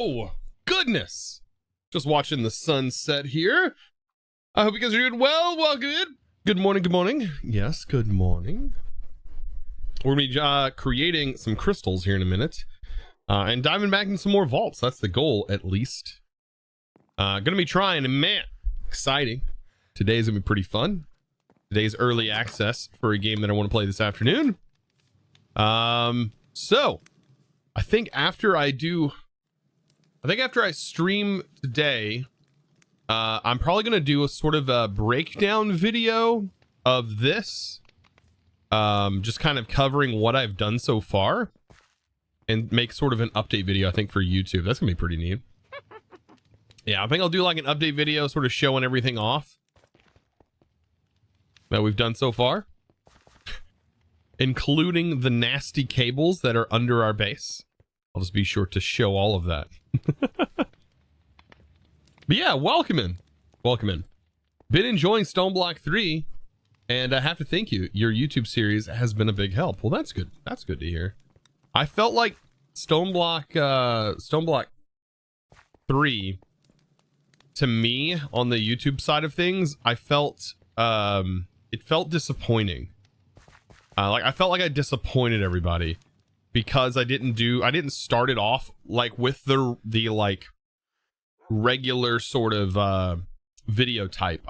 Oh, goodness. Just watching the sunset here. I hope you guys are doing well. Welcome in. Good morning, good morning. Yes, good morning. We're going to be creating some crystals here in a minute. And diving back into some more vaults. That's the goal, at least. Going to be trying, and man, exciting. Today's going to be pretty fun. Today's early access for a game that I want to play this afternoon. So, I think after I stream today, I'm probably going to do a sort of a breakdown video of this. Just kind of covering what I've done so far. And make sort of an update video, I think, for YouTube. That's going to be pretty neat. Yeah, I think I'll do like an update video sort of showing everything off that we've done so far. Including the nasty cables that are under our base. I'll just be sure to show all of that. But yeah, welcome in. Welcome in. Been enjoying Stoneblock 3. And I have to thank you. Your YouTube series has been a big help. Well, that's good. That's good to hear. I felt like Stoneblock 3, to me, on the YouTube side of things, I felt, it felt disappointing. I felt like I disappointed everybody because I didn't start it off like with the like regular sort of video type.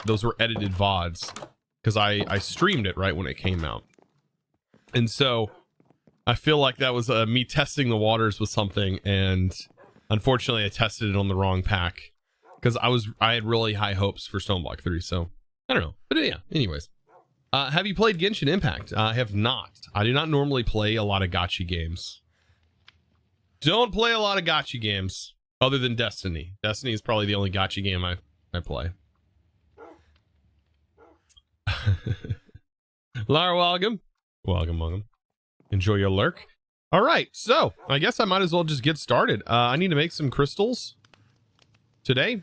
Those were edited VODs because I streamed it right when it came out. And so I feel like that was me testing the waters with something, and unfortunately I tested it on the wrong pack because I had really high hopes for Stoneblock 3, so I don't know. But yeah, anyways. Have you played Genshin Impact? I have not. I do not normally play a lot of gacha games. Don't play a lot of gacha games other than Destiny. Destiny is probably the only gacha game I play. Lara, welcome. Welcome. Enjoy your lurk. All right, so I guess I might as well just get started. I need to make some crystals today.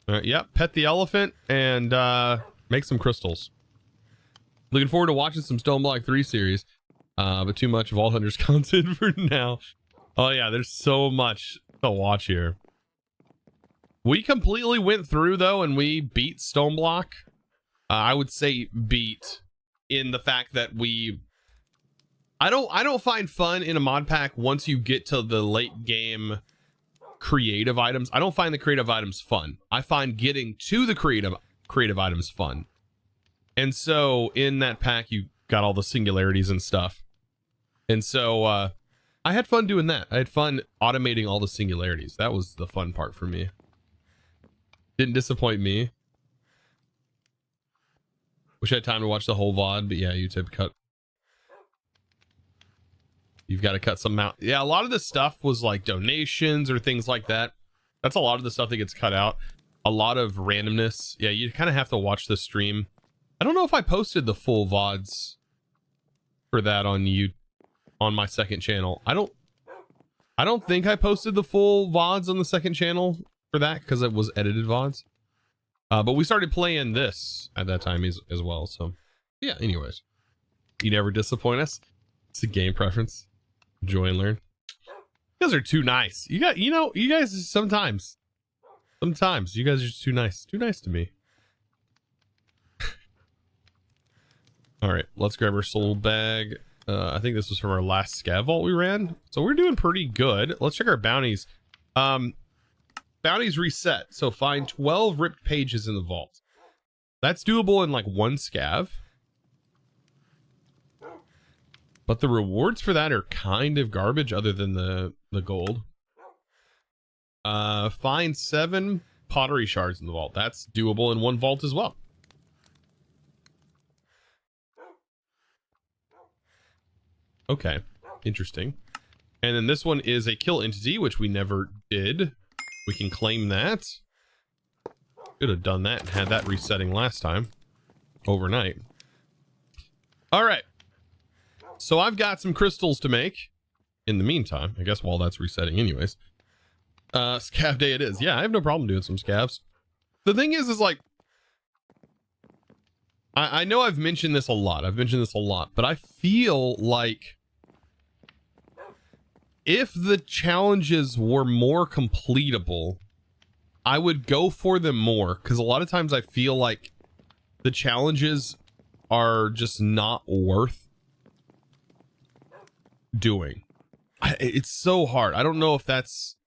Yep, pet the elephant and make some crystals. Looking forward to watching some Stoneblock 3 series, but too much Vault Hunters content for now. Oh yeah, there's so much to watch here. We completely went through though, and we beat Stoneblock. I would say beat in the fact that I don't find fun in a mod pack once you get to the late game creative items. I don't find the creative items fun. I find getting to the creative items fun. And so in that pack, you got all the singularities and stuff. And so I had fun doing that. I had fun automating all the singularities. That was the fun part for me. Didn't disappoint me. Wish I had time to watch the whole VOD, but yeah, YouTube cut. You've got to cut some out. Yeah, a lot of this stuff was like donations or things like that. That's a lot of the stuff that gets cut out. A lot of randomness. Yeah, you kind of have to watch the stream. I don't know if I posted the full VODs for that on my second channel. I don't think I posted the full VODs on the second channel for that because it was edited VODs. But we started playing this at that time as well. So yeah, anyways, you never disappoint us. It's a game preference. Enjoy and learn. You guys are too nice. You guys sometimes you guys are just too nice to me. All right, let's grab our soul bag. I think this was from our last scav vault we ran. So we're doing pretty good. Let's check our bounties. Bounties reset. So find 12 ripped pages in the vault. That's doable in like one scav. But the rewards for that are kind of garbage other than the gold. Find 7 pottery shards in the vault. That's doable in one vault as well. Okay, interesting. And then this one is a kill entity, which we never did. We can claim that. Could have done that and had that resetting last time. Overnight. All right. So I've got some crystals to make. In the meantime, I guess while that's resetting anyways. Scav day it is. Yeah, I have no problem doing some scavs. The thing is like... I know I've mentioned this a lot. But I feel like if the challenges were more completable, I would go for them more, because a lot of times I feel like the challenges are just not worth doing. It's so hard. I don't know if that's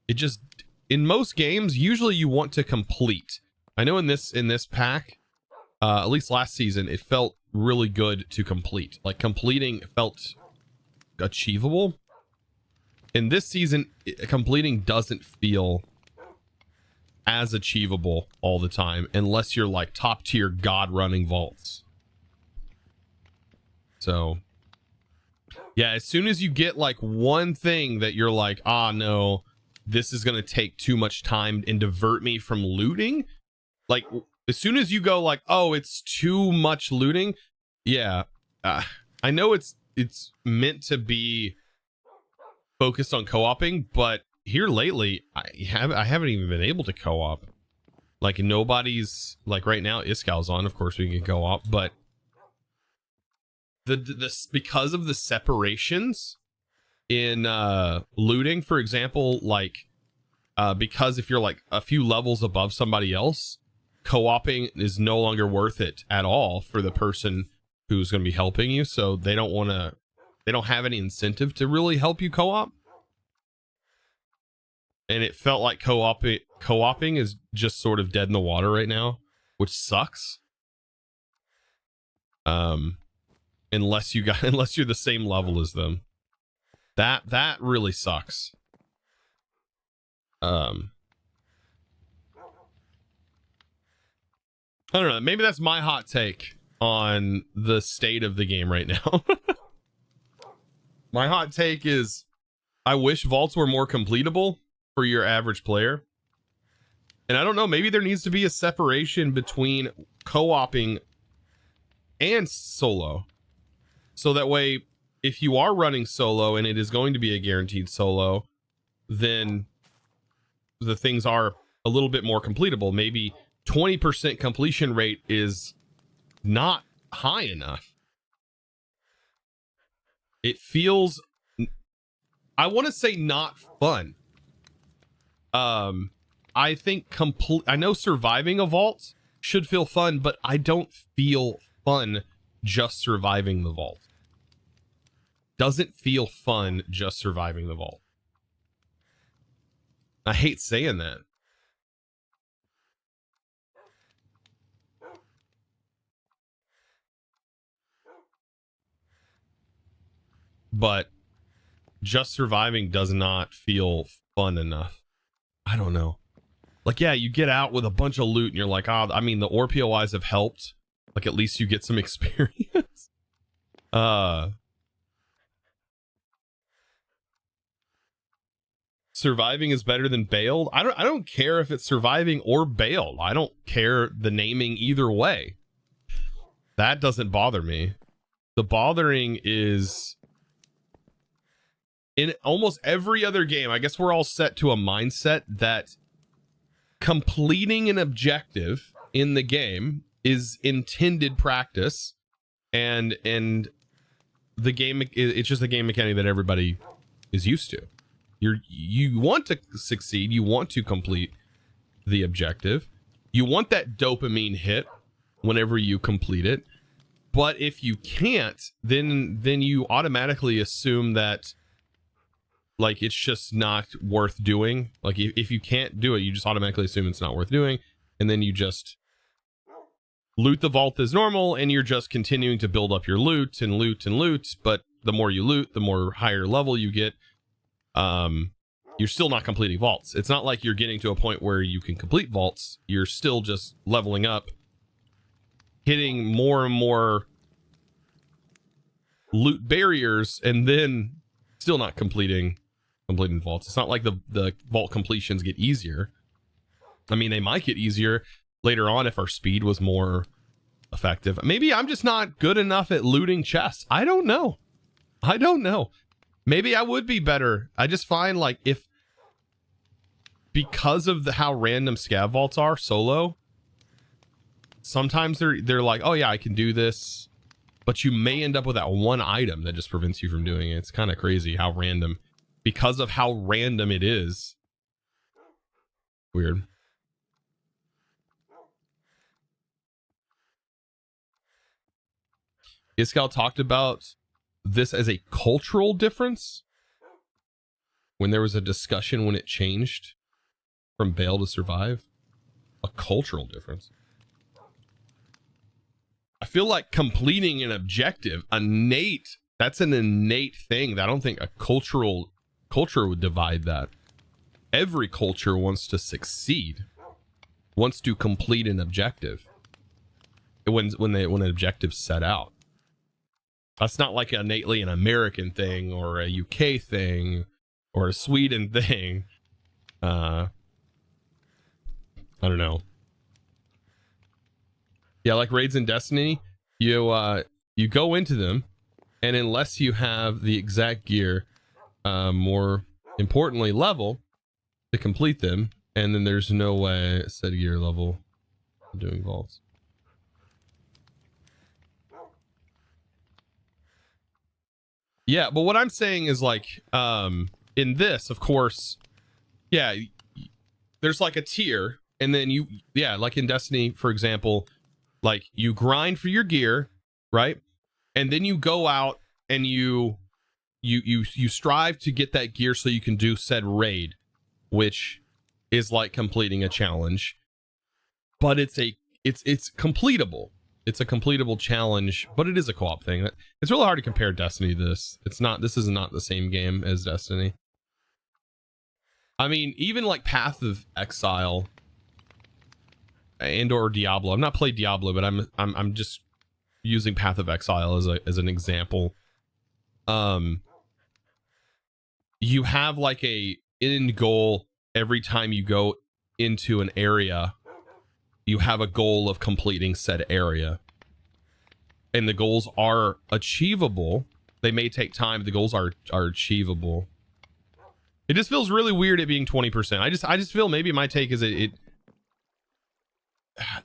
it. Just in most games, usually you want to complete. I know in this pack, at least last season, it felt really good to complete. Like completing felt achievable. In this season, completing doesn't feel as achievable all the time, unless you're like top tier god running vaults. So yeah, as soon as you get like one thing that you're like, ah, no, this is going to take too much time and divert me from looting. Like as soon as you go like, oh, it's too much looting. Yeah. I know it's meant to be focused on co-oping, but here lately, I haven't even been able to co-op. Like nobody's like right now, Iskall's on, of course we can co-op, but this because of the separations in looting, for example, like because if you're like a few levels above somebody else, co-oping is no longer worth it at all for the person who's going to be helping you. So they don't have any incentive to really help you co-op. And it felt like co-oping is just sort of dead in the water right now, which sucks. Unless you're the same level as them. That really sucks. I don't know. Maybe that's my hot take on the state of the game right now. My hot take is I wish vaults were more completable for your average player. And I don't know, maybe there needs to be a separation between co-oping and solo. So that way, if you are running solo and it is going to be a guaranteed solo, then the things are a little bit more completable. Maybe 20% completion rate is not high enough. It feels, I want to say not fun. I think I know surviving a vault should feel fun, but I don't feel fun just surviving the vault. Doesn't feel fun just surviving the vault. I hate saying that. But just surviving does not feel fun enough. I don't know. Like, yeah, you get out with a bunch of loot and you're like, oh, I mean, the ore POIs have helped. Like, at least you get some experience. Surviving is better than bailed. I don't care if it's surviving or bailed. I don't care the naming either way. That doesn't bother me. The bothering is in almost every other game, I guess we're all set to a mindset that completing an objective in the game is intended practice, and the game, it's just a game mechanic that everybody is used to. You want to succeed, you want to complete the objective, you want that dopamine hit whenever you complete it, but if you can't, then you automatically assume that like it's just not worth doing. Like if you can't do it, you just automatically assume it's not worth doing, and then you just loot the vault as normal, and you're just continuing to build up your loot and loot and loot. But the more you loot, the more higher level you get. You're still not completing vaults. It's not like you're getting to a point where you can complete vaults. You're still just leveling up, hitting more and more loot barriers, and then still not completing vaults. It's not like the vault completions get easier. I mean, they might get easier later on if our speed was more effective. Maybe I'm just not good enough at looting chests. I don't know. Maybe I would be better. I just find like if because of how random scav vaults are solo, sometimes they're like, oh yeah, I can do this, but you may end up with that one item that just prevents you from doing it. It's kind of crazy how random, because of how random it is. Weird. Iskal talked about this as a cultural difference when there was a discussion when it changed from Bail to Survive. A cultural difference. I feel like completing an objective, that's an innate thing. I don't think a culture would divide that. Every culture wants to succeed, wants to complete an objective when an objective's set out. That's not like innately an American thing or a UK thing or a Sweden thing. I don't know. Yeah, like raids in Destiny, you go into them, and unless you have the exact gear, more importantly level, to complete them, and then there's no way said gear level doing vaults. Yeah, but what I'm saying is like, in this, of course, yeah, there's like a tier, and then like in Destiny, for example, like you grind for your gear, right? And then you go out and you strive to get that gear so you can do said raid, which is like completing a challenge, but it's completable. It's a completable challenge, but it is a co-op thing. It's really hard to compare Destiny to this. This is not the same game as Destiny. I mean, even like Path of Exile and or Diablo. I've not played Diablo, but I'm just using Path of Exile as an example. You have like a end goal every time you go into an area. You have a goal of completing said area, and the goals are achievable. They may take time, but the goals are achievable. It just feels really weird it being 20%. I just feel maybe my take is it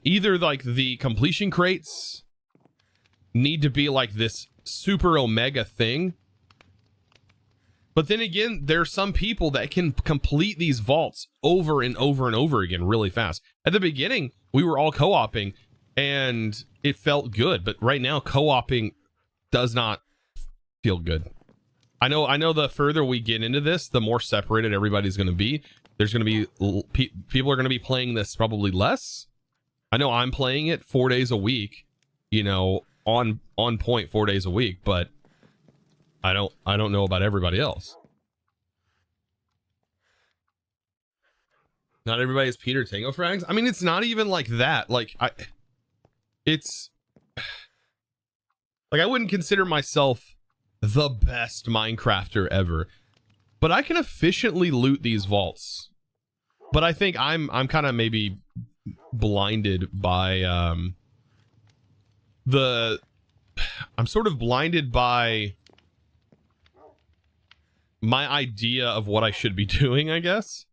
either like the completion crates need to be like this super omega thing, but then again, there are some people that can complete these vaults over and over and over again really fast. At the beginning, we were all co-oping and it felt good, but right now co-oping does not feel good. I know the further we get into this, the more separated everybody's going to be. There's going to be people are going to be playing this probably less. I know I'm playing it 4 days a week, you know, on point 4 days a week, but I don't know about everybody else. Not everybody is Peter Tango frags. I mean, it's not even like that. Like it's like I wouldn't consider myself the best Minecrafter ever, but I can efficiently loot these vaults. But I think I'm kind of maybe blinded by I'm sort of blinded by my idea of what I should be doing, I guess.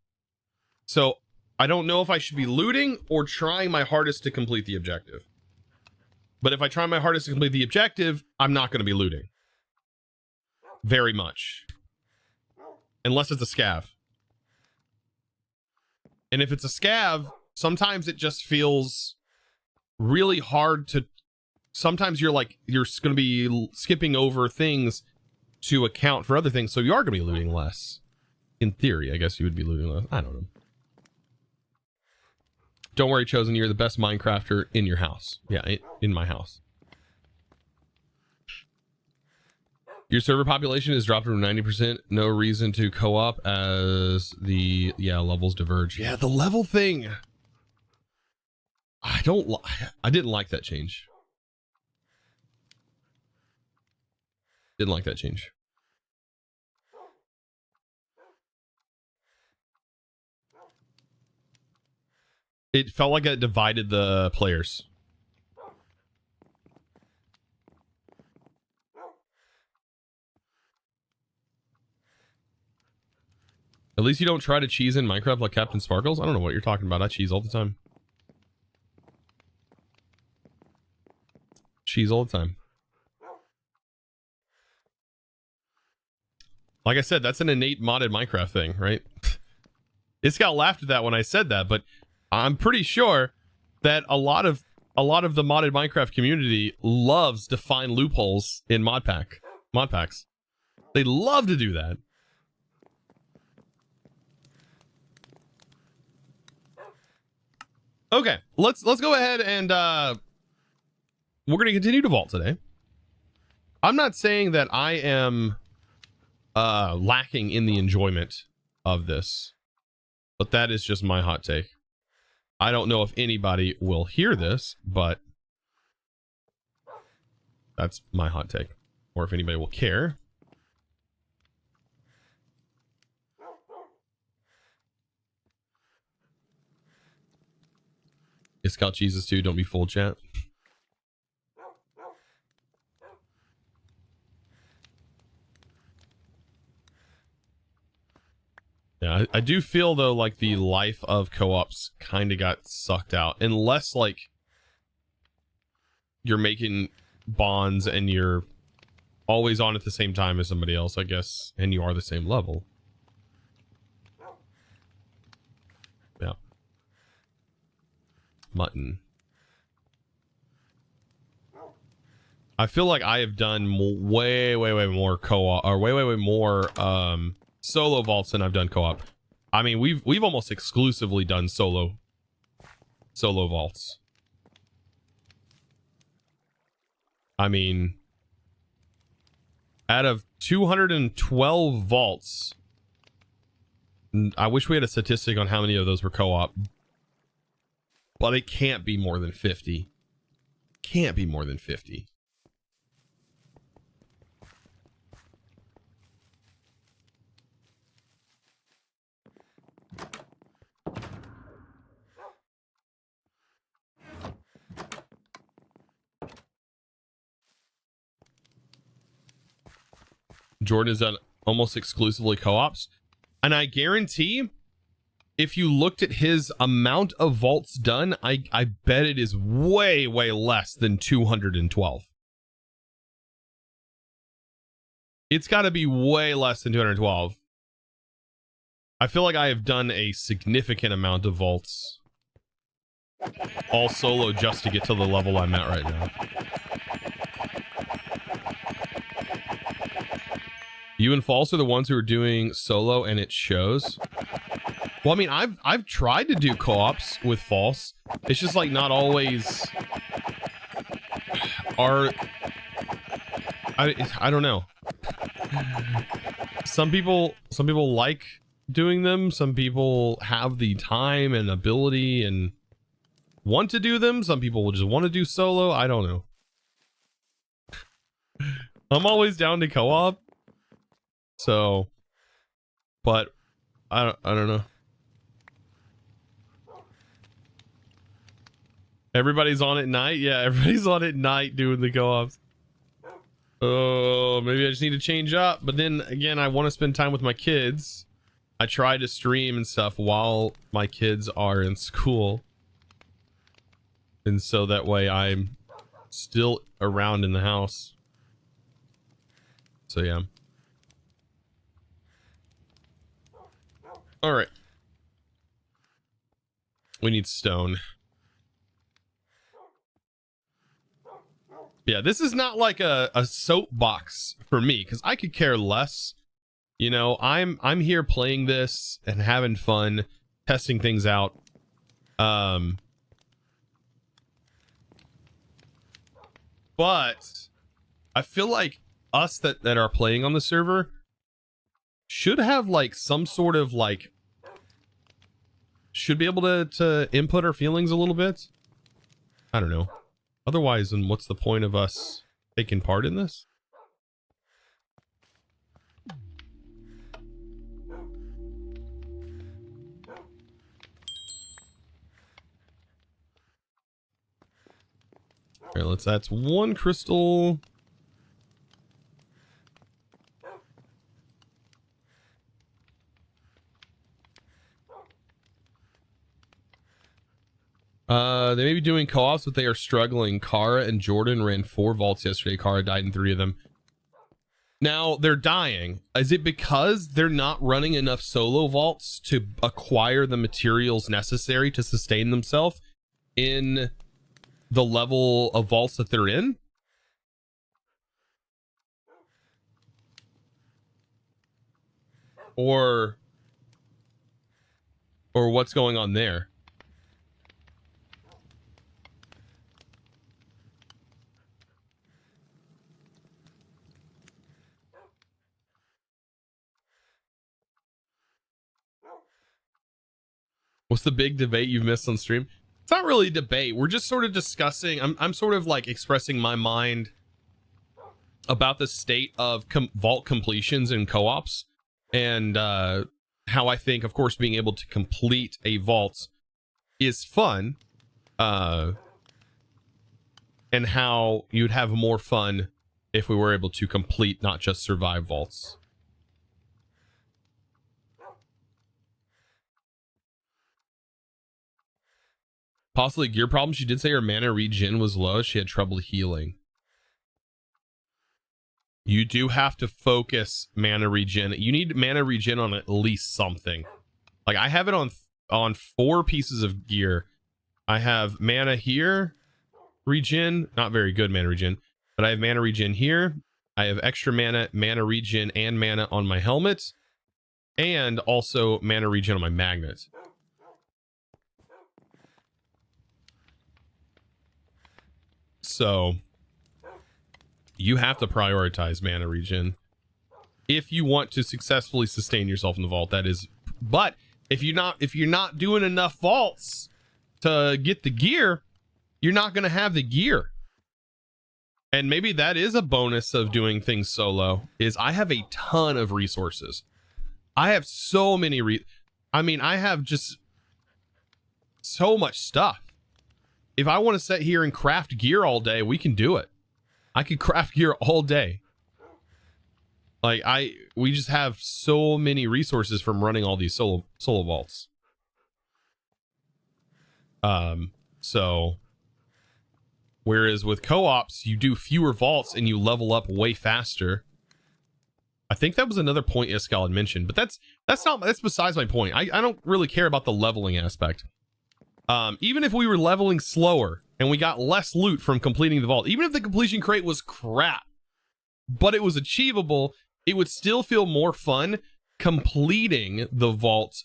So I don't know if I should be looting or trying my hardest to complete the objective. But if I try my hardest to complete the objective, I'm not going to be looting. Very much. Unless it's a scav. And if it's a scav, sometimes it just feels really hard to... Sometimes you're going to be skipping over things to account for other things, so you are going to be looting less. In theory, I guess you would be looting less. I don't know. Don't worry, Chosen, you're the best Minecrafter in your house. Yeah, in my house. Your server population has dropped from 90%. No reason to co-op as the levels diverge. Yeah, the level thing. I didn't like that change. Didn't like that change. It felt like it divided the players. At least you don't try to cheese in Minecraft like Captain Sparkles. I don't know what you're talking about. I cheese all the time. Cheese all the time. Like I said, that's an innate modded Minecraft thing, right? It's got laughed at that when I said that, but I'm pretty sure that a lot of the modded Minecraft community loves to find loopholes in modpacks. They love to do that. Okay, let's go ahead and we're going to continue to vault today. I'm not saying that I am lacking in the enjoyment of this, but that is just my hot take. I don't know if anybody will hear this, but that's my hot take, or if anybody will care. It's Scout Jesus too. Don't be fooled, chat. Yeah, I do feel though like the life of co-ops kind of got sucked out, unless like you're making bonds and you're always on at the same time as somebody else, I guess, and you are the same level. Yeah. Mutton. I feel like I have done way more co-op, or way more solo vaults than I've done co-op. I mean, we've almost exclusively done solo vaults. I mean, out of 212 vaults, I wish we had a statistic on how many of those were co-op, but it can't be more than 50. Can't be more than 50. Jordan is done almost exclusively co-ops, and I guarantee if you looked at his amount of vaults done, I bet it is way less than 212. It's got to be way less than 212. I feel like I have done a significant amount of vaults all solo just to get to the level I'm at right now. You and False are the ones who are doing solo and it shows. Well, I mean, I've tried to do co-ops with False. It's just like not always are. I don't know. Some people like doing them. Some people have the time and ability and want to do them. Some people will just want to do solo. I don't know. I'm always down to co-op. So, but I don't know. Everybody's on at night. Yeah, everybody's on at night doing the co-ops. Oh, maybe I just need to change up. But then again, I want to spend time with my kids. I try to stream and stuff while my kids are in school. And so that way I'm still around in the house. So yeah. All right. We need stone. Yeah, this is not like a soapbox for me, because I could care less. You know, I'm here playing this and having fun, testing things out. But I feel like us that are playing on the server should have like some sort of like, should be able to input our feelings a little bit. I don't know. Otherwise, then what's the point of us taking part in this? All right, that's one crystal. They may be doing co-ops, but they are struggling. Kara and Jordan ran 4 vaults yesterday. Kara died in 3 of them. Now they're dying. Is it because they're not running enough solo vaults to acquire the materials necessary to sustain themselves in the level of vaults that they're in? Or what's going on there? What's the big debate you've missed on stream? It's not really a debate. We're just sort of discussing. I'm sort of like expressing my mind about the state of vault completions and co-ops, and how I think, of course, being able to complete a vault is fun, and how you'd have more fun if we were able to complete, not just survive vaults. Possibly gear problems. She did say her mana regen was low. She had trouble healing. You do have to focus mana regen. You need mana regen on at least something. Like I have it on 4 pieces of gear. I have mana here, regen, not very good mana regen, but I have mana regen here. I have extra mana regen, and mana on my helmet, and also mana regen on my magnet. So you have to prioritize mana regen if you want to successfully sustain yourself in the vault. That is, but if you're not doing enough vaults to get the gear, you're not going to have the gear. And maybe that is a bonus of doing things solo, is I have a ton of resources. I have so many I have just so much stuff. If I want to sit here and craft gear all day, we can do it. I could craft gear all day. Like we just have so many resources from running all these solo vaults. So whereas with co-ops, you do fewer vaults and you level up way faster. I think that was another point Iskal had mentioned, but that's besides my point. I don't really care about the leveling aspect. Even if we were leveling slower and we got less loot from completing the vault, even if the completion crate was crap, but it was achievable, it would still feel more fun completing the vault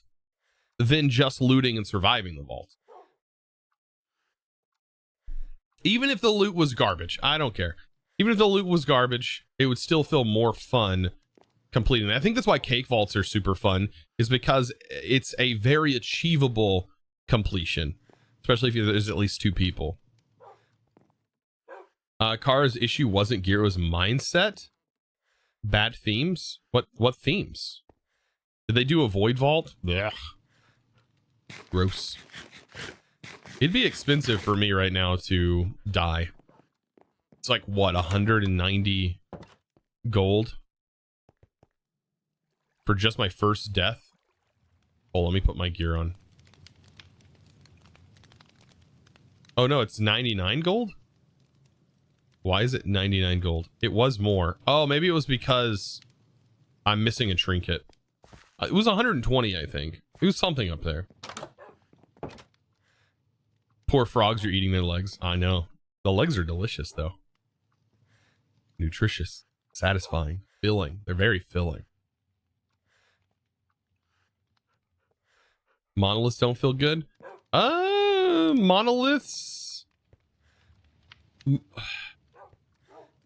than just looting and surviving the vault. Even if the loot was garbage, I don't care. Even if the loot was garbage, it would still feel more fun completing it. I think that's why cake vaults are super fun, is because it's a very achievable completion, especially if there's at least 2 people. Kara's issue wasn't gear, it was mindset. Bad themes. What themes? Did they do a void vault? Yeah. Gross. It'd be expensive for me right now to die. It's like what, 190 gold for just my first death? Oh, let me put my gear on. Oh no, it's 99 gold? Why is it 99 gold? It was more. Oh, maybe it was because I'm missing a trinket. It was 120, I think. It was something up there. Poor frogs are eating their legs. I know. The legs are delicious, though. Nutritious. Satisfying. Filling. They're very filling. Monoliths don't feel good? Monoliths...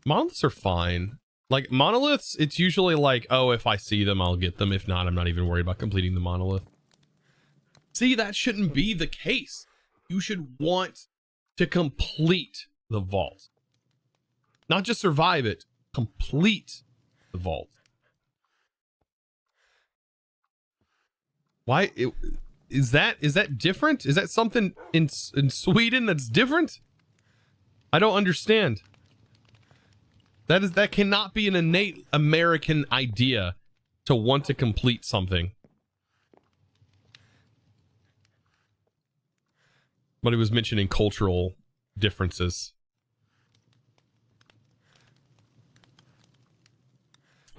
Monoliths are fine. Like, monoliths, it's usually like, oh, if I see them, I'll get them. If not, I'm not even worried about completing the monolith. See, that shouldn't be the case. You should want to complete the vault. Not just survive it, complete the vault. Why? Is that different? Is that something in Sweden that's different? I don't understand. That cannot be an innate American idea to want to complete something. But he was mentioning cultural differences.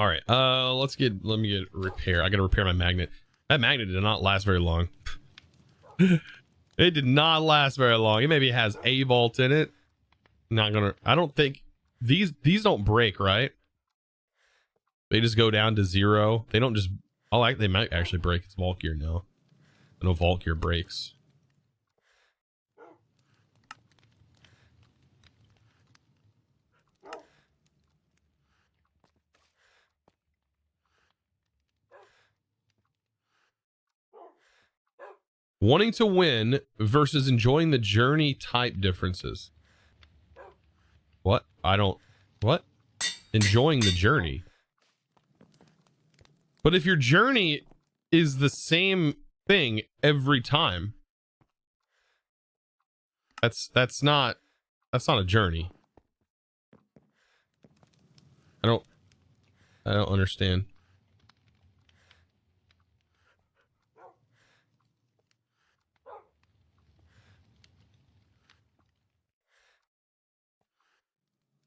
All right. Let me get repair. I gotta repair my magnet. That magnet did not last very long. It did not last very long. It maybe has a vault in it. I don't think these don't break, right? They just go down to 0. They don't just, they might actually break. It's vault gear now. No vault gear breaks. Wanting to win versus enjoying the journey type differences. What? What? Enjoying the journey. But if your journey is the same thing every time, that's not a journey. I don't understand.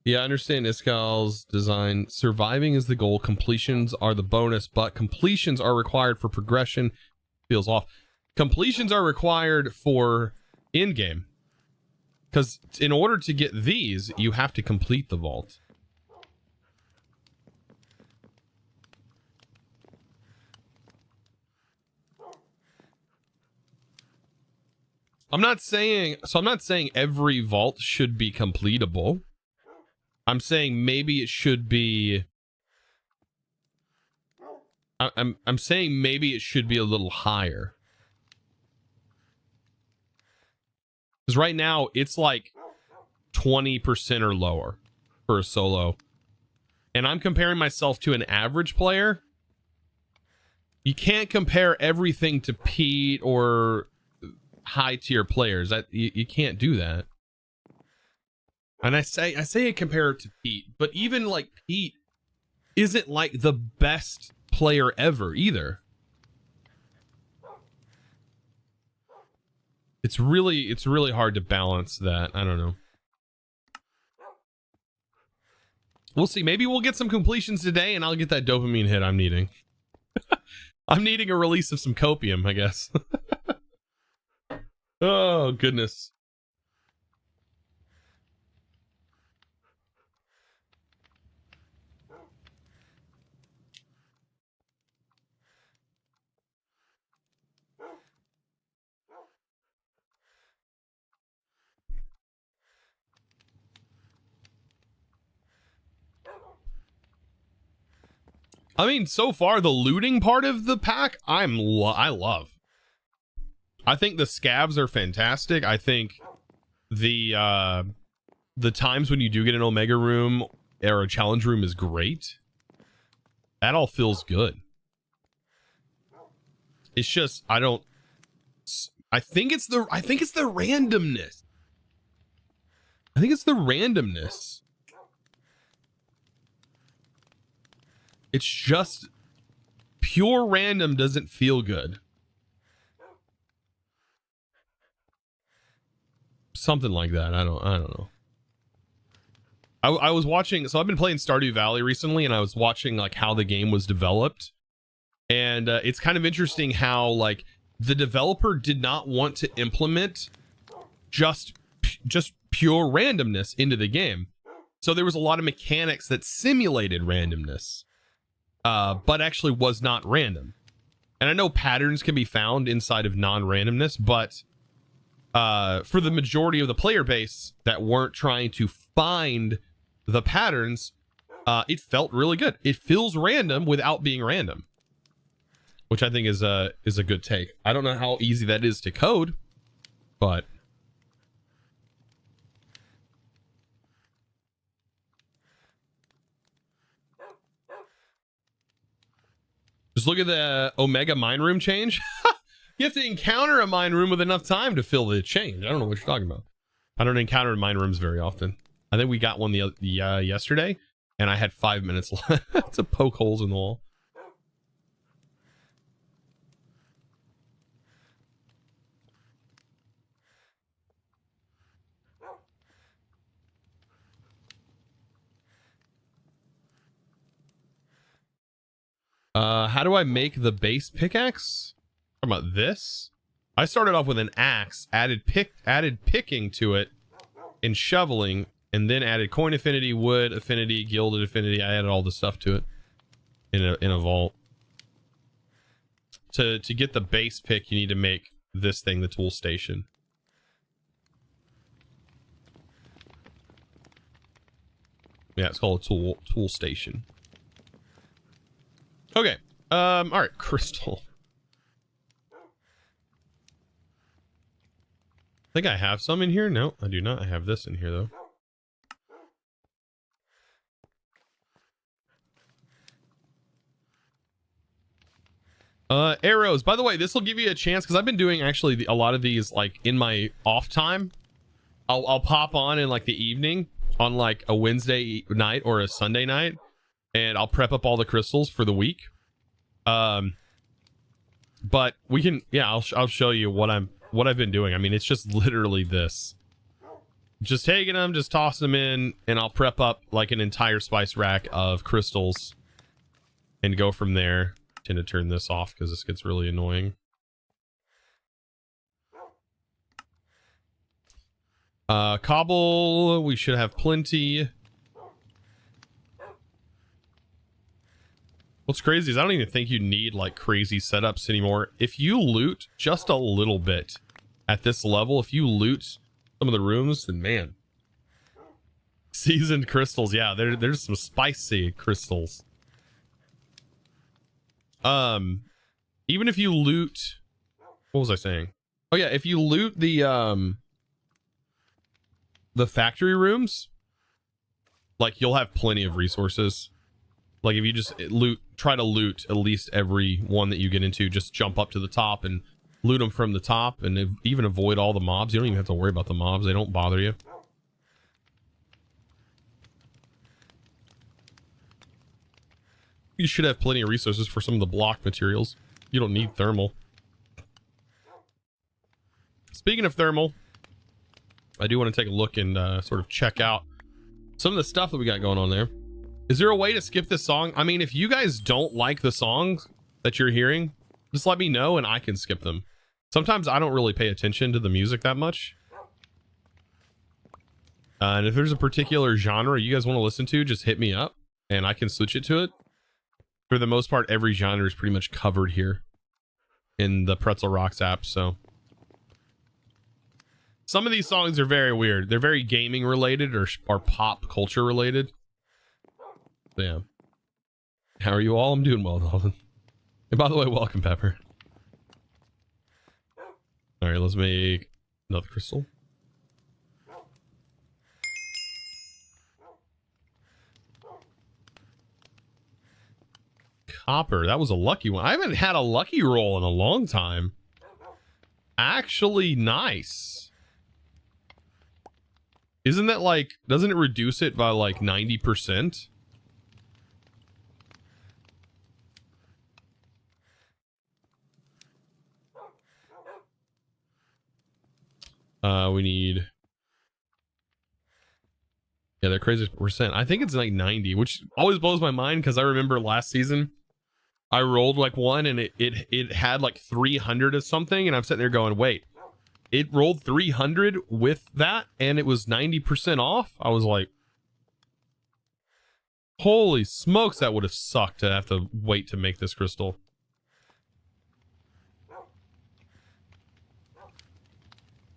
Yeah, I understand Iskal's design. Surviving is the goal. Completions are the bonus, but completions are required for progression. Feels off. Completions are required for in-game. Because in order to get these, you have to complete the vault. I'm not saying every vault should be completable. I'm saying maybe it should be. I'm saying maybe it should be a little higher. Because right now it's like 20% or lower for a solo. And I'm comparing myself to an average player. You can't compare everything to Pete or high tier players. You can't do that. And I say I compare it to Pete, but even like Pete isn't like the best player ever either. It's really hard to balance that. I don't know. We'll see. Maybe we'll get some completions today and I'll get that dopamine hit I'm needing. I'm needing a release of some copium, I guess. Oh, goodness. I mean, so far, the looting part of the pack, I love. I think the scavs are fantastic. I think the times when you do get an Omega room or a challenge room is great. That all feels good. It's just, I think it's the randomness. I think it's the randomness. It's just pure random doesn't feel good. Something like that. I don't know. I was watching, so I've been playing Stardew Valley recently, and I was watching like how the game was developed, and it's kind of interesting how like the developer did not want to implement just pure randomness into the game, so there was a lot of mechanics that simulated randomness, but actually was not random. And I know patterns can be found inside of non-randomness, but for the majority of the player base that weren't trying to find the patterns, it felt really good. It feels random without being random, which I think is a good take. I don't know how easy that is to code, but just look at the Omega mine room change. You have to encounter a mine room with enough time to feel the change. I don't know what you're talking about. I don't encounter mine rooms very often. I think we got one yesterday, and I had 5 minutes left to poke holes in the wall. How do I make the base pickaxe? How about this? I started off with an axe, added picking to it, and shoveling, and then added coin affinity, wood affinity, gilded affinity. I added all the stuff to it in a vault. To get the base pick, you need to make this thing the tool station. Yeah, it's called a tool station. Okay. All right, crystal. I think I have some in here. No, I do not. I have this in here though. Arrows. By the way, this will give you a chance because I've been doing actually a lot of these like in my off time. I'll pop on in like the evening on like a Wednesday night or a Sunday night, and I'll prep up all the crystals for the week. But we can, yeah, I'll show you what I've been doing. I mean, it's just literally this. Just taking them, just tossing them in, and I'll prep up like an entire spice rack of crystals and go from there. I tend to turn this off because this gets really annoying. Cobble, we should have plenty. What's crazy is I don't even think you need like crazy setups anymore. If you loot just a little bit at this level, if you loot some of the rooms, then man. Seasoned crystals, yeah, there's some spicy crystals. Even if you loot, what was I saying? Oh yeah, if you loot the factory rooms, like you'll have plenty of resources. Like if you just try to loot at least every one that you get into, just jump up to the top and loot them from the top, and even avoid all the mobs. You don't even have to worry about the mobs. They don't bother you. You should have plenty of resources for some of the block materials. You don't need thermal. Speaking of thermal, I do want to take a look and sort of check out some of the stuff that we got going on there. Is there a way to skip this song? I mean, if you guys don't like the songs that you're hearing, just let me know and I can skip them. Sometimes I don't really pay attention to the music that much. And if there's a particular genre you guys want to listen to, just hit me up and I can switch it to it. For the most part, every genre is pretty much covered here in the Pretzel Rocks app, so. Some of these songs are very weird. They're very gaming related or pop culture related. So, yeah. How are you all? I'm doing well, Dalton. And by the way, welcome, Pepper. All right, let's make another crystal. Copper, that was a lucky one. I haven't had a lucky roll in a long time. Actually, nice. Isn't that like, doesn't it reduce it by like 90%? We need, yeah, they're crazy percent. I think it's like 90, which always blows my mind because I remember last season I rolled like one and it had like 300 or something, and I'm sitting there going, wait, it rolled 300 with that and it was 90% off. I was like, holy smokes, that would have sucked to have to wait to make this crystal.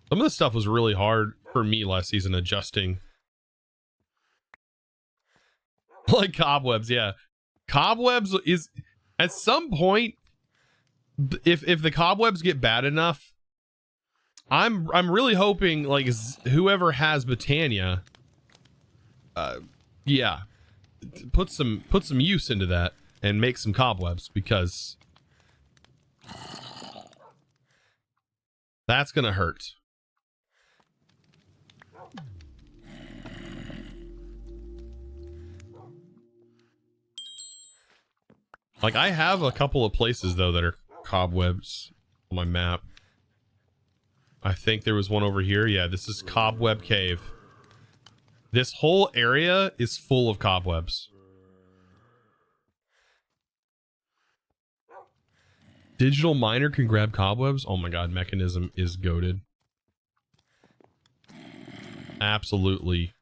Some of the stuff was really hard for me last season, adjusting. Like cobwebs, yeah. Cobwebs is, at some point, if the cobwebs get bad enough, I'm really hoping like whoever has Botania, yeah, put some use into that and make some cobwebs, because that's gonna hurt. Like, I have a couple of places, though, that are cobwebs on my map. I think there was one over here. Yeah, this is Cobweb Cave. This whole area is full of cobwebs. Digital miner can grab cobwebs. Oh my god, mechanism is goated. Absolutely.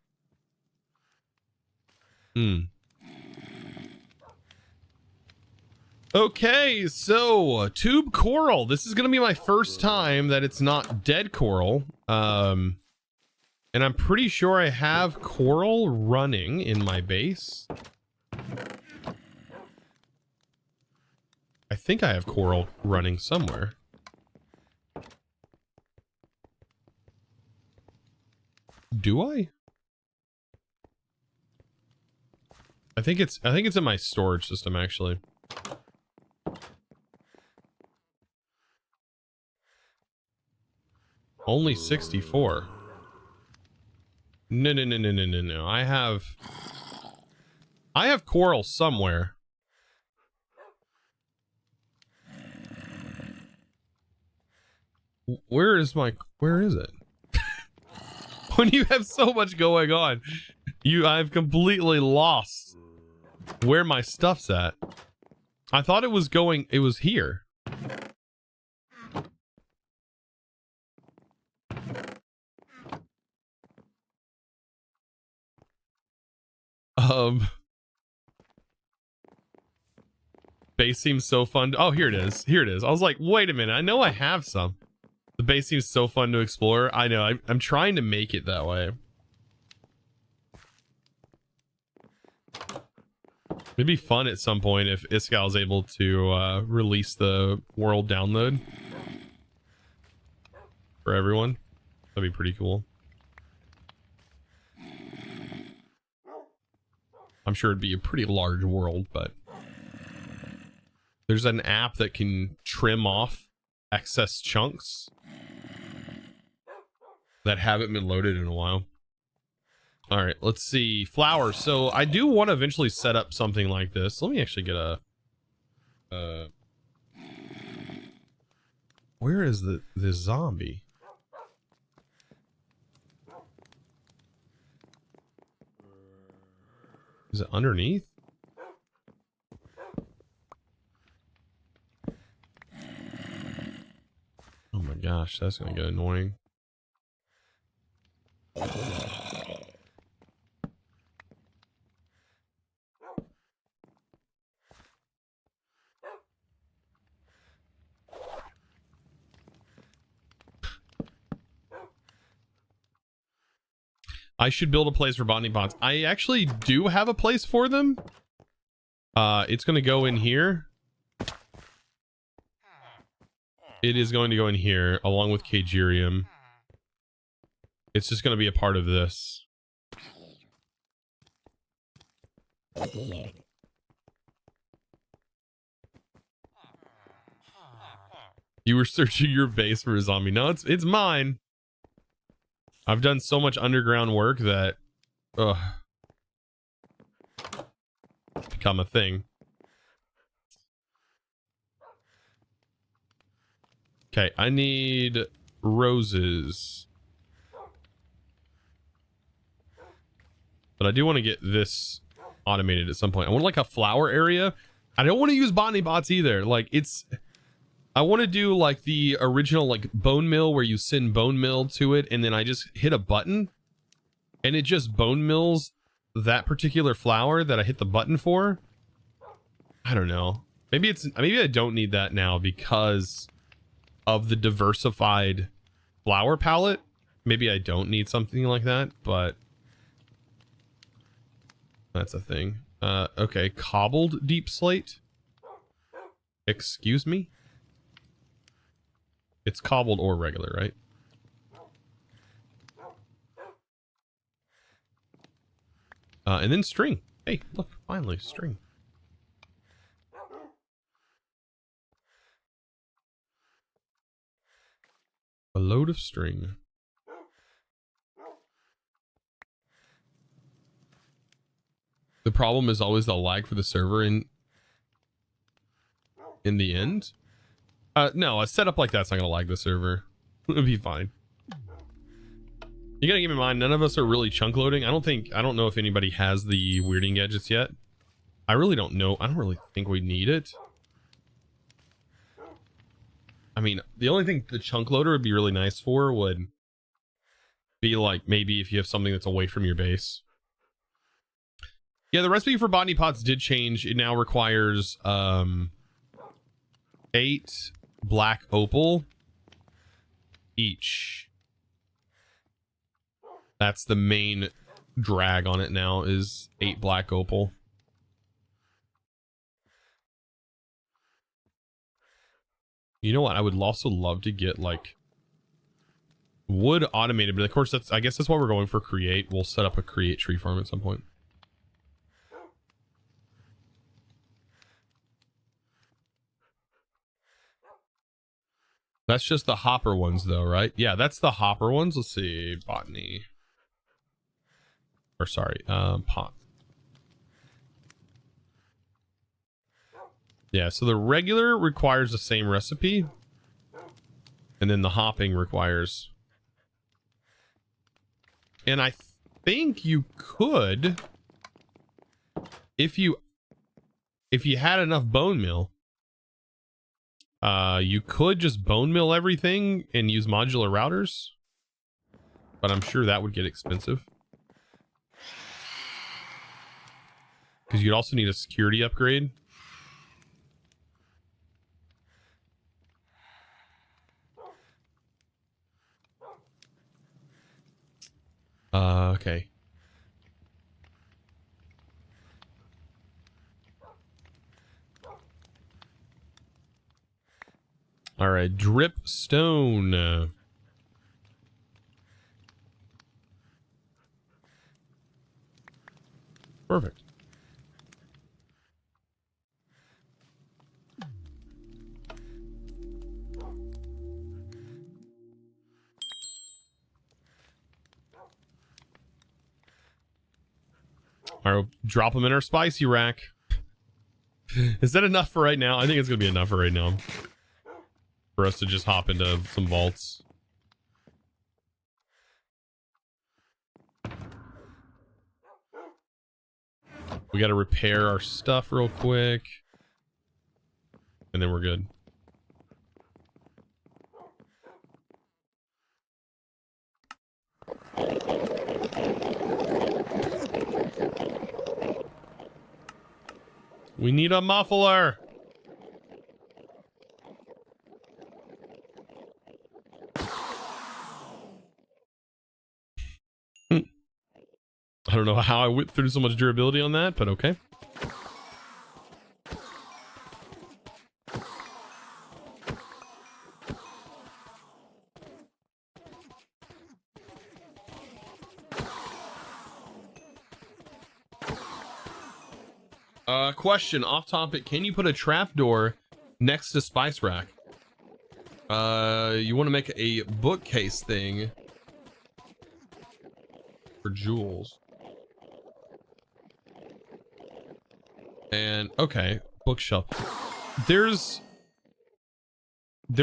Okay, so tube coral. This is gonna be my first time that it's not dead coral. And I'm pretty sure I have coral running in my base. I think I have coral running somewhere. Do I? I think it's in my storage system actually. Only 64. No. I have coral somewhere. Where is it? When you have so much going on, I've completely lost where my stuff's at. I thought it was here. Base seems so fun. Oh, here it is. Here it is. I was like, wait a minute. I know I have some. The base seems so fun to explore. I know. I'm trying to make it that way. It'd be fun at some point if Iskall's able to release the world download for everyone. That'd be pretty cool. I'm sure it'd be a pretty large world, but there's an app that can trim off excess chunks that haven't been loaded in a while. All right, let's see. Flowers. So I do want to eventually set up something like this. Let me actually get a... where is the zombie? Is it underneath? Oh my gosh, that's gonna get annoying. I should build a place for botany pots. I actually do have a place for them. It's going to go in here. It is going to go in here along with Cagerium. It's just going to be a part of this. You were searching your base for a zombie. No, it's mine. I've done so much underground work that, it's become a thing. Okay, I need roses. But I do want to get this automated at some point. I want like a flower area. I don't want to use botany bots either. Like I want to do like the original like bone mill where you send bone mill to it and then I just hit a button and it just bone mills that particular flower that I hit the button for. I don't know. Maybe I don't need that now because of the diversified flower palette. Maybe I don't need something like that, but that's a thing. Okay, cobbled deep slate. Excuse me? It's cobbled or regular, right? And then string. Hey, look, finally, string. A load of string. The problem is always the lag for the server in the end. No, a setup like that's not gonna lag the server. It'll be fine. You gotta keep in mind, none of us are really chunk loading. I don't know if anybody has the weirding gadgets yet. I really don't know. I don't really think we need it. I mean, the only thing the chunk loader would be really nice for would be like maybe if you have something that's away from your base. Yeah, the recipe for botany pots did change. It now requires 8 black opal each. That's the main drag on it now, is 8 black opal. You know what? I would also love to get like wood automated, but of course I guess that's why we're going for create. We'll set up a create tree farm at some point. That's just the hopper ones though, right? Yeah, that's the hopper ones. Let's see, botany. Or sorry, pot. Yeah, so the regular requires the same recipe. And then the hopping requires. And I think you could, if you had enough bone meal, you could just bone mill everything and use modular routers. But I'm sure that would get expensive. Because you'd also need a security upgrade. Okay. All right, drip stone. Perfect. All right, drop them in our spicy rack. Is that enough for right now? I think it's gonna be enough for right now. For us to just hop into some vaults. We got to repair our stuff real quick. And then we're good. We need a muffler. I don't know how I went through so much durability on that, but okay. Question off topic. Can you put a trapdoor next to spice rack? You want to make a bookcase thing for jewels. And okay, bookshelf. There's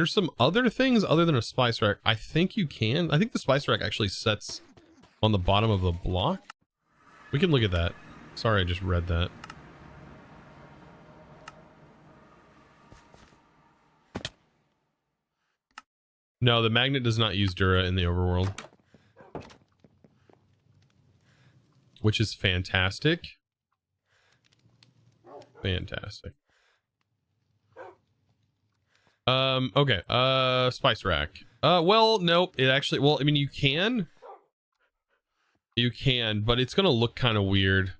some other things other than a spice rack. I think you can. I think the spice rack actually sets on the bottom of the block. We can look at that. Sorry, I just read that. No, the magnet does not use Dura in the overworld. Which is fantastic. Fantastic. Okay. Spice rack. Well, nope. It actually, well, I mean, you can, but it's gonna look kind of weird.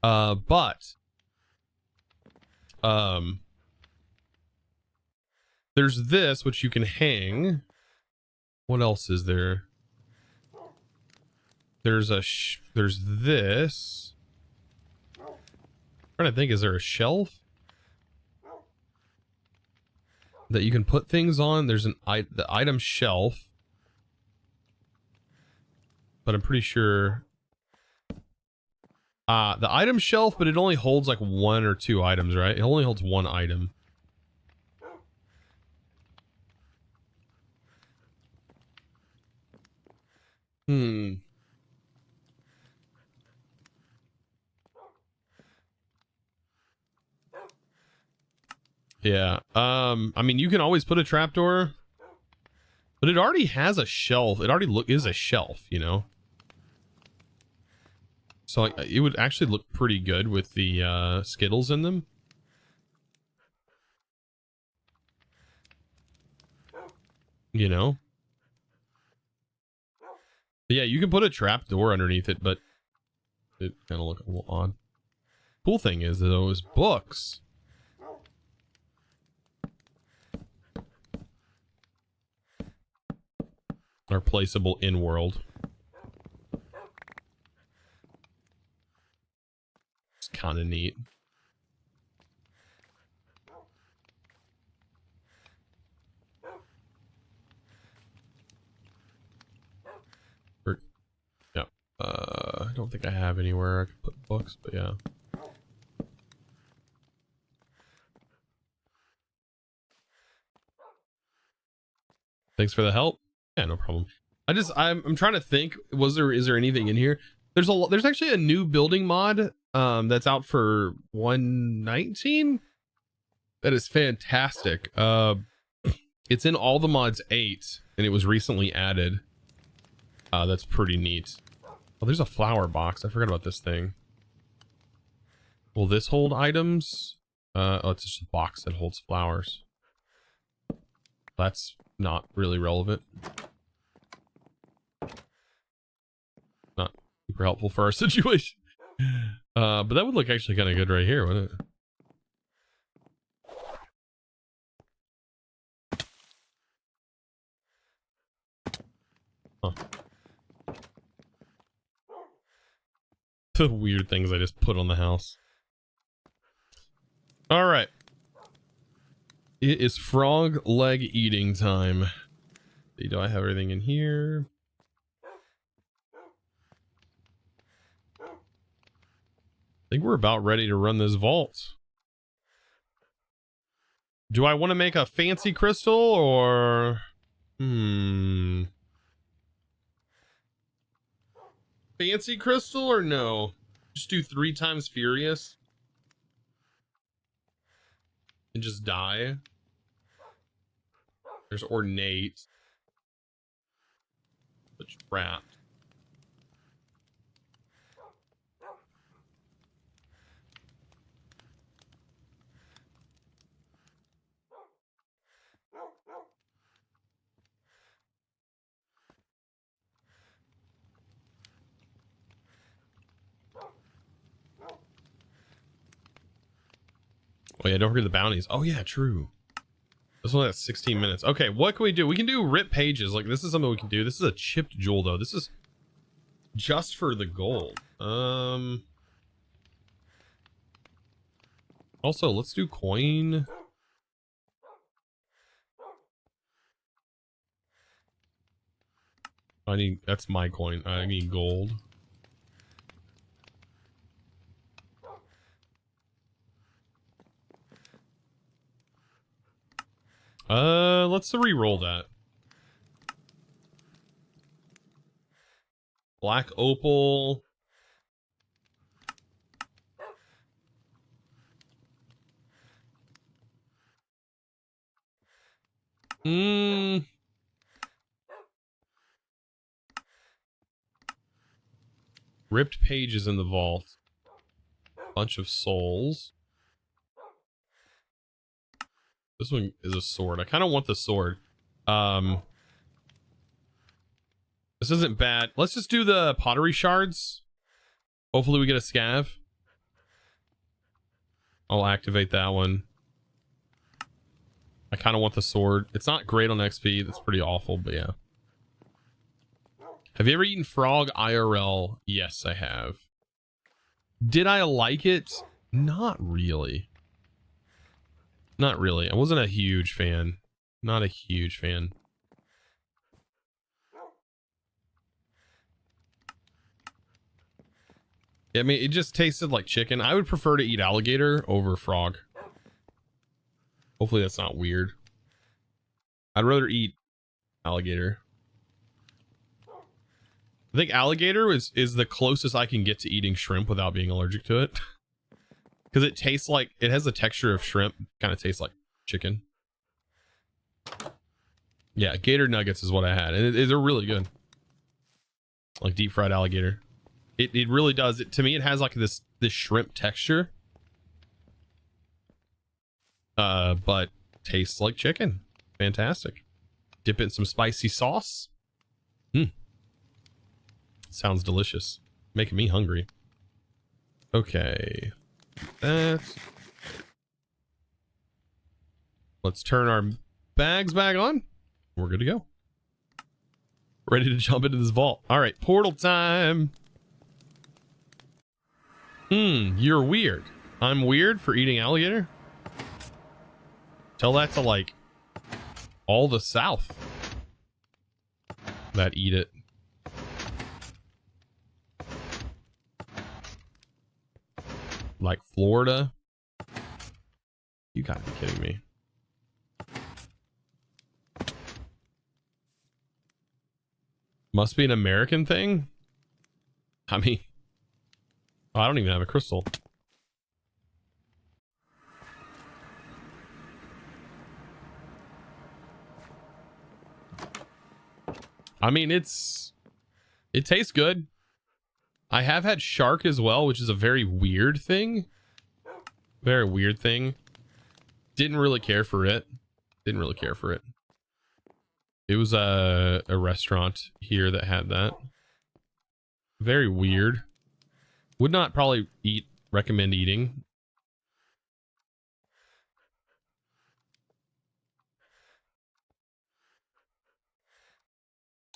But there's this, which you can hang. What else is there? There's this. I'm trying to think, is there a shelf that you can put things on? There's the item shelf, but I'm pretty sure the item shelf, but it only holds like 1 or 2 items, right? It only holds 1 item. Yeah. I mean, you can always put a trapdoor, but it already has a shelf. It already is a shelf, you know? So it would actually look pretty good with the Skittles in them. You know? But yeah, you can put a trapdoor underneath it, but it kind of look a little odd. Cool thing is, though, is books. Are placeable in world. It's kind of neat. Yeah. I don't think I have anywhere I could put books, but yeah. Thanks for the help. Yeah, no problem. I'm trying to think. Is there anything in here? There's actually a new building mod that's out for 119. That is fantastic. It's in all the mods 8, and it was recently added. That's pretty neat. Oh, there's a flower box. I forgot about this thing. Will this hold items? Oh, it's just a box that holds flowers. That's not really relevant. Not super helpful for our situation. But that would look actually kind of good right here, wouldn't it? Huh. The weird things I just put on the house. All right. It is frog leg eating time. Do I have everything in here? I think we're about ready to run this vault. Do I want to make a fancy crystal or... Fancy crystal or no? Just do 3 times furious. And just die. There's ornate. The trap. Oh yeah, don't forget the bounties. Oh yeah, true. This one has 16 minutes. Okay, what can we do? We can do rip pages. Like, this is something we can do. This is a chipped jewel, though. This is just for the gold. Also, let's do coin. That's my coin. I need gold. Let's re-roll that. Black opal. Ripped pages in the vault. Bunch of souls. This one is a sword. I kind of want the sword. This isn't bad. Let's just do the pottery shards. Hopefully we get a scav. I'll activate that one. I kind of want the sword. It's not great on XP. That's pretty awful, but yeah. Have you ever eaten frog IRL? Yes, I have. Did I like it? Not really. Not really. I wasn't a huge fan. Not a huge fan. I mean, it just tasted like chicken. I would prefer to eat alligator over frog. Hopefully that's not weird. I'd rather eat alligator. I think alligator is the closest I can get to eating shrimp without being allergic to it. Because it tastes like, it has the texture of shrimp. Kind of tastes like chicken. Yeah, gator nuggets is what I had, and they're really good. Like deep fried alligator. It really does. To me, it has like this shrimp texture. But tastes like chicken. Fantastic. Dip it in some spicy sauce. Sounds delicious. Making me hungry. Okay. Let's turn our bags back on. We're good to go. Ready to jump into this vault. All right, portal time. You're weird. I'm weird for eating alligator? Tell that to like all the South that eat it. Like Florida. You gotta be kidding me. Must be an American thing? I mean, oh, I don't even have a crystal. I mean, it tastes good. I have had shark as well, which is a very weird thing. Very weird thing. Didn't really care for it. Didn't really care for it. It was a restaurant here that had that. Very weird. Would not probably recommend eating.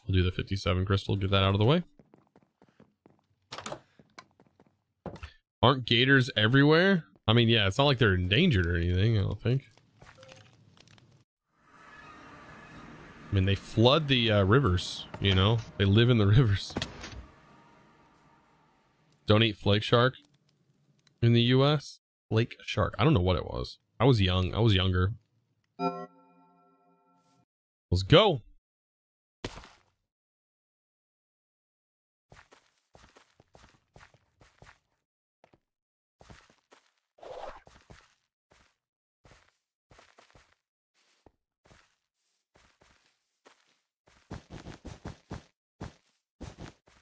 We'll do the 57 crystal, get that out of the way. Aren't gators everywhere? I mean, yeah, it's not like they're endangered or anything, I don't think. I mean, they flood the rivers, you know? They live in the rivers. Don't eat flake shark in the US? Flake shark. I don't know what it was. I was young. I was younger. Let's go.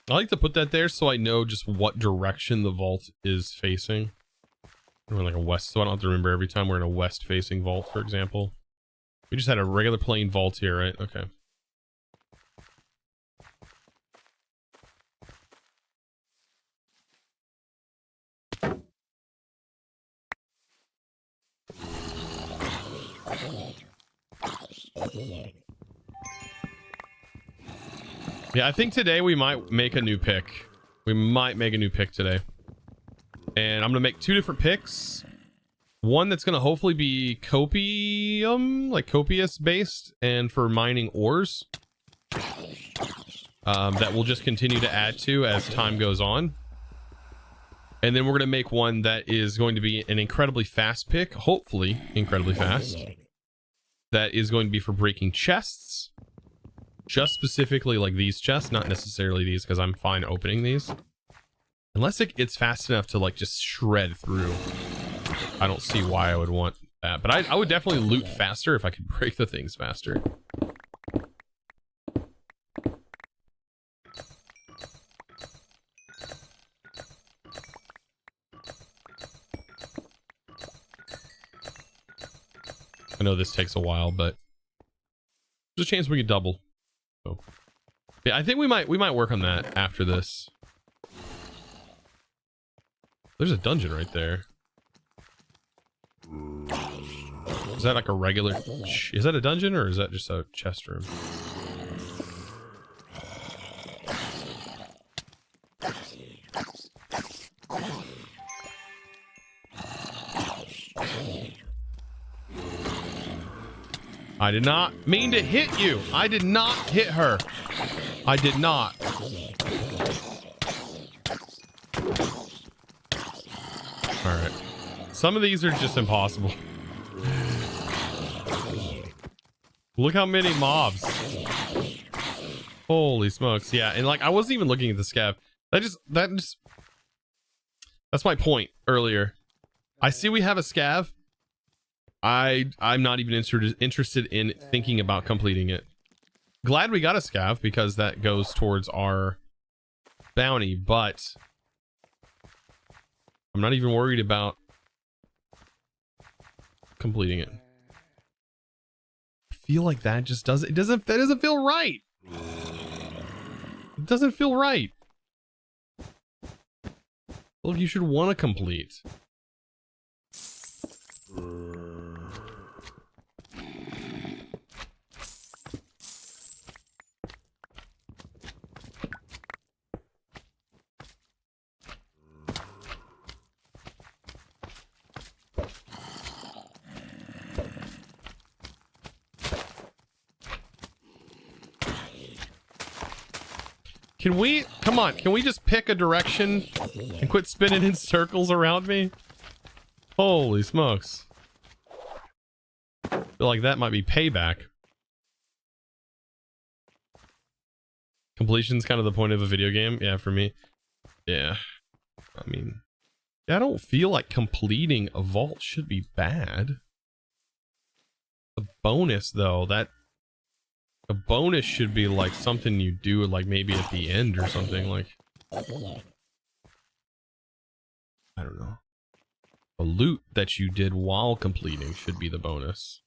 I like to put that there so I know just what direction the vault is facing. We're like a west, so I don't have to remember every time we're in a west facing vault, for example. We just had a regular plain vault here, right? Okay. Yeah, I think today we might make a new pick. We might make a new pick today. And I'm going to make 2 different picks. One that's going to hopefully be copium, like copious based, and for mining ores. That we'll just continue to add to as time goes on. And then we're going to make one that is going to be an incredibly fast pick, hopefully incredibly fast. That is going to be for breaking chests. Just specifically like these chests, not necessarily these, because I'm fine opening these. Unless it's fast enough to like just shred through. I don't see why I would want that. But I would definitely loot faster if I could break the things faster. I know this takes a while, but there's a chance we could double. So yeah, I think we might work on that after this. There's a dungeon right there. Is that like a regular... Is that a dungeon or is that just a chest room? I did not mean to hit you. I did not hit her. I did not. All right. Some of these are just impossible. Look how many mobs. Holy smokes. Yeah, and like I wasn't even looking at the scav. That's my point earlier. I see we have a scav I'm not even interested in thinking about completing it. Glad we got a scav because that goes towards our bounty, but I'm not even worried about completing it. I feel like that just that doesn't feel right. It doesn't feel right. Well, you should want to complete. Can we, come on, can we just pick a direction and quit spinning in circles around me? Holy smokes. I feel like that might be payback. Completion's kind of the point of a video game. Yeah, for me. Yeah. I mean, I don't feel like completing a vault should be bad. The bonus, though, a bonus should be like something you do like maybe at the end or something, like I don't know. A loot that you did while completing should be the bonus.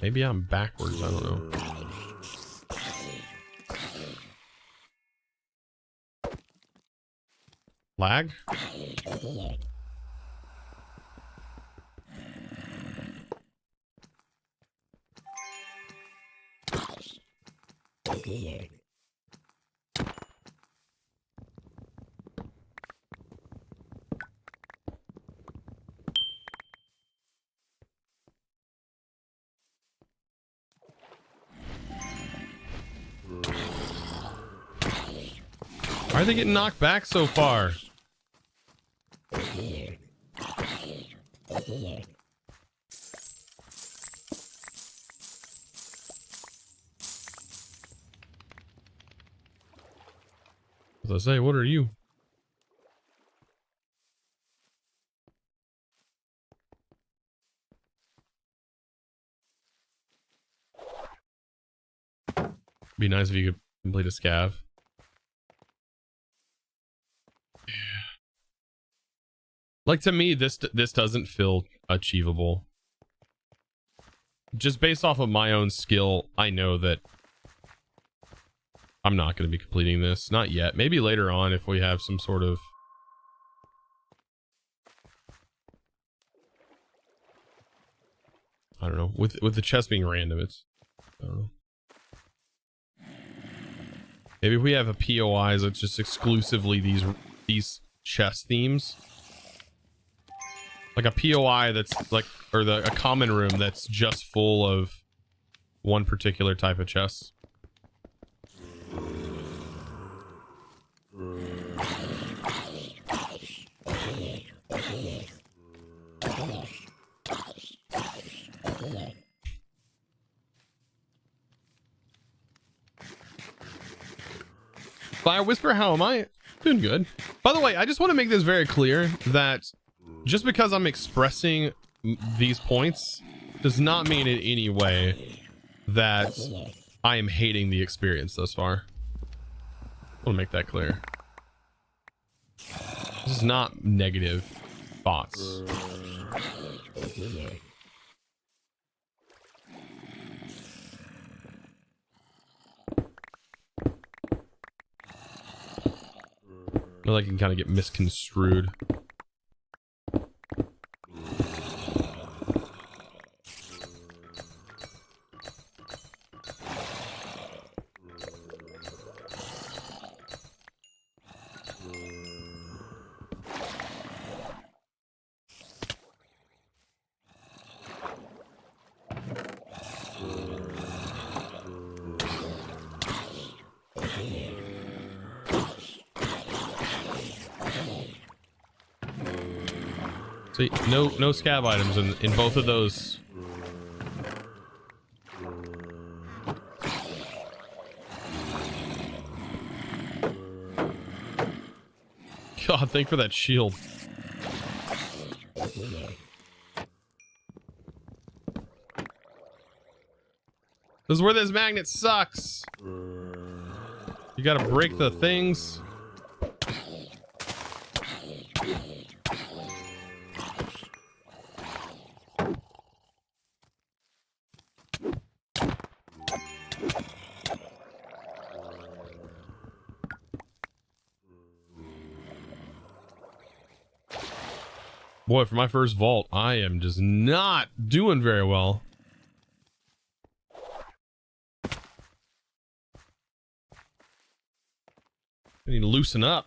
Maybe I'm backwards, I don't know. Lag? Why are they getting knocked back so far? As I say, what are you? Be nice if you could complete a scav. Yeah. Like, to me, this doesn't feel achievable. Just based off of my own skill, I know that I'm not going to be completing this. Not yet. Maybe later on if we have some sort of... I don't know. With the chest being random, it's... I don't know. Maybe if we have a POI that's just exclusively these chest themes. Like a POI that's like, or a common room that's just full of one particular type of chest. Fire Whisper, how am I? Doing good. By the way, I just want to make this very clear that just because I'm expressing these points does not mean in any way that I am hating the experience thus far. I want to make that clear. This is not negative thoughts. I know that can kind of get misconstrued. See, no scav items in both of those. God, thank for that shield. This is where this magnet sucks. You gotta break the things. Boy, for my first vault, I am just not doing very well. I need to loosen up.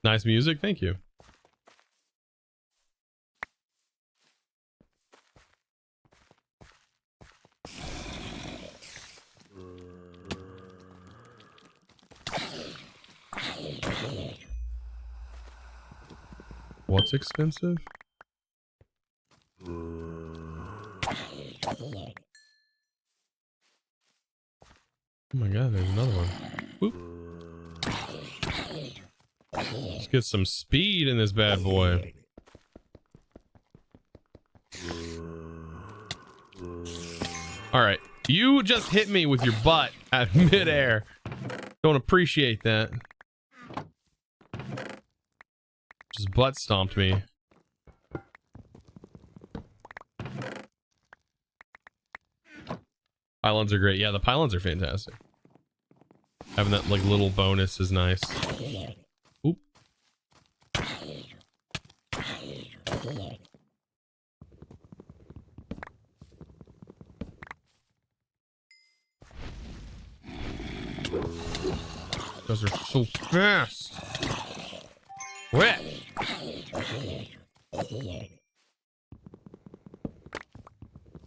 Nice music, thank you. What's expensive? Oh my god, there's another one. Whoop. Let's get some speed in this bad boy. Alright, you just hit me with your butt at midair. Don't appreciate that. Just butt stomped me. Pylons are great. Yeah, the pylons are fantastic. Having that like little bonus is nice. Oop. Those are so fast. Wet.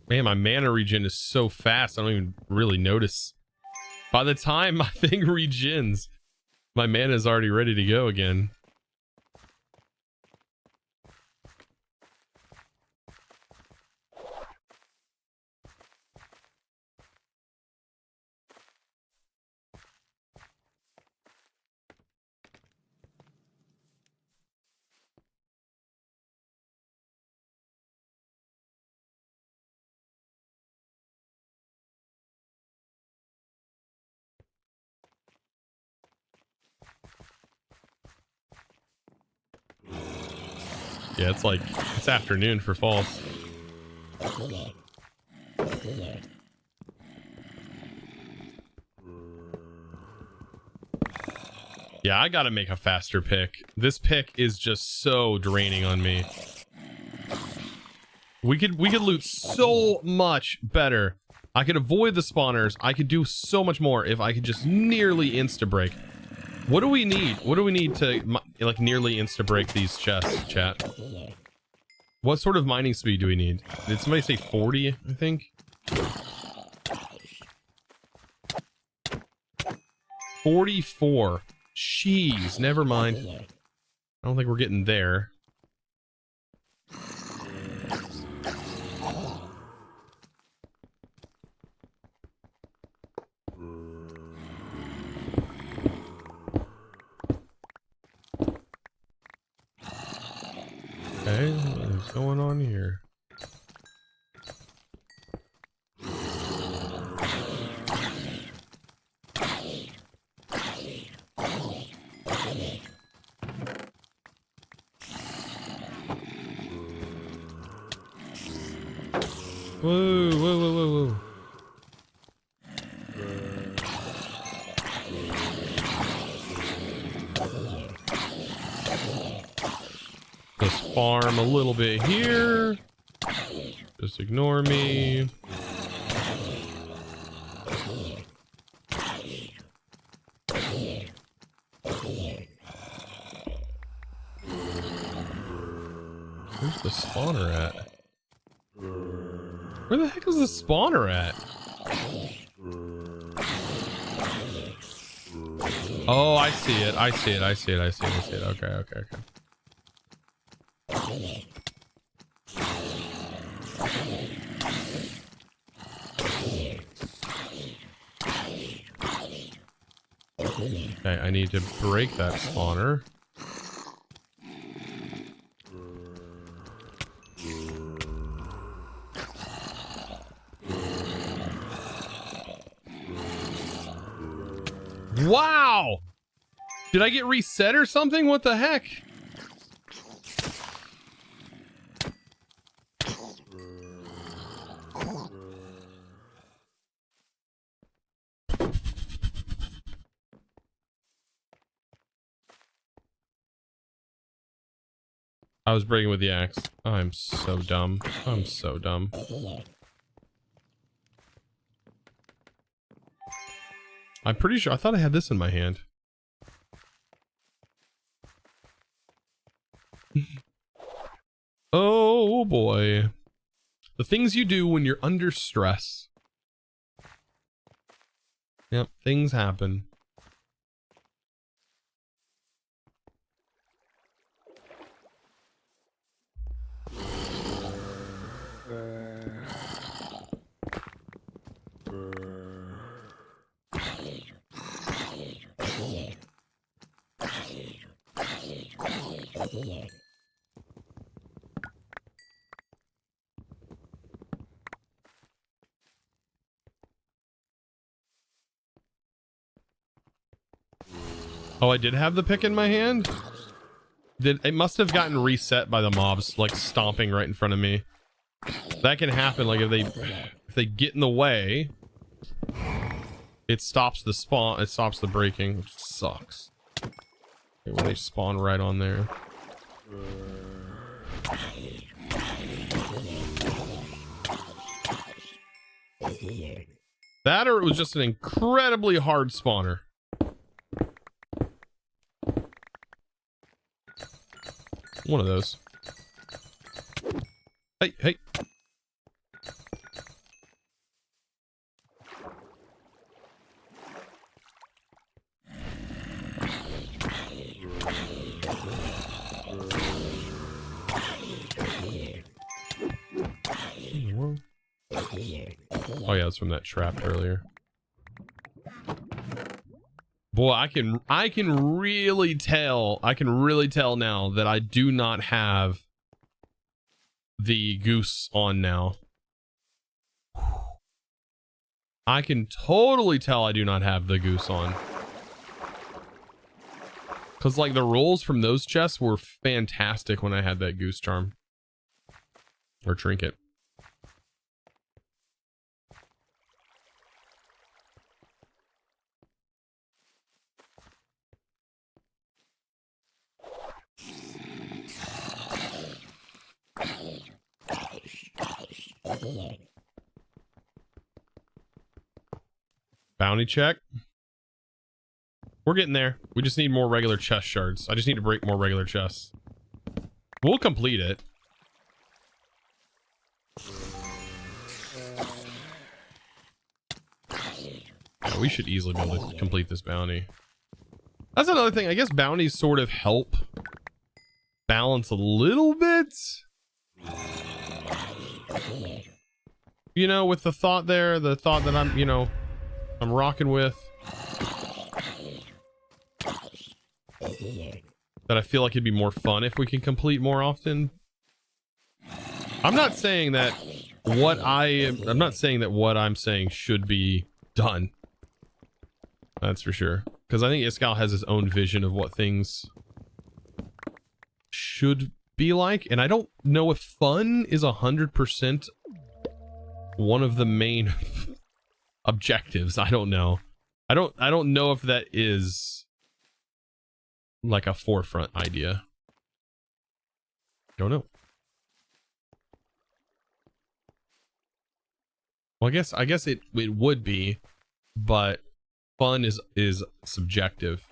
Man, my mana regen is so fast, I don't even really notice. By the time my thing regens, my mana is already ready to go again. Yeah, it's like, it's afternoon for false. Yeah, I gotta make a faster pick. This pick is just so draining on me. We could loot so much better. I could avoid the spawners. I could do so much more if I could just nearly insta-break. What do we need? What do we need to like nearly insta-break these chests, chat? What sort of mining speed do we need? Did somebody say 40, I think? 44. Jeez, never mind. I don't think we're getting there. Okay, what's going on here? Whoa, whoa, whoa, whoa, whoa. Just farm a little bit here. Just ignore me. Where's the spawner at? Where the heck is the spawner at? Oh, I see it. I see it. I see it. I see it. I see it. Okay, okay, okay. Okay, I need to break that spawner. Wow! Did I get reset or something? What the heck? I was breaking with the axe. I'm so dumb. I'm so dumb. I'm pretty sure. I thought I had this in my hand. Oh boy. The things you do when you're under stress. Yep, things happen. Oh, I did have the pick in my hand? It must have gotten reset by the mobs, like stomping right in front of me. That can happen, like if they get in the way, it stops the spawn, it stops the breaking, which sucks. Okay, when they spawn right on there. That or it was just an incredibly hard spawner. One of those. Hey, hey. Oh yeah, it's from that trap earlier. Boy, I can really tell now that I do not have the goose on now. I can totally tell I do not have the goose on. Cause like the rolls from those chests were fantastic when I had that goose charm. Or trinket. Bounty check. We're getting there. We just need more regular chest shards. I just need to break more regular chests. We'll complete it. Yeah, we should easily be able to complete this bounty. That's another thing. I guess bounties sort of help balance a little bit. You know, with the thought there, the thought that I'm, you know, I'm rocking with. That I feel like it'd be more fun if we can complete more often. I'm not saying that what I'm not saying that what I'm saying should be done. That's for sure. Because I think Iskal has his own vision of what things should be like. And I don't know if fun is 100% one of the main objectives. I don't know. I don't know if that is like a forefront idea. Don't know. Well, I guess it would be, but fun is subjective.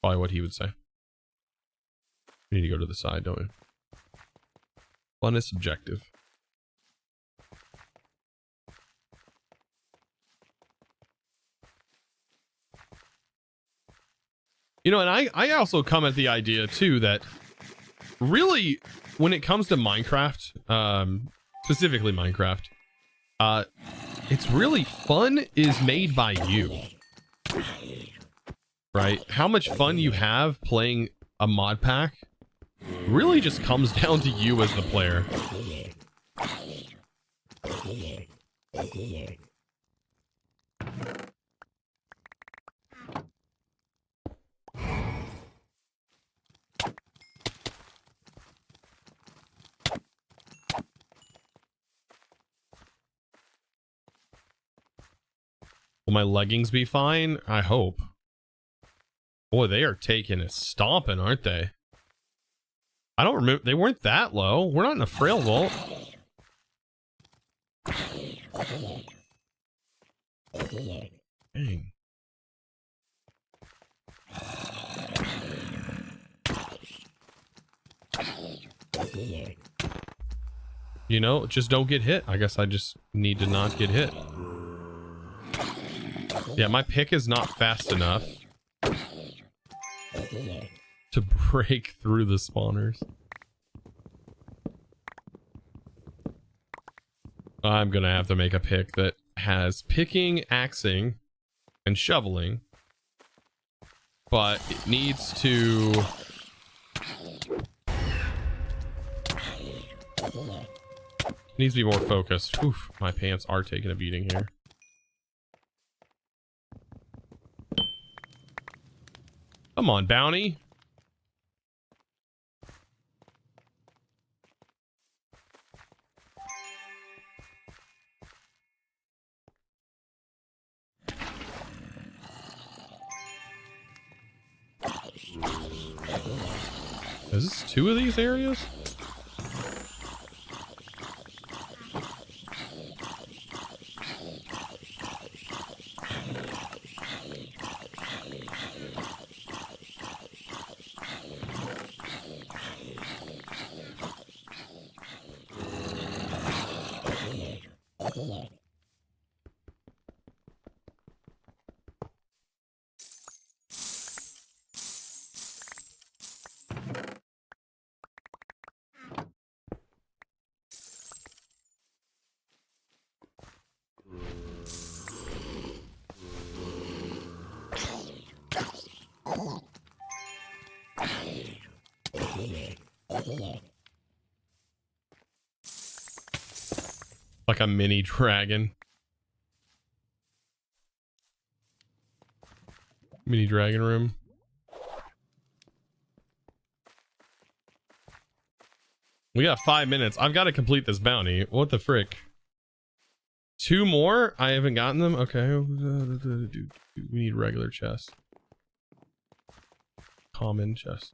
Probably what he would say. We need to go to the side, don't we? Fun is subjective. You know, and I also come at the idea too that really when it comes to Minecraft, specifically Minecraft, it's really fun is made by you, right? How much fun you have playing a mod pack really just comes down to you as the player. Will my leggings be fine? I hope. Boy, they are taking a stomping, aren't they? I don't remember. They weren't that low. We're not in a frail vault. Dang. You know, just don't get hit. I guess I just need to not get hit. Yeah, my pick is not fast enough to break through the spawners. I'm gonna have to make a pick that has picking, axing, and shoveling, but it needs to to be more focused. Oof, my pants are taking a beating here. Come on, bounty. Is this 2 of these areas? Like a mini dragon. Mini dragon room. We got 5 minutes. I've got to complete this bounty. What the frick? 2 more? I haven't gotten them? Okay. We need regular chest. Common chest.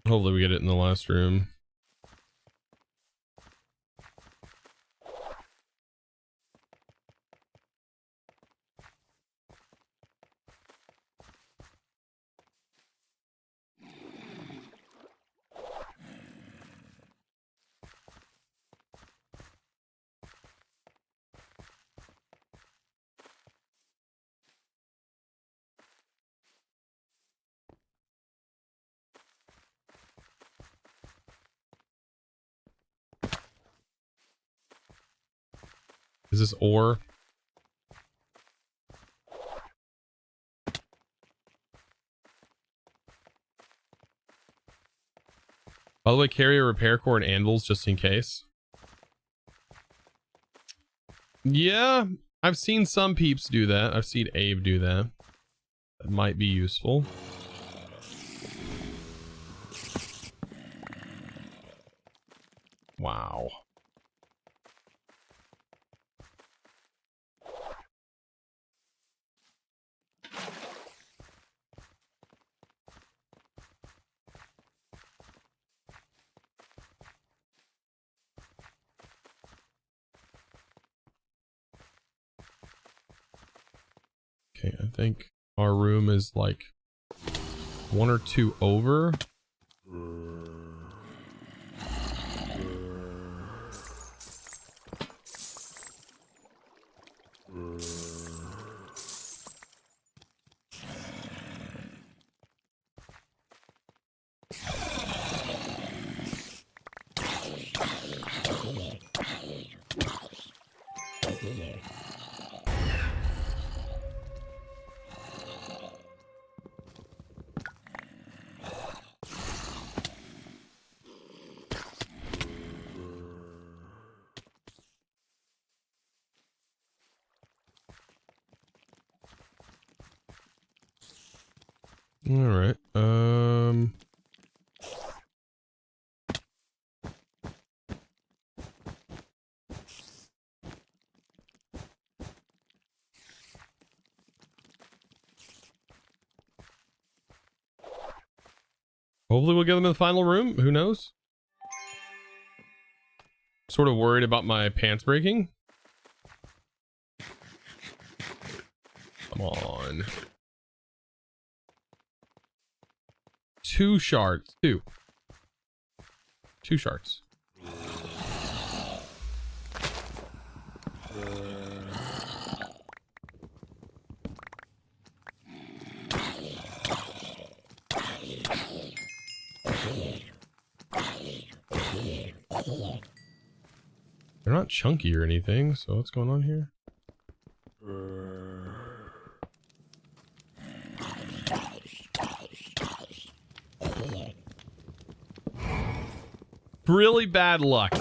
Hopefully we get it in the last room. Is this ore? By the way, carry a repair core and anvils just in case. Yeah, I've seen some peeps do that. I've seen Abe do that. That might be useful. Wow. Okay, I think our room is like 1 or 2 over. All right. Hopefully we'll get them in the final room. Who knows? Sort of worried about my pants breaking. Come on. 2 shards. 2 shards. They're not chunky or anything, so what's going on here? Really bad luck.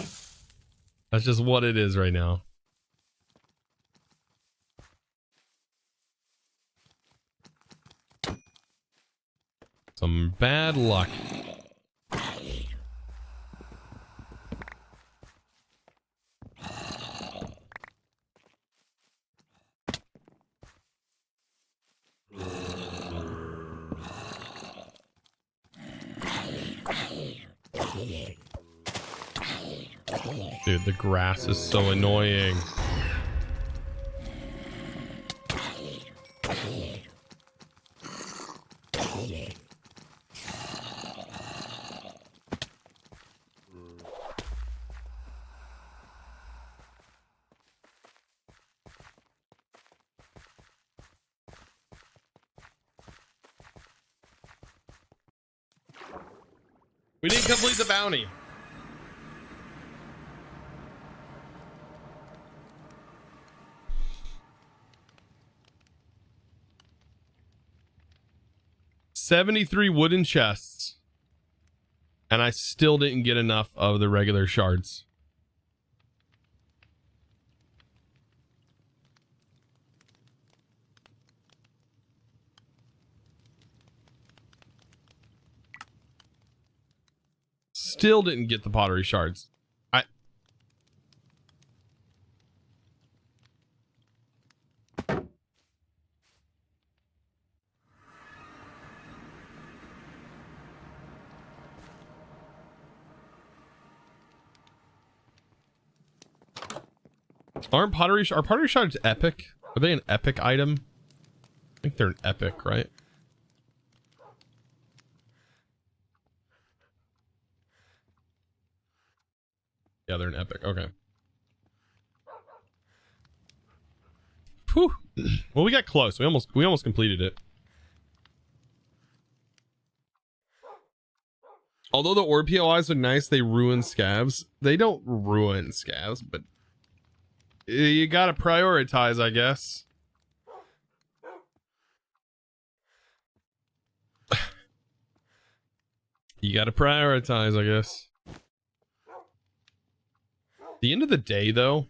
That's just what it is right now. Some bad luck. Dude, the grass is so annoying. We didn't complete the bounty. $73 wooden chests, and I still didn't get enough of the regular shards. Still didn't get the pottery shards. Are pottery shards epic? Are they an epic item? I think they're an epic, right? Yeah, they're an epic. Okay. Whew. Well, we got close. We almost completed it. Although the orb POIs are nice, they ruin scavs. They don't ruin scavs, but you gotta prioritize, I guess. You gotta prioritize, I guess. At the end of the day, though,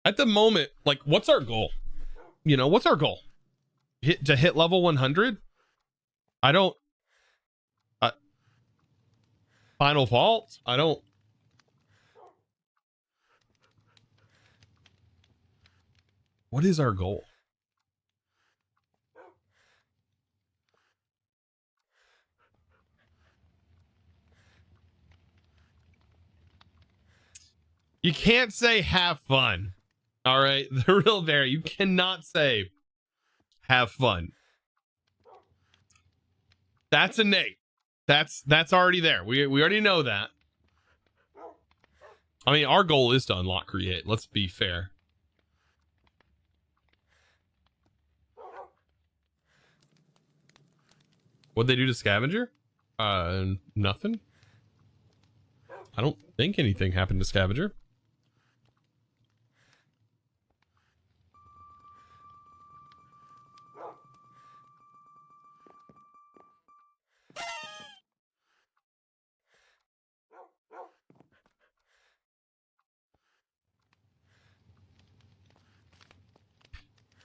at the moment, like, what's our goal? You know, what's our goal? To hit level 100? I don't... Final Vault? I don't... What is our goal? You can't say have fun. All right? The real bear, you cannot say have fun. That's innate. That's already there. We already know that. I mean, our goal is to unlock create. Let's be fair. What'd they do to Scavenger? Nothing. I don't think anything happened to Scavenger.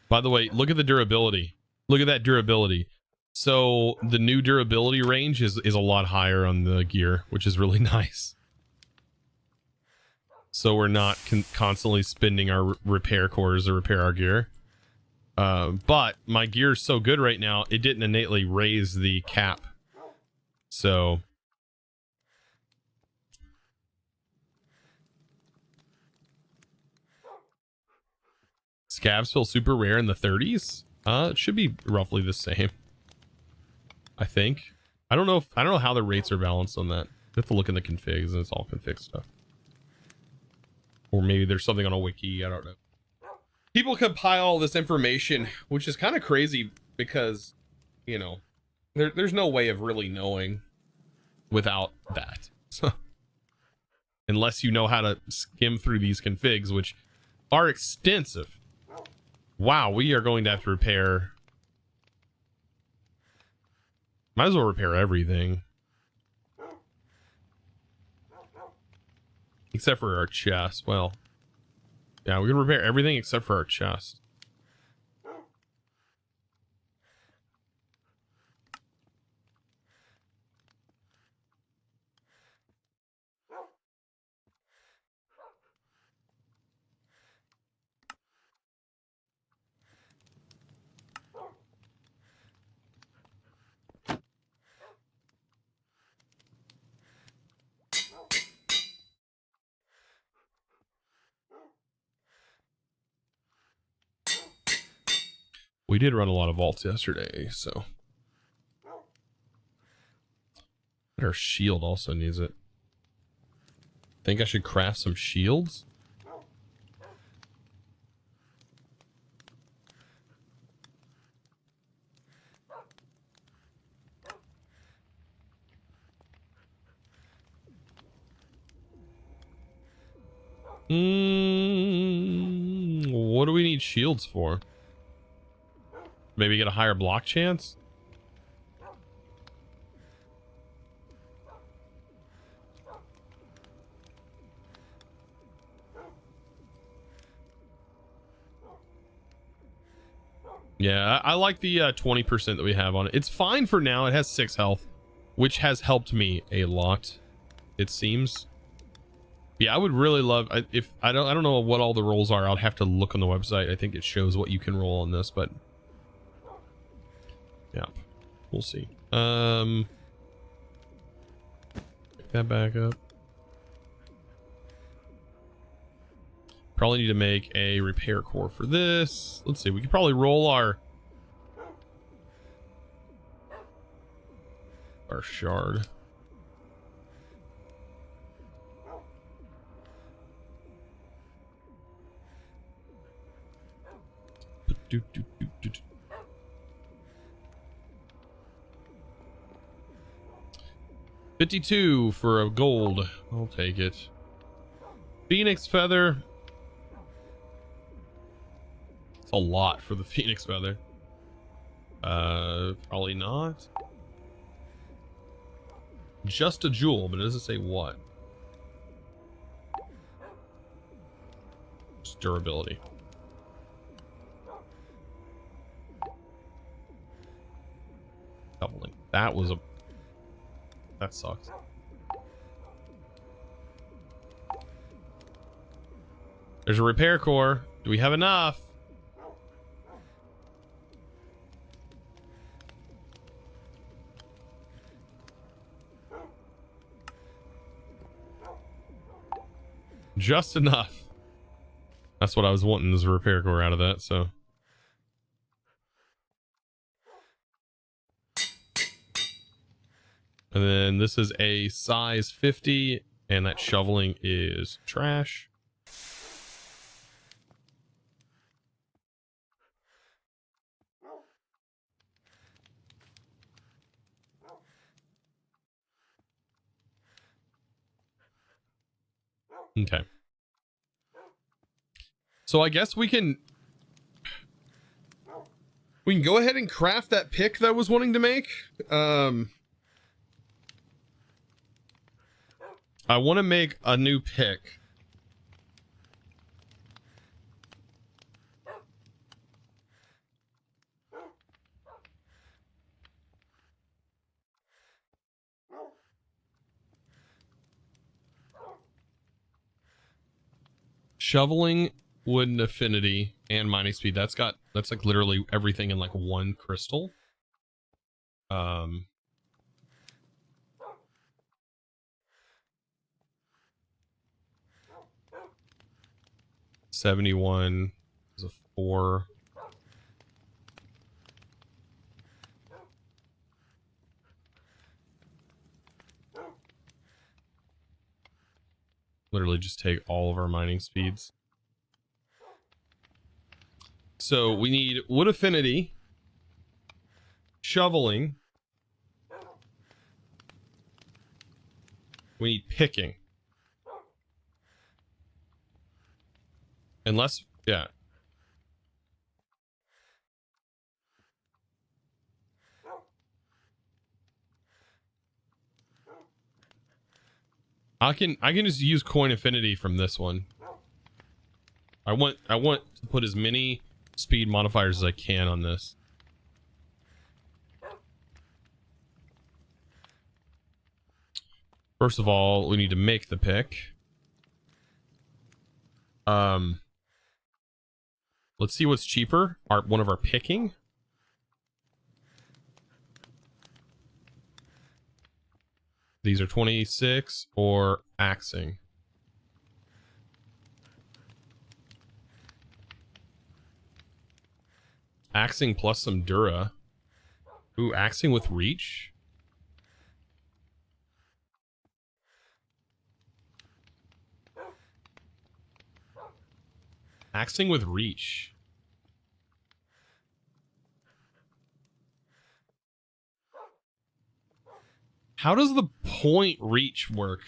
By the way, look at the durability. Look at that durability. So the new durability range is a lot higher on the gear, which is really nice. So we're not constantly spending our repair cores to repair our gear. But my gear is so good right now, it didn't innately raise the cap. So scavs feel super rare in the 30s. It should be roughly the same, I think. I don't know how the rates are balanced on that. I have to look in the configs, and it's all config stuff. Or maybe there's something on a wiki, I don't know. People compile all this information, which is kind of crazy because, you know, there's no way of really knowing without that. So, unless you know how to skim through these configs, which are extensive. Wow, we are going to have to repair. Might as well repair everything. Except for our chest. Well, yeah, we're going to repair everything except for our chest. We did run a lot of vaults yesterday, so. Our shield also needs it. Think I should craft some shields? What do we need shields for? Maybe get a higher block chance? Yeah, I like the 20% that we have on it. It's fine for now. It has 6 health, which has helped me a lot, it seems. Yeah, I would really love if I don't know what all the rolls are. I'll have to look on the website. I think it shows what you can roll on this, but yeah, we'll see. Pick that back up. Probably need to make a repair core for this. Let's see. We could probably roll our shard. Do, do, do, do, do. 52 for a gold. I'll take it. Phoenix feather. It's a lot for the phoenix feather. Probably not. Just a jewel, but it doesn't say what. Just durability. Doubling. That was a... That sucks. There's a repair core. Do we have enough? Just enough. That's what I was wanting, is a repair core out of that, so. And then this is a size 50, and that shoveling is trash. Okay. So I guess we can go ahead and craft that pick that I was wanting to make. I want to make a new pick. Shoveling, wooden affinity, and mining speed. That's like literally everything in like one crystal. 71 is a 4. Literally just take all of our mining speeds. So we need wood affinity, shoveling, we need picking. Unless, yeah. I can just use coin affinity from this one. I want to put as many speed modifiers as I can on this. First of all, we need to make the pick. Let's see what's cheaper. One of our picking. These are 26 or axing. Axing plus some Dura. Ooh, axing with reach. Axing with reach. How does the point reach work?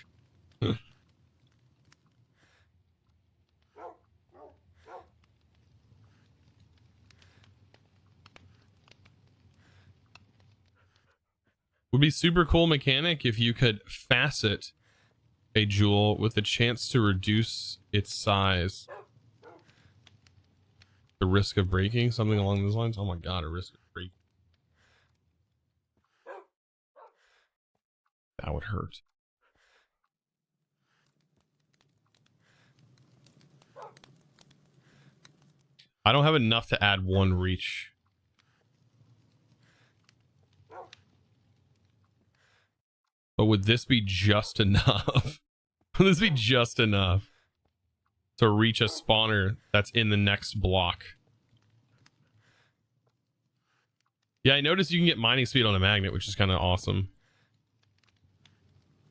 Would be super cool mechanic if you could facet a jewel with a chance to reduce its size. The risk of breaking, something along those lines. Oh my god, a risk of breaking. That would hurt. I don't have enough to add one reach. But would this be just enough? Would this be just enough to reach a spawner that's in the next block? Yeah, I noticed you can get mining speed on a magnet, which is kind of awesome.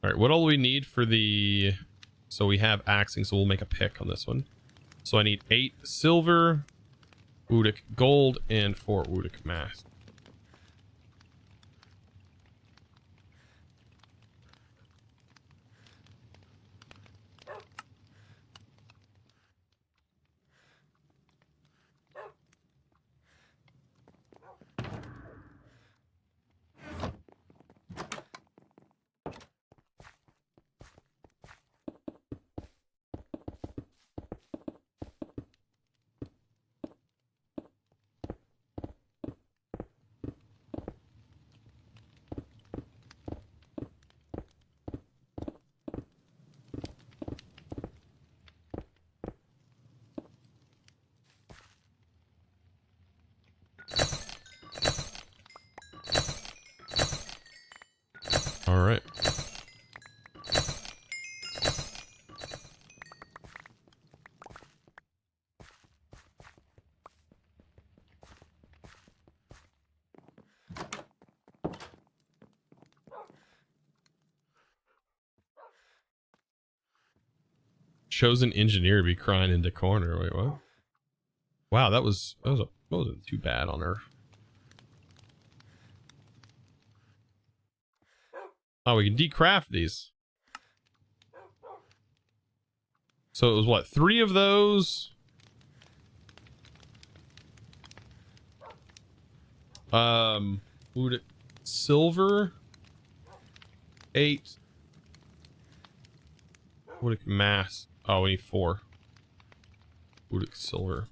All right, what all we need for the... So we have axing, so we'll make a pick on this one. So I need 8 silver, Woodic gold, and 4 Woodic mass. All right. Chosen engineer to be crying into corner. Wait, what? Wow, that wasn't too bad on Earth. Oh, we can decraft these. So it was what, 3 of those? Silver 8. Woodic mass. Oh, we need 4. Woodic silver.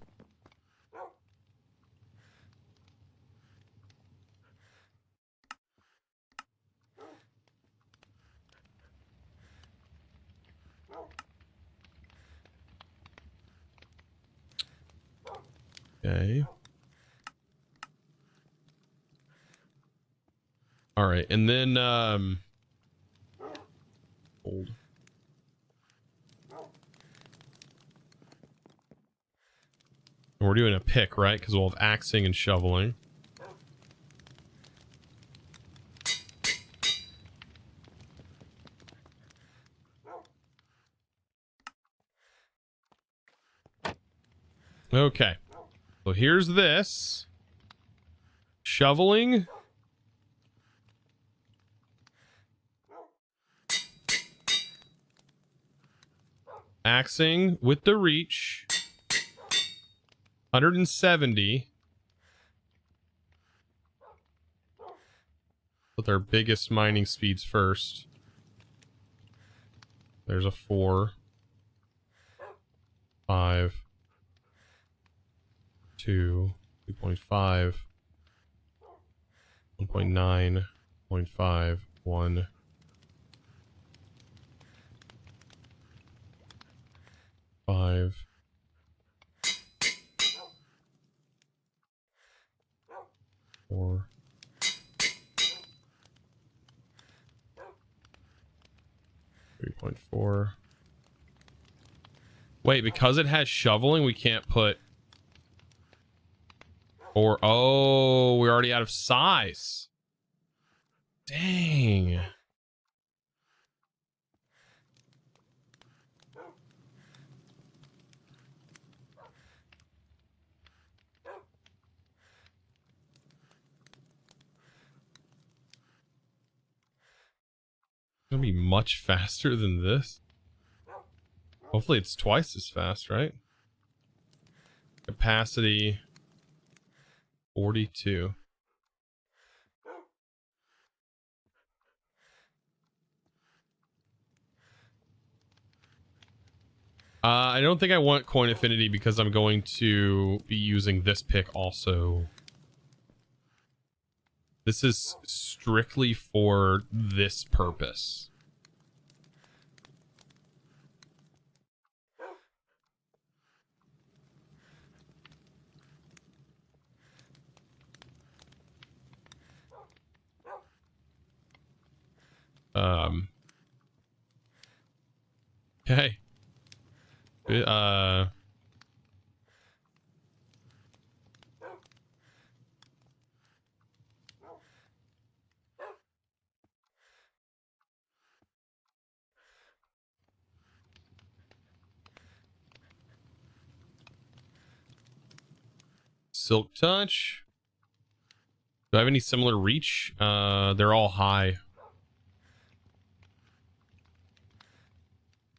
Okay. All right, and then hold. And we're doing a pick, right? Because we'll have axing and shoveling. Okay. So here's this. Shoveling. Axing with the reach. 170. With our biggest mining speeds first. There's a 4. 5. 2. 2.5. 1.9. 0.5. 1. 5. 4. 3.4. Wait, because it has shoveling, we can't put... Or, oh, we're already out of size. Dang. It's gonna be much faster than this. Hopefully it's twice as fast, right? Capacity 42. I don't think I want coin affinity because I'm going to be using this pick also. This is strictly for this purpose. Okay. Silk touch. Do I have any similar reach? They're all high.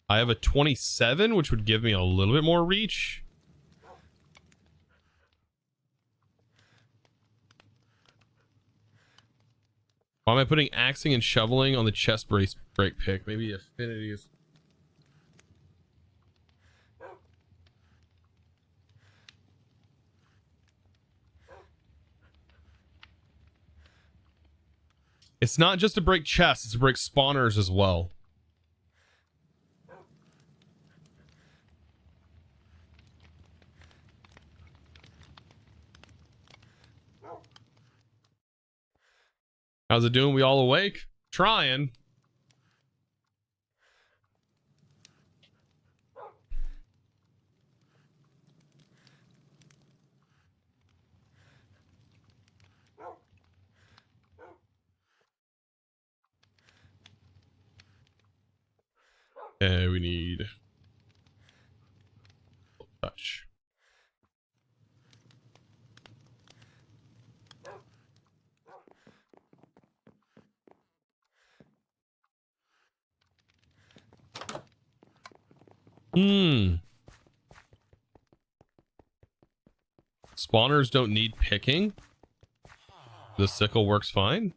I have a 27, which would give me a little bit more reach. Why am I putting axing and shoveling on the chest brace break pick? Maybe affinity is... It's not just to break chests, it's to break spawners as well. How's it doing? We all awake? Trying. We need touch. Spawners don't need picking. The sickle works fine.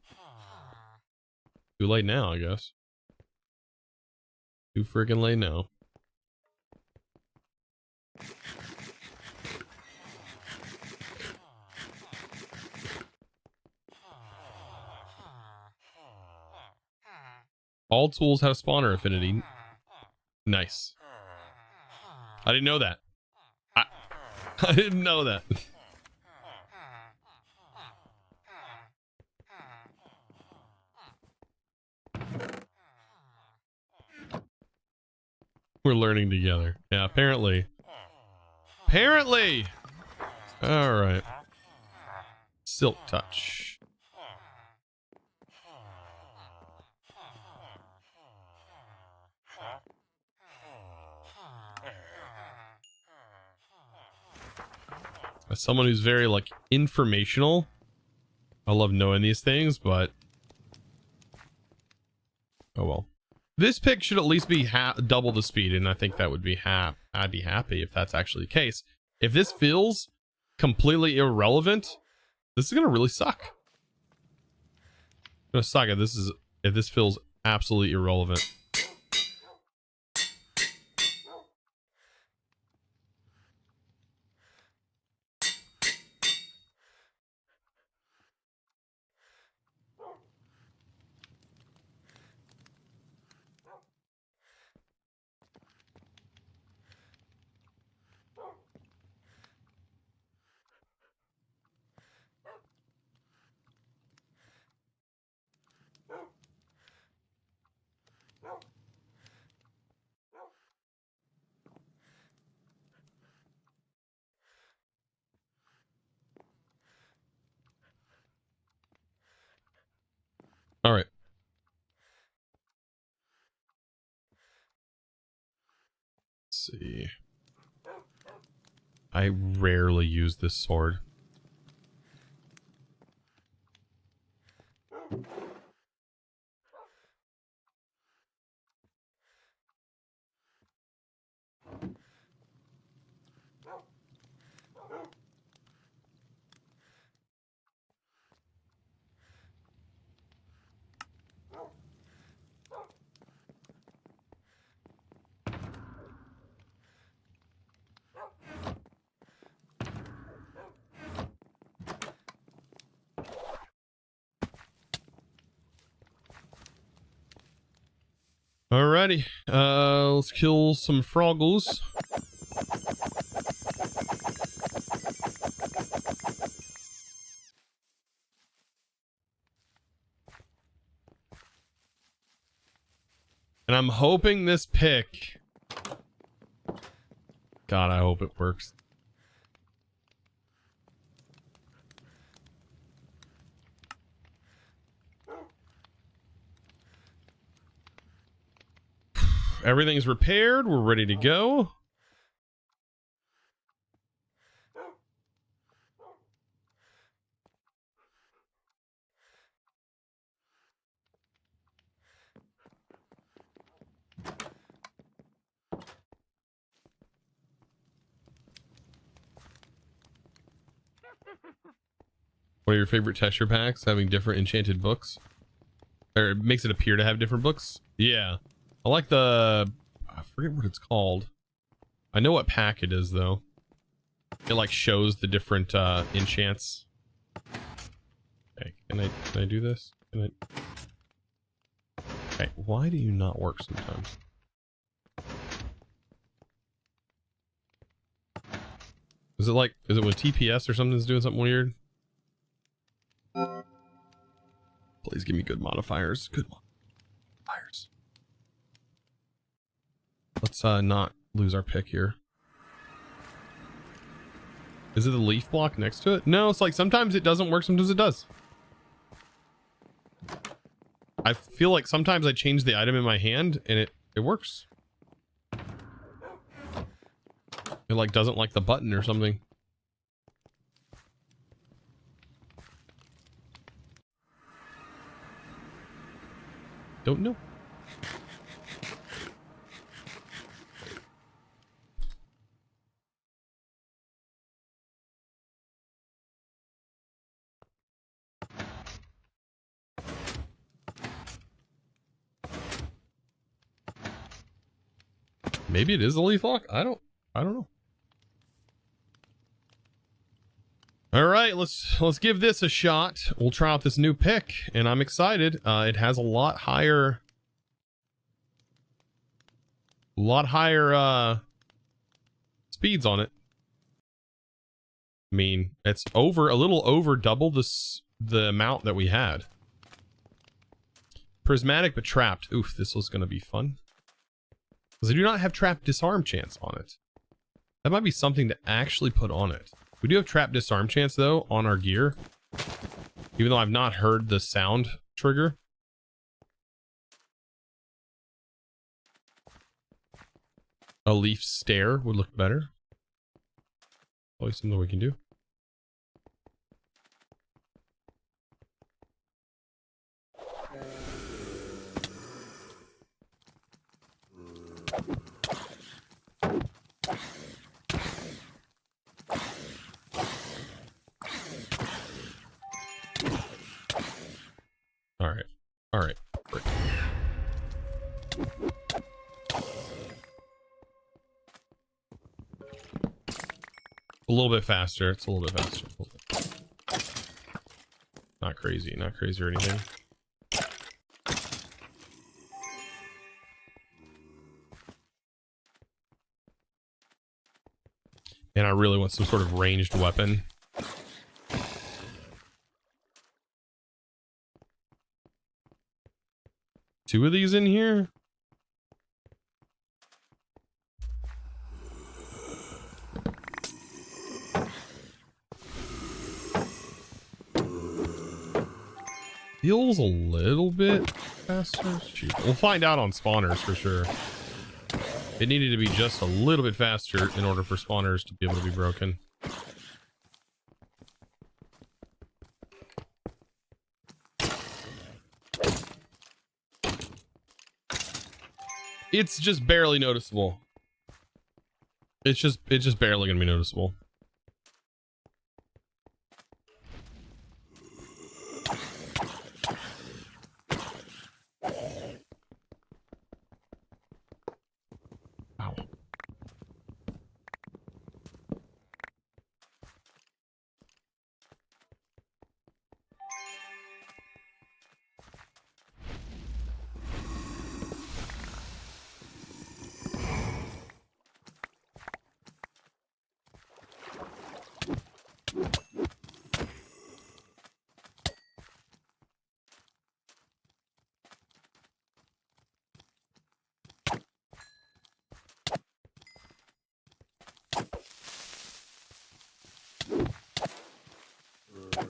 Too late now, I guess. Too friggin' late now. All tools have spawner affinity. Nice. I didn't know that. I didn't know that. We're learning together. Yeah, apparently. Apparently! Alright. Silk touch. As someone who's very, like, informational, I love knowing these things, but... oh well. This pick should at least be double the speed, and I think that would be I'd be happy if that's actually the case. If this feels completely irrelevant, this is gonna really suck. It's gonna suck if this feels absolutely irrelevant. All right. Let's see. I rarely use this sword. Alrighty, let's kill some froggles. And I'm hoping this pick... God, I hope it works. Everything's repaired. We're ready to go. What are your favorite texture packs? Having different enchanted books? Or it makes it appear to have different books? Yeah. I like the... I forget what it's called. I know what pack it is, though. It, like, shows the different, enchants. Okay, can I do this? Can I... Okay, why do you not work sometimes? Is it like... Is it when TPS or something's doing something weird? Please give me good modifiers. Good modifiers. Let's not lose our pick here. Is it the leaf block next to it? No, it's like sometimes it doesn't work, sometimes it does. I feel like sometimes I change the item in my hand and it works. It like doesn't like the button or something. Don't know. Maybe it is a leaf lock. I don't know. All right, let's give this a shot. We'll try out this new pick, and I'm excited. It has a lot higher speeds on it. I mean, it's a little over double the amount that we had. Prismatic but trapped. Oof, this was going to be fun. Because I do not have trap disarm chance on it. That might be something to actually put on it. We do have trap disarm chance though on our gear. Even though I've not heard the sound trigger. A leaf stare would look better. Probably something we can do. All right. A little bit faster. It's a little bit faster. Not crazy or anything. And I really want some sort of ranged weapon. Two of these in here? Feels a little bit faster. Shoot. We'll find out on spawners for sure. It needed to be just a little bit faster in order for spawners to be able to be broken. It's just barely noticeable. It's just barely gonna be noticeable. Ow.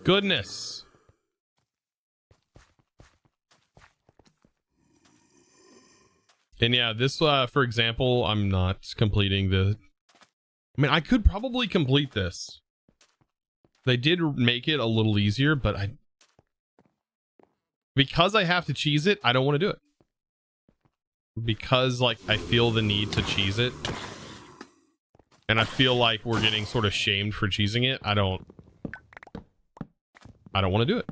Goodness. And yeah, this, for example, I'm not completing the... I mean, I could probably complete this. They did make it a little easier, but because I have to cheese it, I don't want to do it. Because, like, I feel the need to cheese it. And I feel like we're getting sort of shamed for cheesing it. I don't want to do it.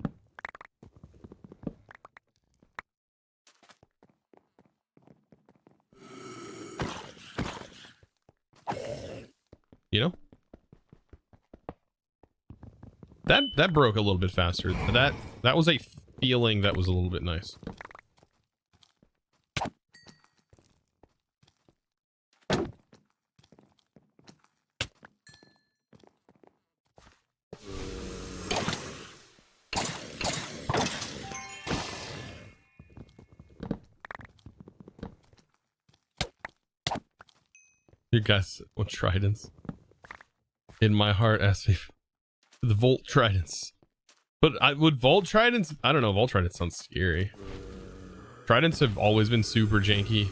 You know? That broke a little bit faster. That was a feeling that was a little bit nice. You guys want tridents? In my heart, ask me the Volt tridents. But would Volt tridents? I don't know. Volt tridents sounds scary. Tridents have always been super janky.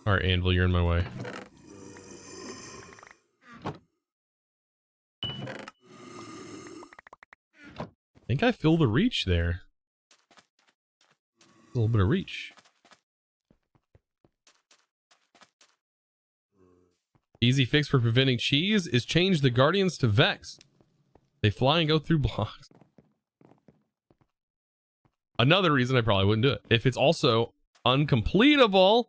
All right, Anvil, you're in my way. I think I feel the reach there. A little bit of reach. Easy fix for preventing cheese is change the guardians to Vex. They fly and go through blocks. Another reason I probably wouldn't do it. If it's also uncompletable,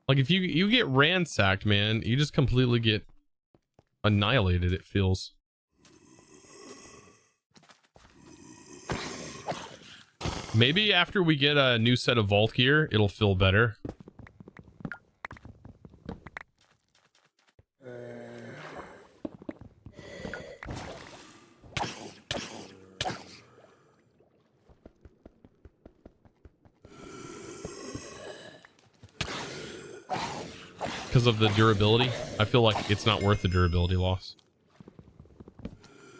like if you get ransacked, man, you just completely get annihilated, it feels. Maybe after we get a new set of vault gear, it'll feel better. Because of the durability, I feel like it's not worth the durability loss.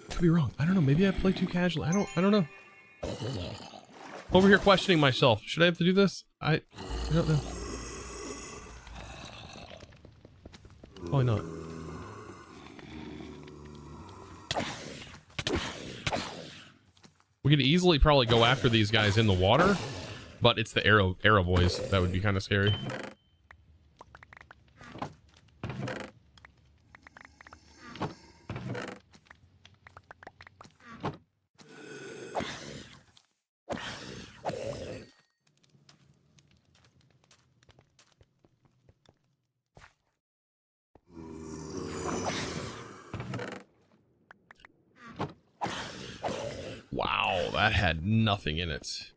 Could be wrong. I don't know. Maybe I play too casually. I don't know. Over here questioning myself. Should I have to do this? I don't know. Probably not. We could easily probably go after these guys in the water, but it's the arrow boys that would be kind of scary. Wow, that had nothing in it.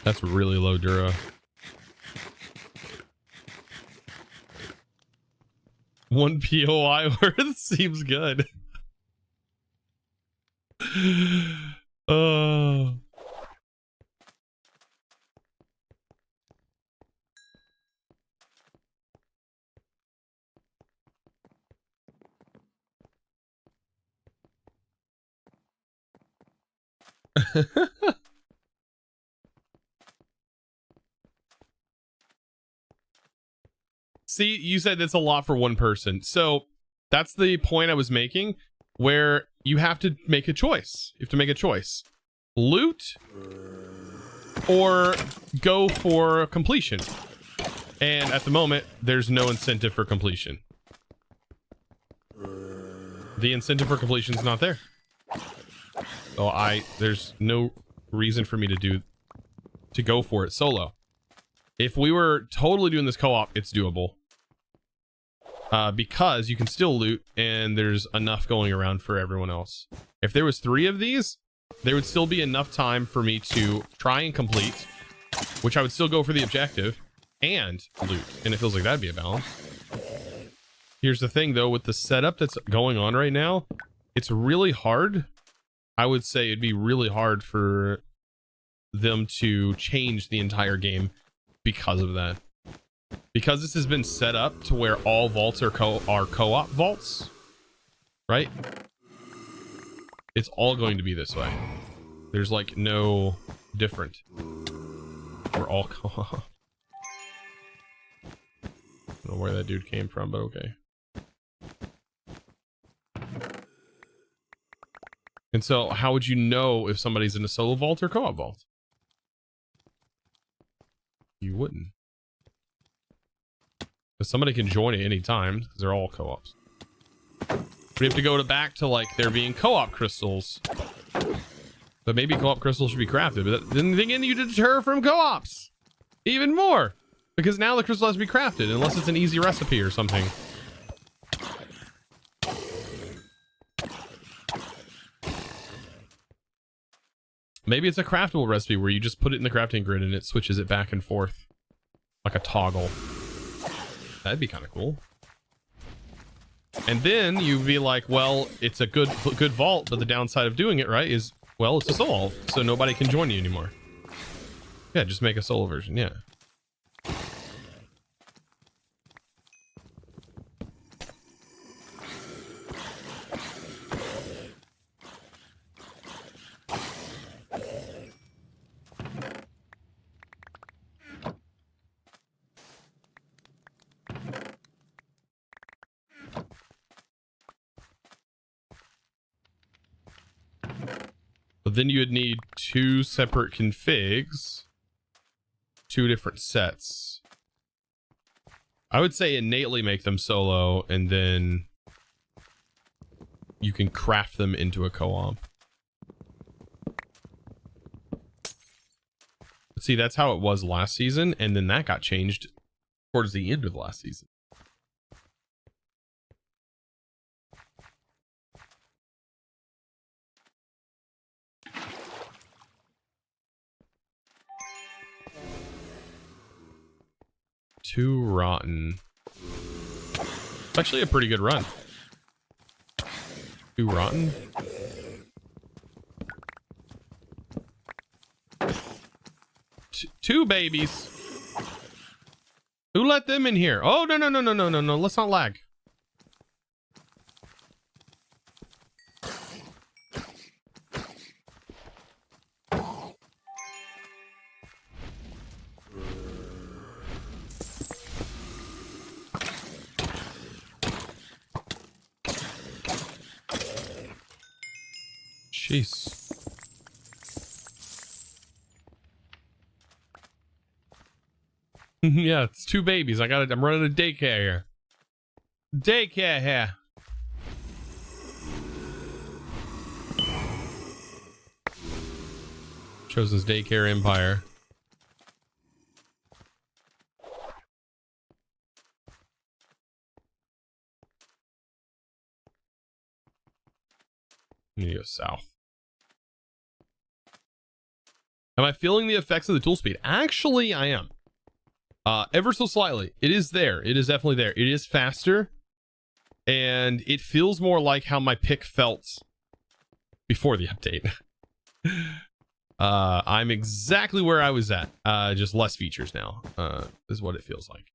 That's really low Dura. 1 POI worth seems good. Oh. See, you said that's a lot for one person. So that's the point I was making, where you have to make a choice. You have to make a choice. Loot or go for completion. And at the moment, there's no incentive for completion. The incentive for completion is not there. So there's no reason for me to go for it solo. If we were totally doing this co-op, it's doable. Because you can still loot and there's enough going around for everyone else. If there was 3 of these, there would still be enough time for me to try and complete, which I would still go for the objective, and loot. And it feels like that'd be a balance. Here's the thing though, with the setup that's going on right now, it's really hard. I would say it'd be really hard for them to change the entire game because of that. Because this has been set up to where all vaults are co-op vaults, right? It's all going to be this way. There's like no different. We're all co-op. I don't know where that dude came from, but okay. And so how would you know if somebody's in a solo vault or co-op vault? You wouldn't. Because somebody can join at any time, because they're all co-ops. We have to go back to like there being co-op crystals. But maybe co-op crystals should be crafted. But then again, you deter from co-ops even more. Because now the crystal has to be crafted, unless it's an easy recipe or something. Maybe it's a craftable recipe where you just put it in the crafting grid and it switches it back and forth. Like a toggle. That'd be kind of cool. And then you'd be like, well, it's a good vault, but the downside of doing it, right, is, well, it's a solo, so nobody can join you anymore. Yeah, just make a solo version, yeah. But then you would need 2 separate configs, 2 different sets. I would say innately make them solo, and then you can craft them into a co-op. See, that's how it was last season, and then that got changed towards the end of last season. Too rotten. It's actually a pretty good run. Too rotten. Two babies. Who let them in here? Oh, no. Let's not lag. Jeez. Yeah, it's 2 babies. I'm running a daycare here. Daycare here. Chosen's daycare empire. I need to go south. Am I feeling the effects of the tool speed? Actually, I am. Ever so slightly. It is there. It is definitely there. It is faster. And it feels more like how my pick felt before the update. I'm exactly where I was at. Just less features now. Is what it feels like.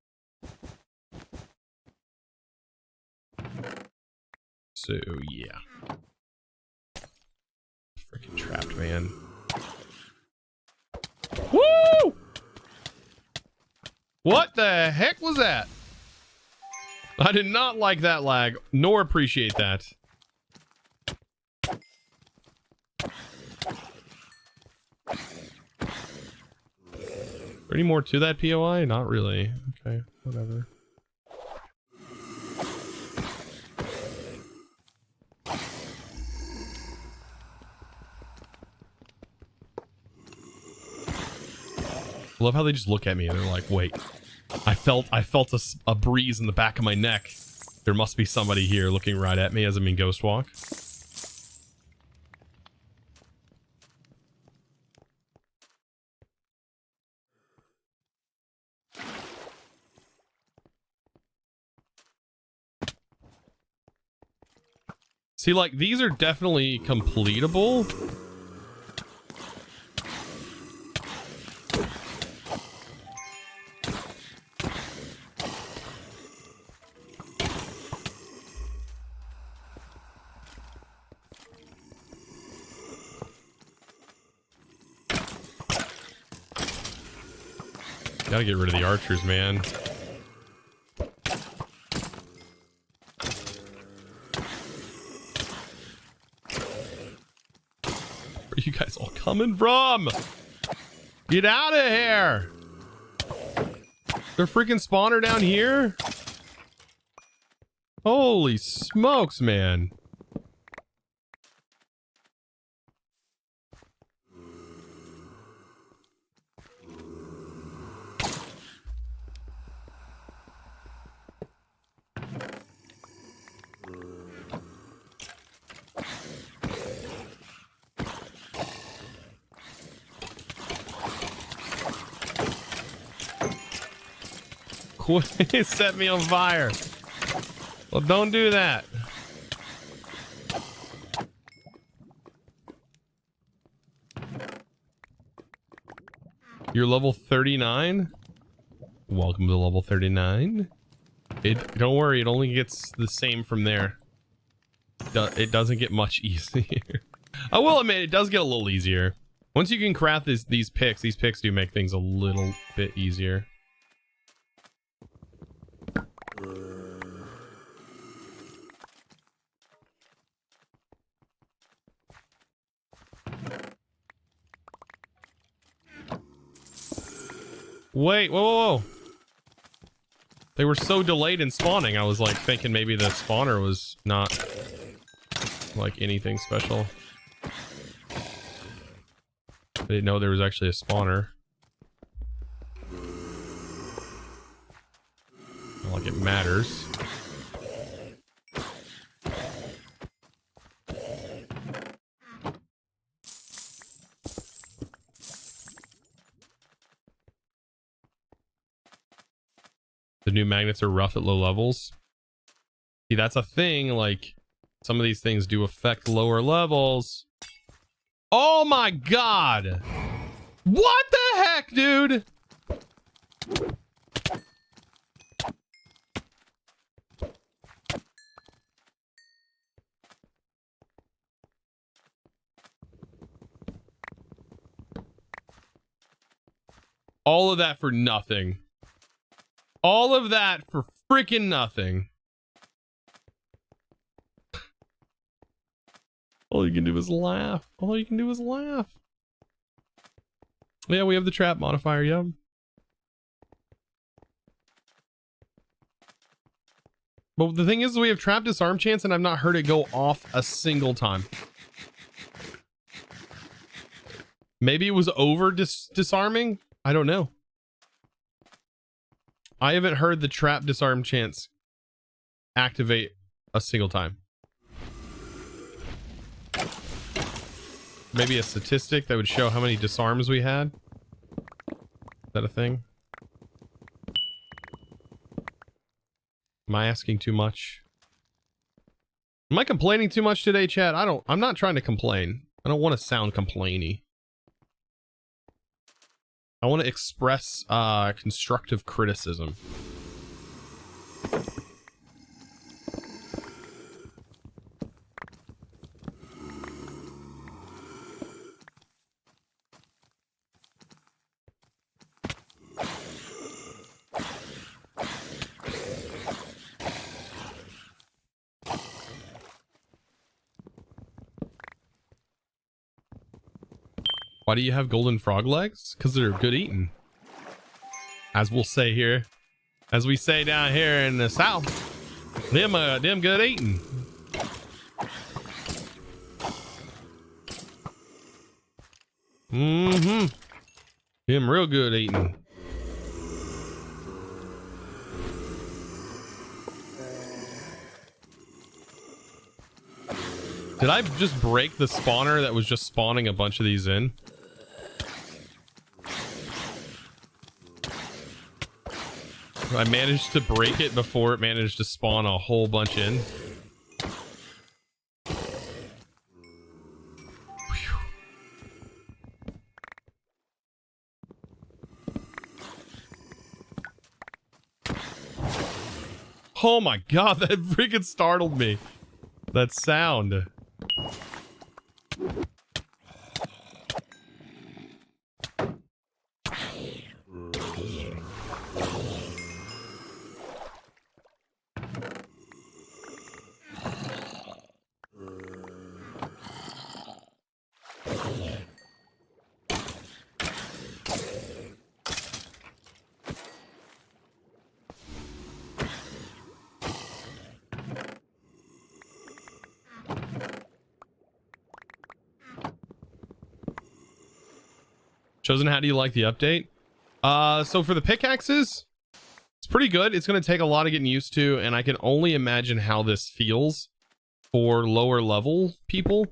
So, yeah. Freaking trapped, man. Woo! What the heck was that? I did not like that lag, nor appreciate that. Any more to that POI? Not really. Okay, whatever. I love how they just look at me and they're like, wait, I felt a breeze in the back of my neck. There must be somebody here looking right at me as I'm in Ghost Walk. See, like, these are definitely completable. Gotta get rid of the archers, man. Where are you guys all coming from? Get out of here! Their freaking spawner down here? Holy smokes, man. Quit. Set me on fire. Well, don't do that. You're level 39? Welcome to level 39. Don't worry, it only gets the same from there. It doesn't get much easier. I will admit, it does get a little easier. Once you can craft these picks do make things a little bit easier. Wait, whoa. They were so delayed in spawning, I was like thinking maybe the spawner was not like anything special. I didn't know there was actually a spawner. Not like it matters. The new magnets are rough at low levels. See, that's a thing. Like, some of these things do affect lower levels. Oh my god! What the heck, dude? All of that for nothing. All of that for freaking nothing. All you can do is laugh. All you can do is laugh. Yeah, we have the trap modifier, yeah. But the thing is, we have trap disarm chance, and I've not heard it go off a single time. Maybe it was over disarming? I don't know. I haven't heard the trap disarm chance activate a single time. Maybe a statistic that would show how many disarms we had. Is that a thing? Am I asking too much? Am I complaining too much today, chat? I'm not trying to complain. I don't want to sound complainy. I want to express constructive criticism. Why do you have golden frog legs? Because they're good eating. As we'll say here. As we say down here in the south. Them good eating. Mm-hmm. Them real good eating. Did I just break the spawner that was just spawning a bunch of these in? I managed to break it before it managed to spawn a whole bunch in. Whew. Oh my god, that freaking startled me. That sound. Chosen, how do you like the update? So for the pickaxes, it's pretty good. It's going to take a lot of getting used to, and I can only imagine how this feels for lower level people.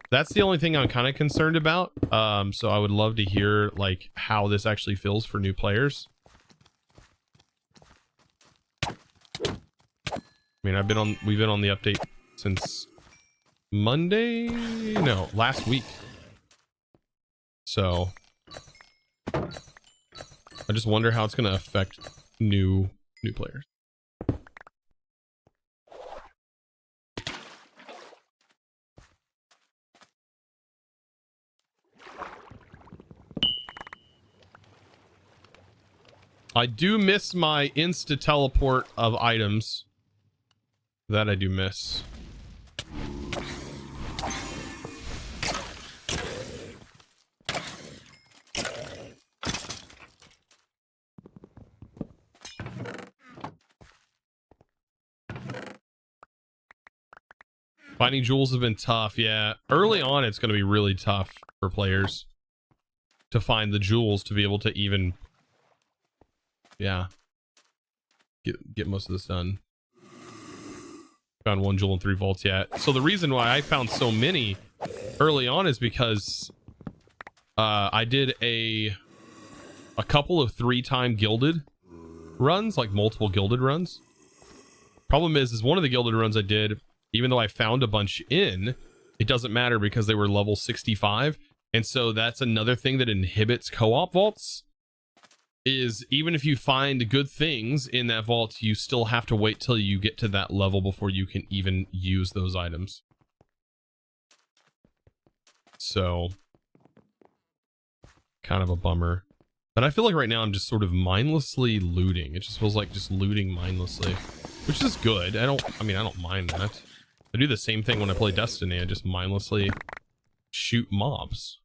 That's the only thing I'm kind of concerned about. So I would love to hear like how this actually feels for new players. I mean, we've been on the update since Monday? No, last week. So I just wonder how it's going to affect new players. I do miss my insta teleport of items. That I do miss. Finding jewels have been tough, yeah. Early on, it's going to be really tough for players to find the jewels to be able to even, yeah, get most of this done. Found 1 jewel in 3 vaults yet. So the reason why I found so many early on is because I did a couple of 3-time gilded runs, like multiple gilded runs. Problem is one of the gilded runs I did, even though I found a bunch in, it doesn't matter because they were level 65. And so that's another thing that inhibits co-op vaults, is even if you find good things in that vault, you still have to wait till you get to that level before you can even use those items. So kind of a bummer. But I feel like right now I'm just sort of mindlessly looting. It just feels like just looting mindlessly, which is good. I don't mind that. I do the same thing when I play Destiny. I just mindlessly shoot mobs.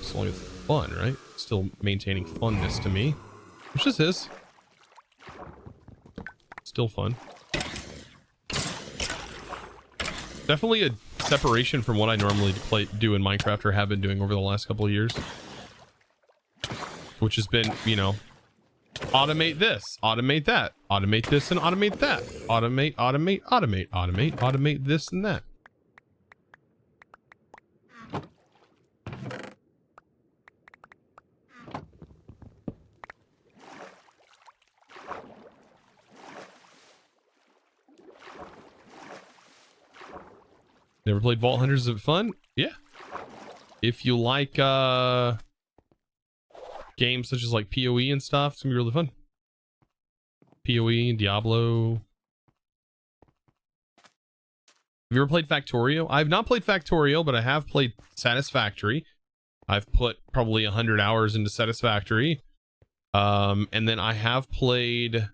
As long as it's fun, right? Still maintaining funness to me, which is his. Still fun. Definitely a separation from what I normally do in Minecraft or have been doing over the last couple of years. Which has been, you know, automate this, automate that, automate this and automate that, automate this and that. Never played Vault Hunters? Is it fun? Yeah. If you like games such as like PoE and stuff, it's gonna be really fun. PoE, Diablo. Have you ever played Factorio? I've not played Factorio, but I have played Satisfactory. I've put probably 100 hours into Satisfactory. And then I have played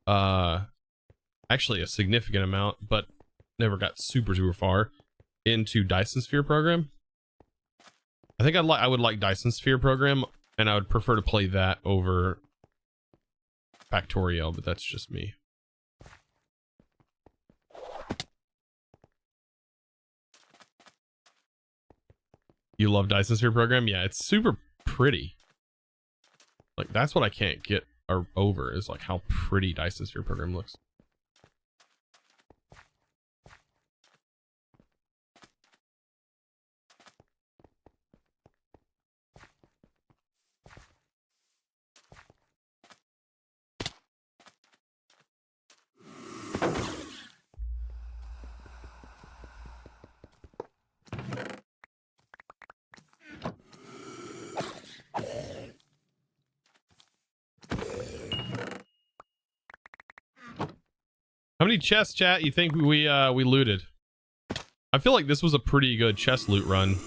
actually a significant amount, but never got super far into Dyson Sphere Program. I think I would like Dyson Sphere Program, and I would prefer to play that over Factorio, but that's just me. You love Dyson Sphere Program? Yeah, it's super pretty. Like, that's what I can't get over, is like how pretty Dyson Sphere Program looks. How many chests, chat, you think we looted? I feel like this was a pretty good chest loot run,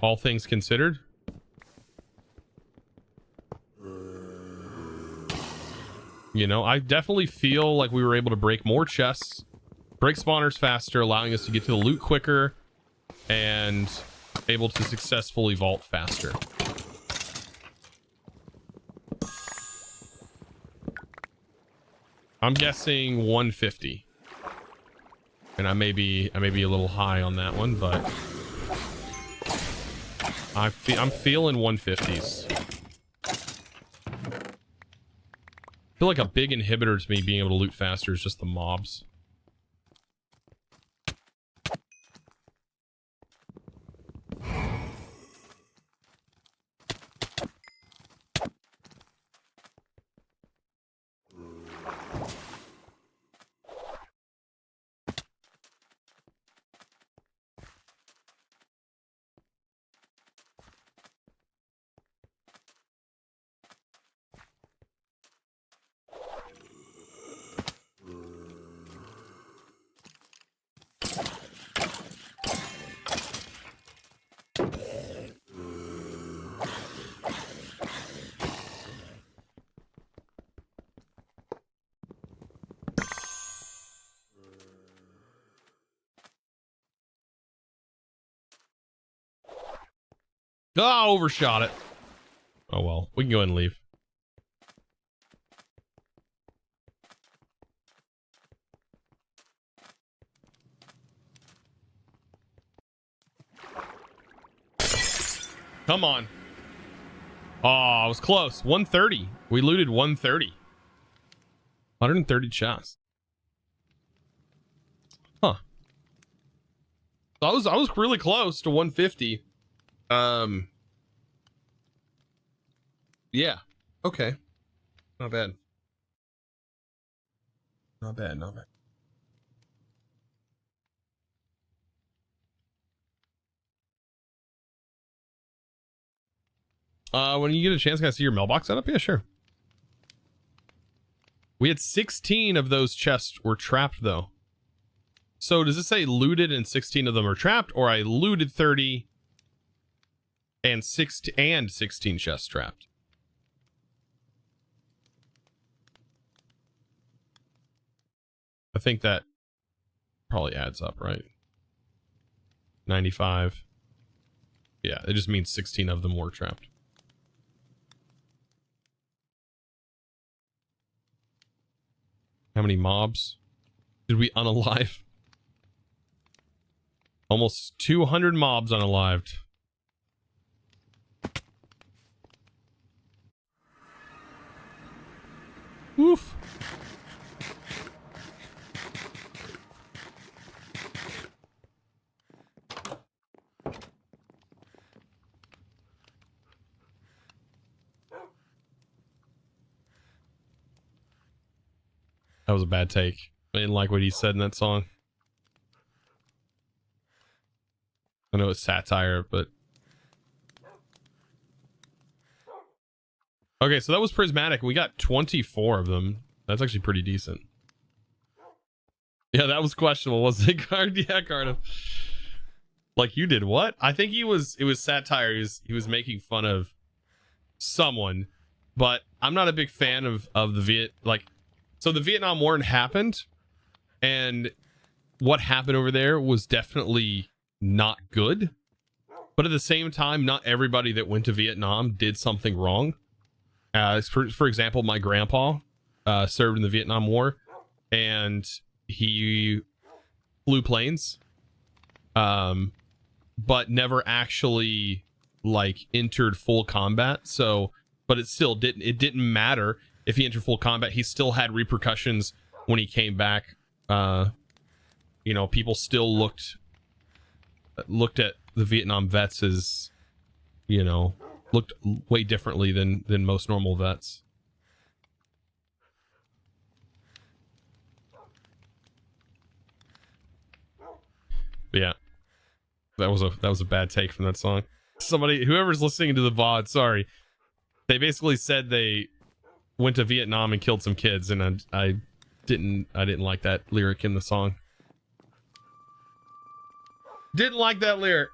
all things considered. You know, I definitely feel like we were able to break more chests, break spawners faster, allowing us to get to the loot quicker, and able to successfully vault faster. I'm guessing 150. And I may be a little high on that one, but I'm feeling 150s. I feel like a big inhibitor to me being able to loot faster is just the mobs. Oh, overshot it. Oh, well. We can go ahead and leave. Come on. Oh, I was close. 130. We looted 130. 130 chests. Huh. I was really close to 150. Yeah. Okay. Not bad. Not bad, not bad. When you get a chance, can I see your mailbox setup? Yeah, sure. We had 16 of those chests were trapped, though. So does it say looted and 16 of them are trapped, or I looted 30 and 16 chests trapped? I think that probably adds up, right? 95. Yeah, it just means 16 of them were trapped. How many mobs did we unalive? Almost 200 mobs unalived. Woof. That was a bad take. I didn't like what he said in that song. I know it's satire, but... Okay, so that was prismatic. We got 24 of them. That's actually pretty decent. Yeah, that was questionable, wasn't it, Card? Yeah, Cardiff. Like, you did what? I think it was satire. He was making fun of someone, but I'm not a big fan of the so the Vietnam War happened, and what happened over there was definitely not good. But at the same time, not everybody that went to Vietnam did something wrong. For example, my grandpa served in the Vietnam War, and he flew planes, but never actually like entered full combat. So, but it still didn't matter if he entered full combat. He still had repercussions when he came back. You know, people still looked at the Vietnam vets as, you know, looked way differently than most normal vets. But yeah, that was a bad take from that song. Somebody, whoever's listening to the VOD, sorry, they basically said they went to Vietnam and killed some kids, and I didn't like that lyric in the song. Didn't like that lyric.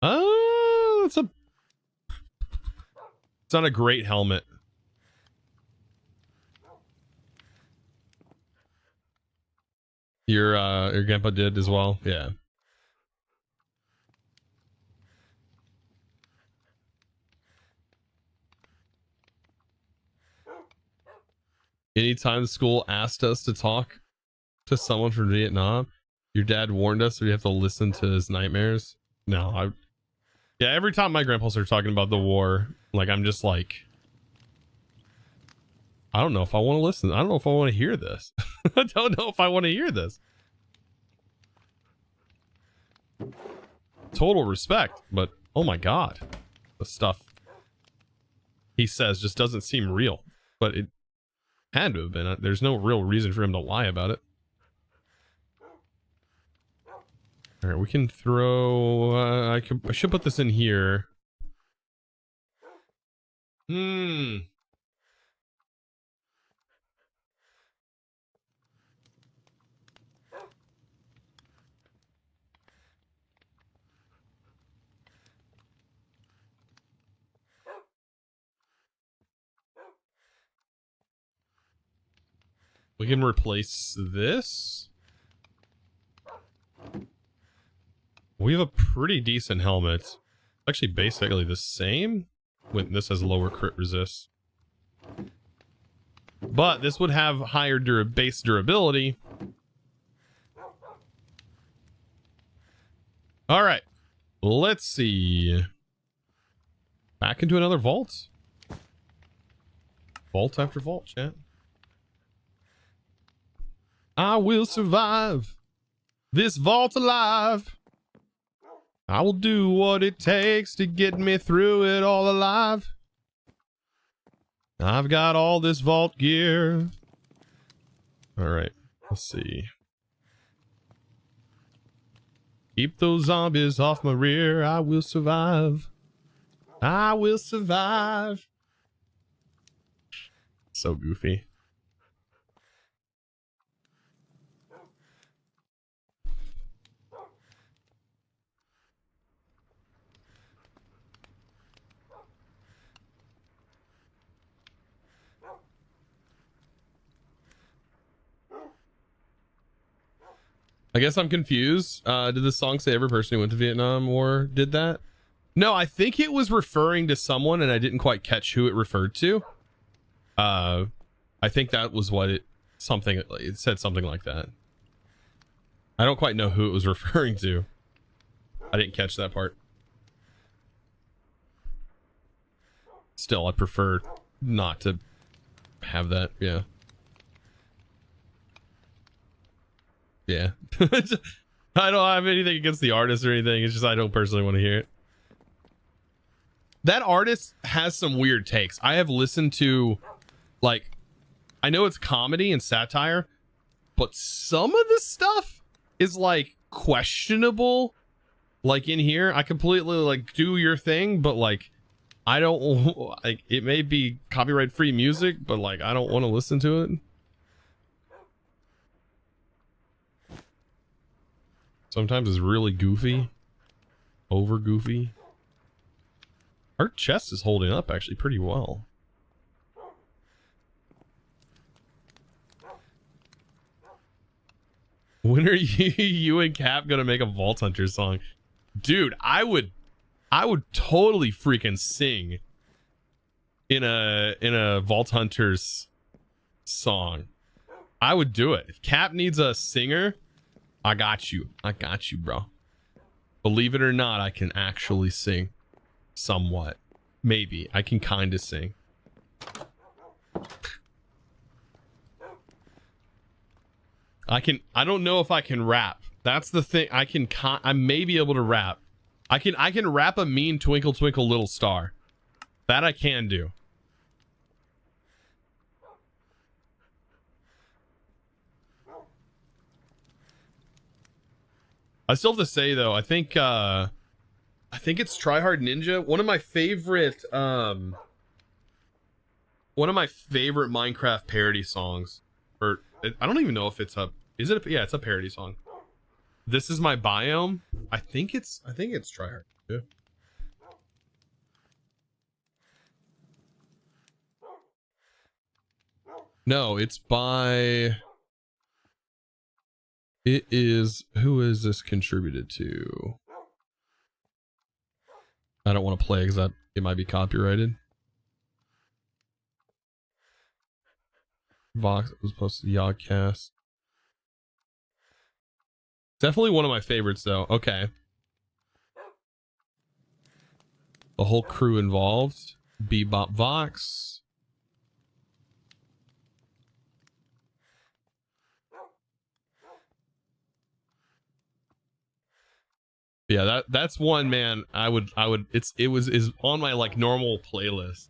Oh, it's not a great helmet. Your grandpa did as well. Yeah. Anytime the school asked us to talk to someone from Vietnam, your dad warned us we have to listen to his nightmares. No, yeah, every time my grandpa starts talking about the war, like, I'm just like, I don't know if I want to listen. I don't know if I want to hear this. I don't know if I want to hear this. Total respect, but oh my god, the stuff he says just doesn't seem real. But it had to have been. There's no real reason for him to lie about it. All right, we can throw. I should put this in here. We can replace this. We have a pretty decent helmet. Actually, basically the same. When this has lower crit resist. But this would have higher base durability. All right. Let's see. Back into another vault. Vault after vault, chat. I will survive this vault alive. I will do what it takes to get me through it all alive. I've got all this vault gear. All right, let's see. Keep those zombies off my rear. I will survive. I will survive. So goofy. I guess I'm confused. Did the song say every person who went to Vietnam War did that? No, I think it was referring to someone and I didn't quite catch who it referred to. I think that was what it said something like that. I don't quite know who it was referring to. I didn't catch that part. Still, I prefer not to have that. Yeah. Yeah. I don't have anything against the artist or anything. It's just I don't personally want to hear it. That artist has some weird takes. I have listened to, like, I know it's comedy and satire, but some of this stuff is like questionable. Like in here, I completely like do your thing, but like I don't like it may be copyright free music, but like I don't want to listen to it. Sometimes it's really goofy, over goofy. Our chest is holding up actually pretty well. When are you and Cap gonna make a Vault Hunter song? Dude, I would totally freaking sing in a Vault Hunters song. I would do it. If Cap needs a singer, I got you. I got you, bro. Believe it or not, I can actually sing somewhat. Maybe I can kind of sing. I don't know if I can rap. That's the thing. I may be able to rap. I can rap a mean Twinkle Twinkle Little Star. That I can do. I still have to say though, I think it's Try Hard Ninja. One of my favorite Minecraft parody songs. Or I don't even know if it's yeah, it's a parody song. This Is My Biome. I think it's Try Hard. Yeah. No, it's by it is who is this contributed to? I don't want to play because it might be copyrighted. Vox was posted to Yogcast. Definitely one of my favorites though. Okay. The whole crew involved. Bebop Vox. Yeah, that's one, man. It was on my like normal playlist.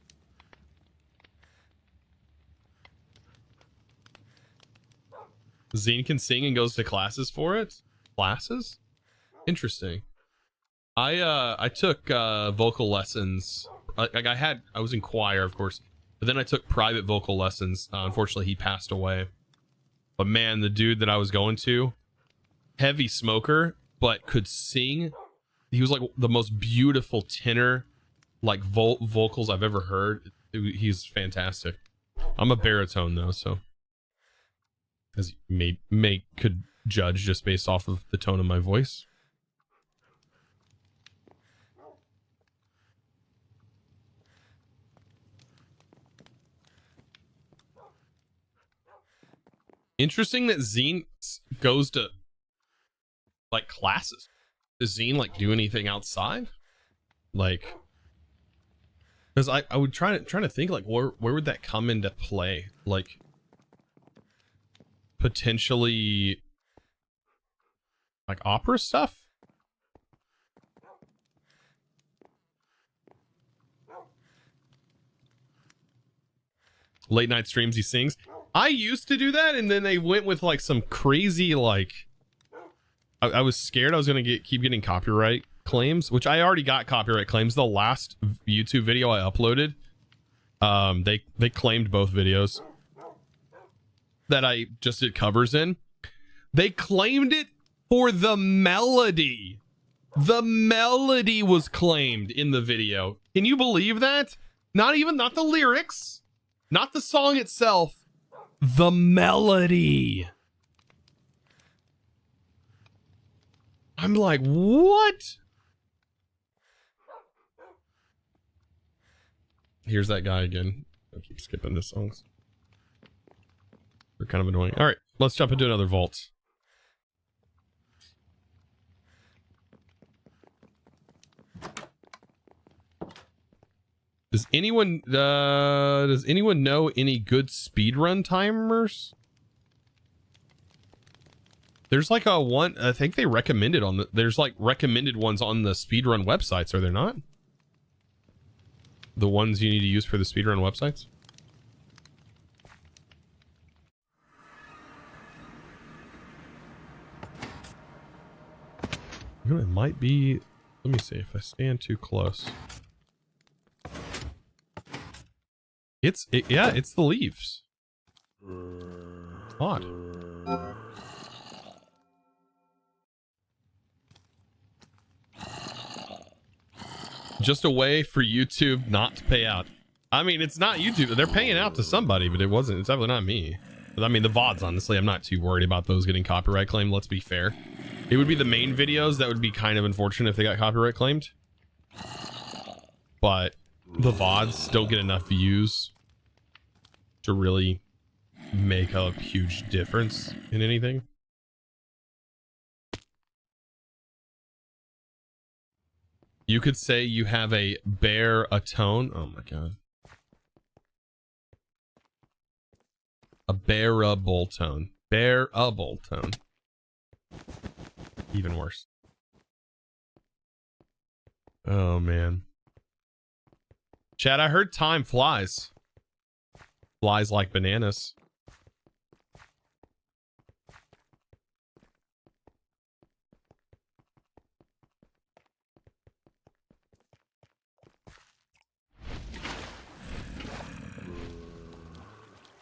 Zine can sing and goes to classes for it. Classes? Interesting. I took vocal lessons. I was in choir, of course, but then I took private vocal lessons. Unfortunately, he passed away. But man, the dude that I was going to, heavy smoker, but could sing. He was like the most beautiful tenor, like vocals I've ever heard. He's fantastic. I'm a baritone though, so. as you could judge just based off of the tone of my voice. Interesting that Zine goes to like classes. Does Zine like do anything outside? Like, because I would trying to think like where would that come into play? Like potentially like opera stuff? Late night streams he sings. I used to do that, and then they went with like some crazy like I was scared I was gonna keep getting copyright claims, which I already got copyright claims. The last YouTube video I uploaded, they claimed both videos that I just did covers in. They claimed it for the melody. The melody was claimed in the video. Can you believe that? Not the lyrics, not the song itself. The melody. I'm like, what? Here's that guy again. I keep skipping the songs. They're kind of annoying. All right, let's jump into another vault. Does anyone know any good speedrun timers? There's like a one, I think they recommended on the, there's like recommended ones on the speedrun websites, are there not? The ones you need to use for the speedrun websites? You know, it might be, let me see if I stand too close. Yeah, it's the leaves. Odd. Just a way for YouTube not to pay out. I mean, it's not YouTube. They're paying out to somebody, but it's definitely not me. But I mean, the VODs, honestly, I'm not too worried about those getting copyright claimed. Let's be fair. It would be the main videos that would be kind of unfortunate if they got copyright claimed. But the VODs don't get enough views to really make a huge difference in anything. You could say you have a tone. Oh my god. A bearable tone. Bearable tone. Even worse. Oh man. Chad, I heard time flies. Flies like bananas.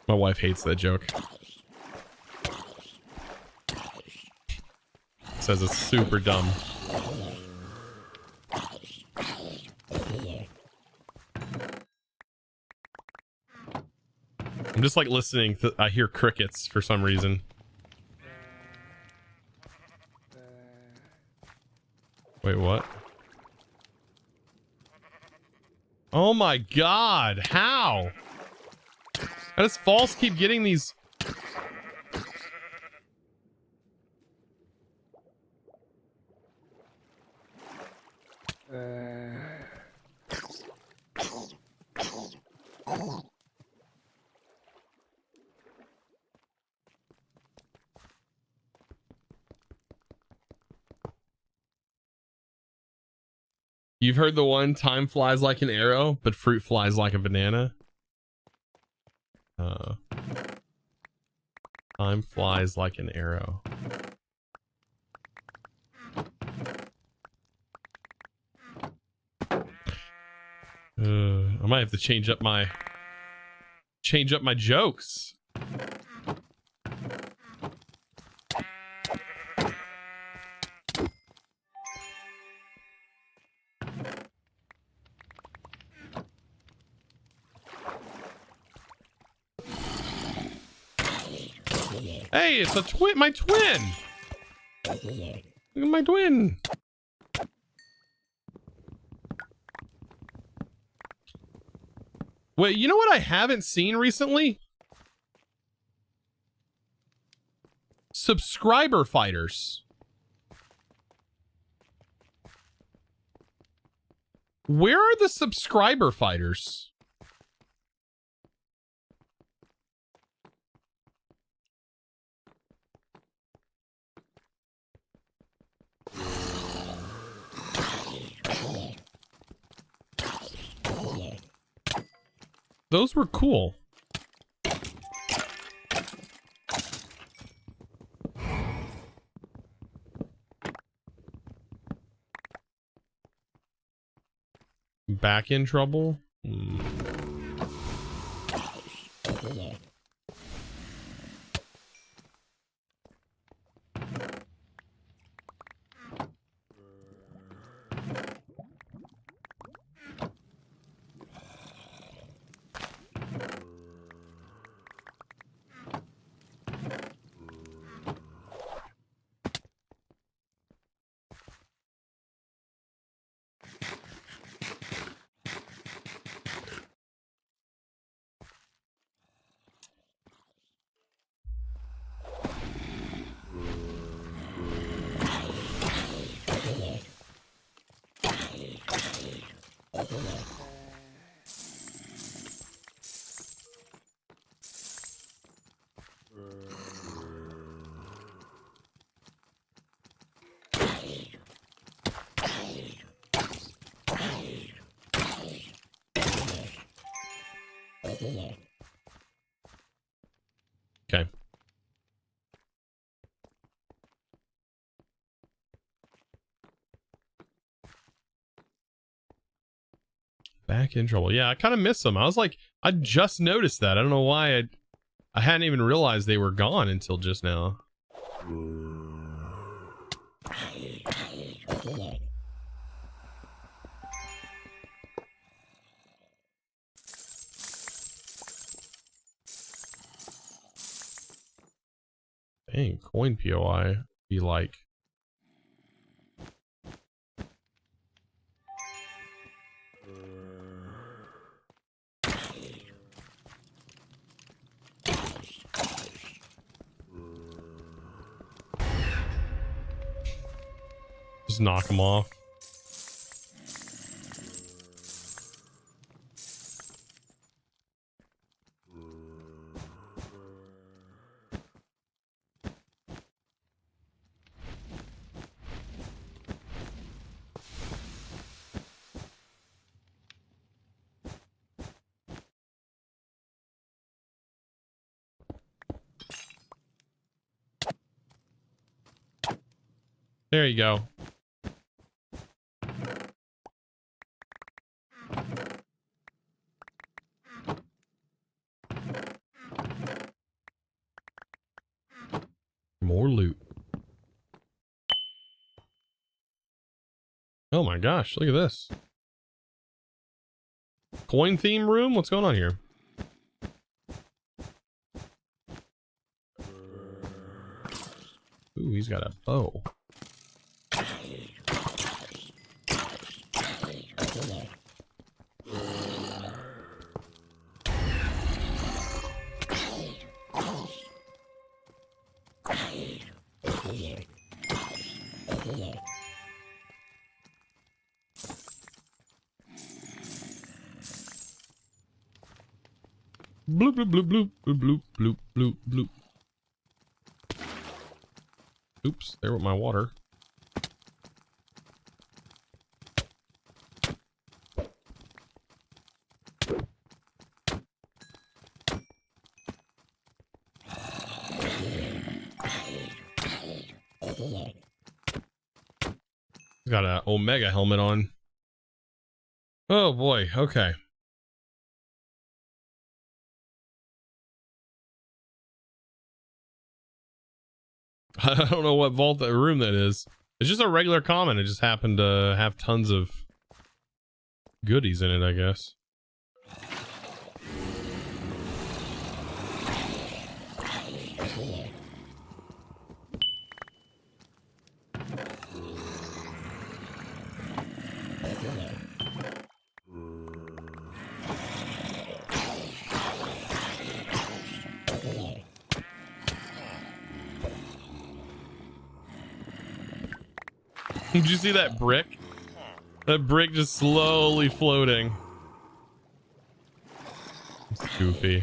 My wife hates that joke. Says it's super dumb. I'm just like listening. I hear crickets for some reason. Wait, what? Oh my god, how? How does False keep getting these? You've heard the one, time flies like an arrow, but fruit flies like a banana. Time flies like an arrow. I might have to change up my jokes. Hey, it's a twin, my twin. Look at my twin. Wait, you know what I haven't seen recently? Subscriber fighters. Where are the subscriber fighters? Those were cool. Back in trouble? Okay. Back in trouble. Yeah, I kind of miss them. I was like, I just noticed that. I don't know why I hadn't even realized they were gone until just now. Dang, coin POI be like. Just knock them off. There you go. More loot. Oh my gosh, look at this. Coin theme room? What's going on here? Ooh, he's got a bow. Bloop, bloop, bloop, bloop, bloop, bloop, bloop, bloop. Oops, there with my water. Got a Omega helmet on. Oh boy, okay. I don't know what vault that room that is. It's just a regular common. It just happened to have tons of goodies in it, I guess. Did you see that brick? That brick just slowly floating. It's goofy.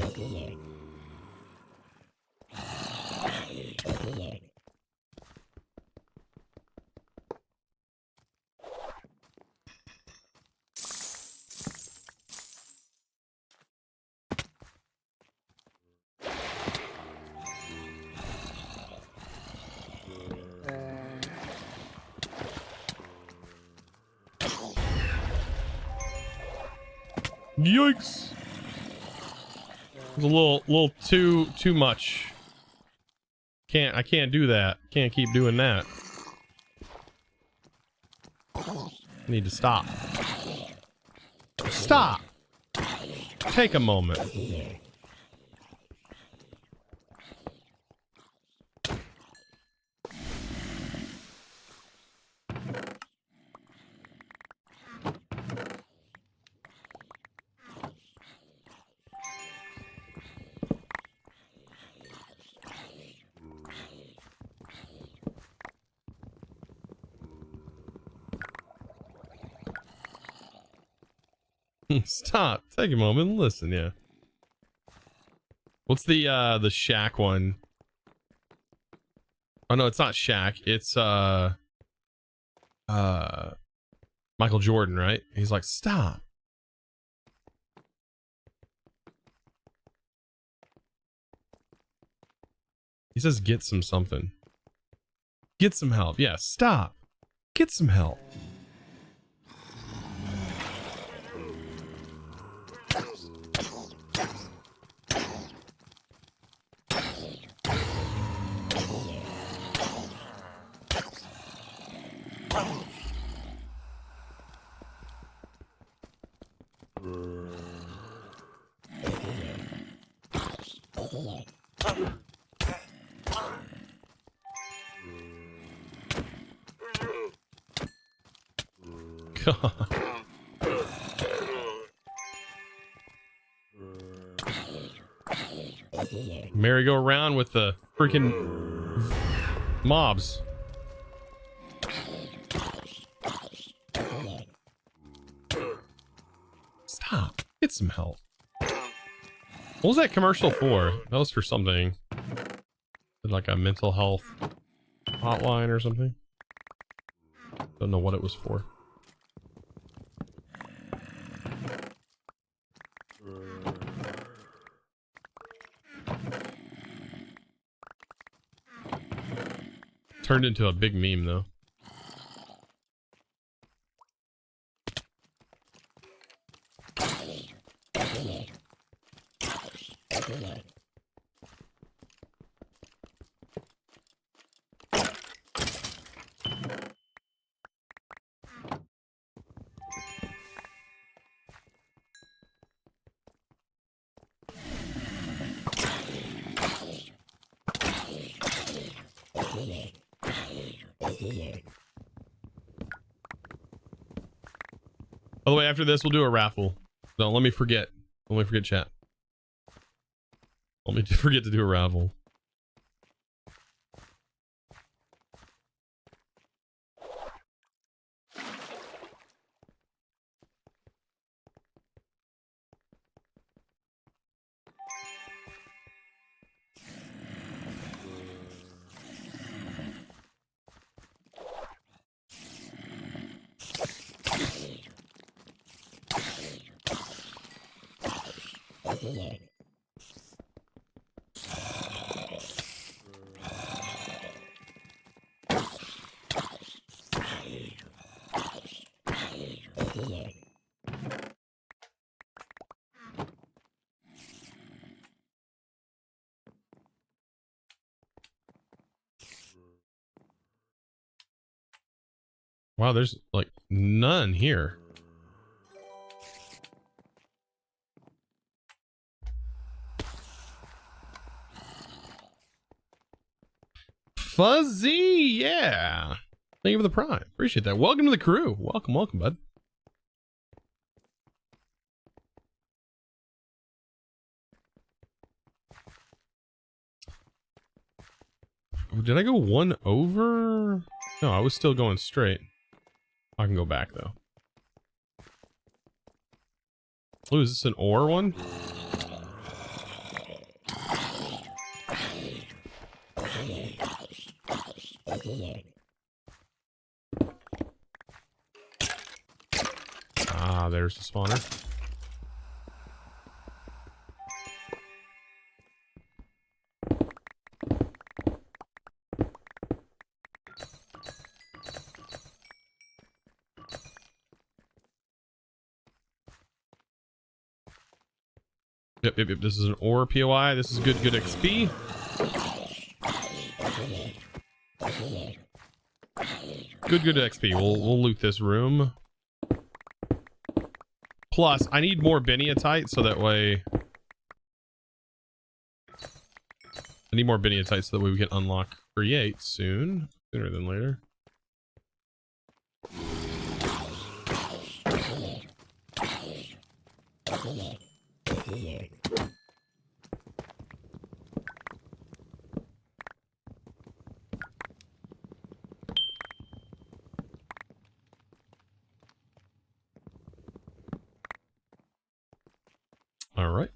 Yikes! It's a little too much. I can't do that. Can't keep doing that. I need to stop. Stop! Take a moment. Stop. Take a moment and listen, yeah. What's the shack one? Oh no, it's not Shaq. It's Michael Jordan, right? He's like, stop. He says get some something. Get some help. Yeah, stop. Get some help. God. Merry-go-round with the freaking mobs. Stop. Get some help. What was that commercial for? That was for something. Like a mental health hotline or something. Don't know what it was for. Turned into a big meme though. By the way, after this, we'll do a raffle. Don't let me forget. Don't let me forget, chat. Let me forget to do a raffle. Wow, there's like none here. Fuzzy, yeah. Thank you for the prime. Appreciate that. Welcome to the crew. Welcome, welcome, bud. Did I go one over? No, I was still going straight. I can go back though. Oh, is this an ore one? Ah, there's the spawner. Yep. This is an ore POI. This is good XP. Good XP. We'll loot this room. Plus, I need more biniatite so that way... I need more biniatite so that way we can unlock create sooner than later. All right.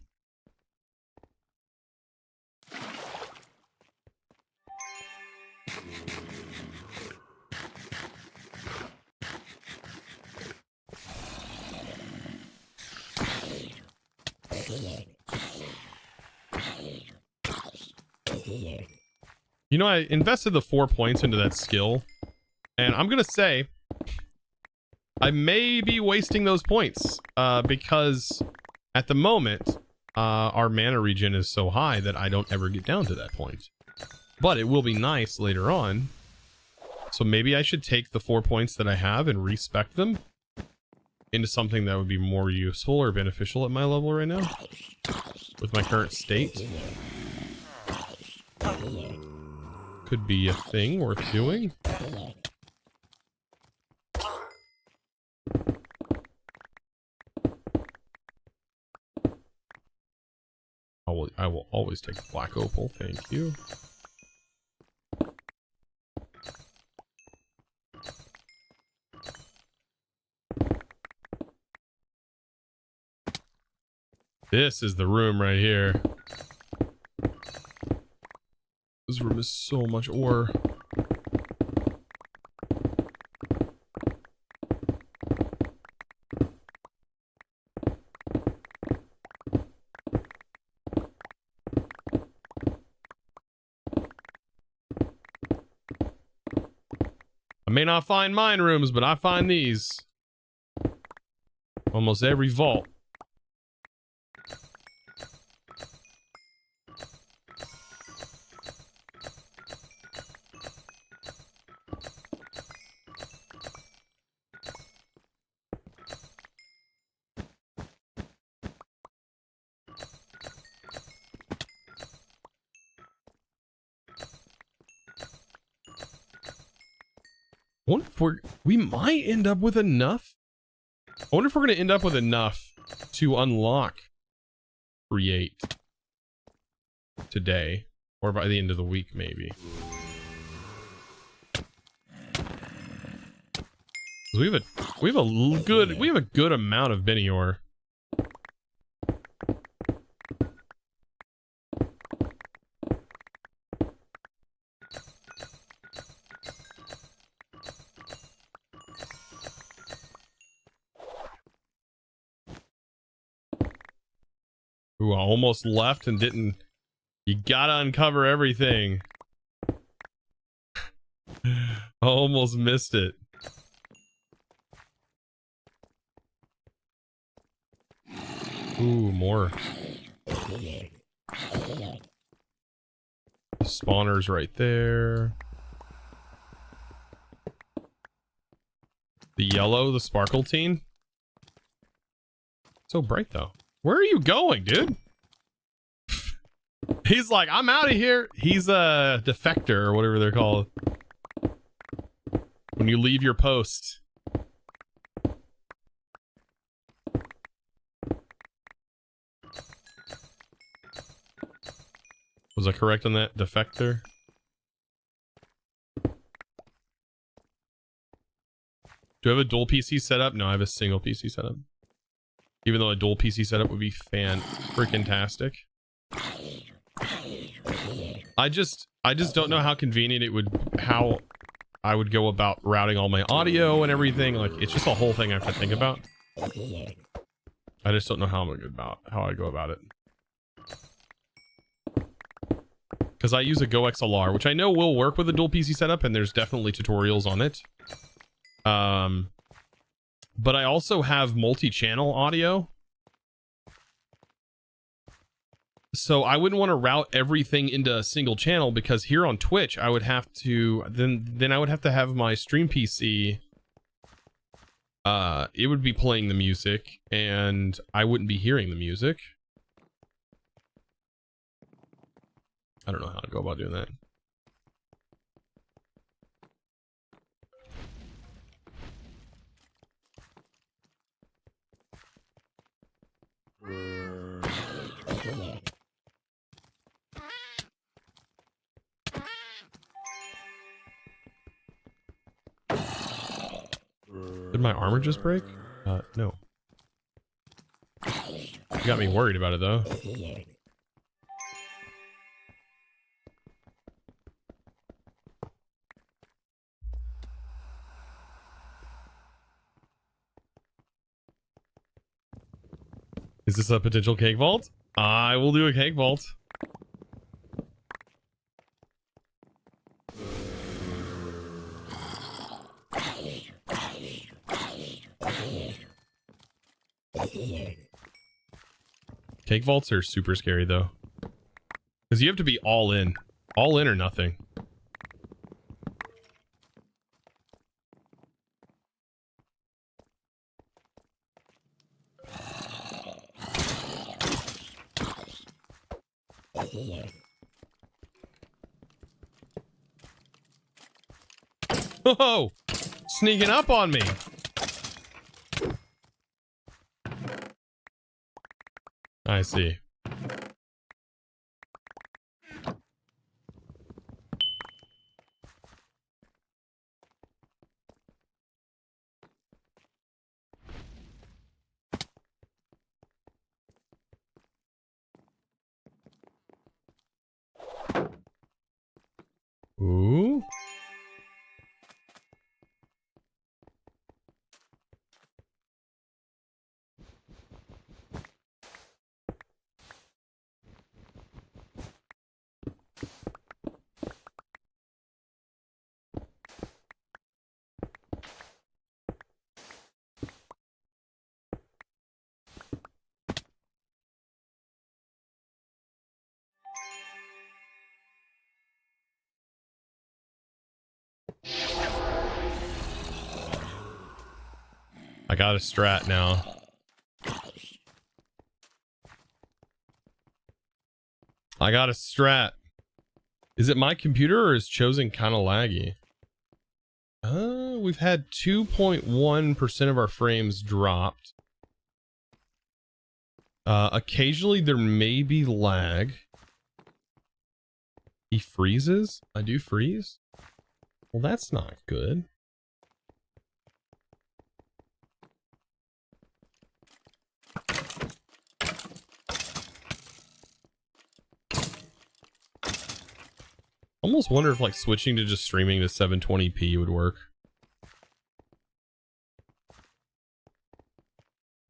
You know, I invested the 4 points into that skill, and I'm gonna say I may be wasting those points because at the moment our mana regen is so high that I don't ever get down to that point. But it will be nice later on, so maybe I should take the 4 points that I have and respec them into something that would be more useful or beneficial at my level right now with my current state. Could be a thing worth doing. I will always take the black opal, thank you. This is the room right here. This room is so much ore. I may not find mine rooms, but I find these. Almost every vault. I wonder if we might end up with enough. I wonder if we're going to end up with enough to unlock create today or by the end of the week, maybe. We have a good amount of Benny ore. Ooh, I almost left and didn't. You gotta uncover everything. I almost missed it. Ooh, more. The spawner's right there. The yellow, the sparkle teen. So bright though. Where are you going, dude? He's like, I'm out of here. He's a defector or whatever they're called. When you leave your post. Was I correct on that? Defector? Do I have a dual PC setup? No, I have a single PC setup. Even though a dual PC setup would be fan-freaking-tastic. I just don't know how convenient it would, how I would go about routing all my audio and everything. Like, it's just a whole thing I have to think about. I just don't know how I go about it. Because I use a Go XLR, which I know will work with a dual PC setup, and there's definitely tutorials on it. But I also have multi-channel audio. So I wouldn't want to route everything into a single channel, because here on Twitch I would have to then I would have to have my stream PC, it would be playing the music and I wouldn't be hearing the music. I don't know how to go about doing that. Did my armor just break? No. You got me worried about it though. Is this a potential cake vault? I will do a cake vault. Cake vaults are super scary though, because you have to be all in or nothing. Oh, sneaking up on me. I see. Ooh. I got a strat now. I got a strat. Is it my computer or is Chosen kind of laggy? We've had 2.1% of our frames dropped. Occasionally there may be lag. He freezes? I do freeze? Well, that's not good. Almost wonder if like switching to just streaming to 720p would work.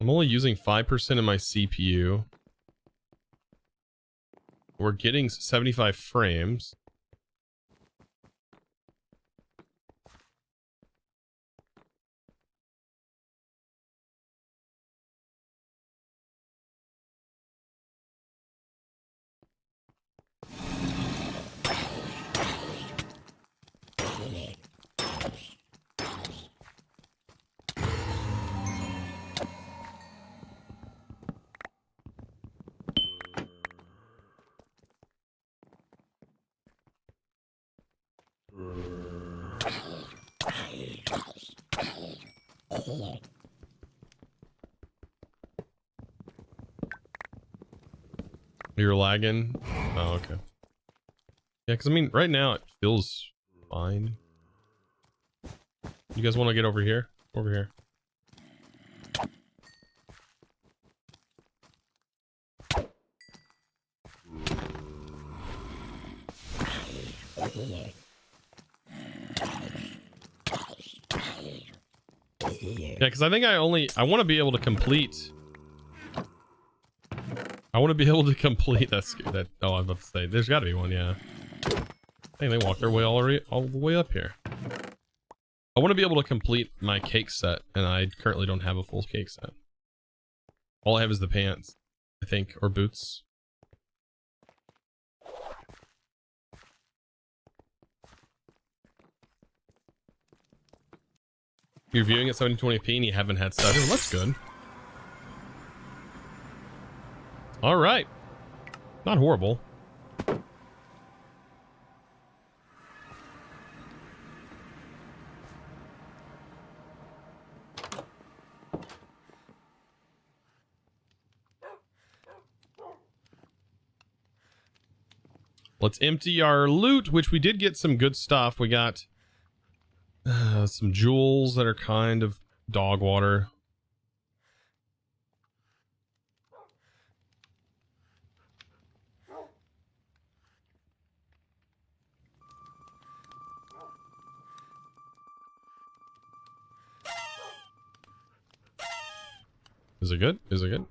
I'm only using 5% of my CPU. We're getting 75 frames. You're lagging? Oh, okay. Yeah, because I mean, right now it feels fine. You guys want to get over here? over here. Yeah, because I think I want to be able to complete. I want to be able to complete that. Oh, I'm about to say there's got to be one. Yeah. Hey, they walked their way all the way up here. I want to be able to complete my cake set, and I currently don't have a full cake set. All I have is the pants, I think, or boots. You're viewing at 720p and you haven't had stutter. Well, that's good. All right. Not horrible. Let's empty our loot, which we did get some good stuff. We got some jewels that are kind of dog water. Is it good? Is it good?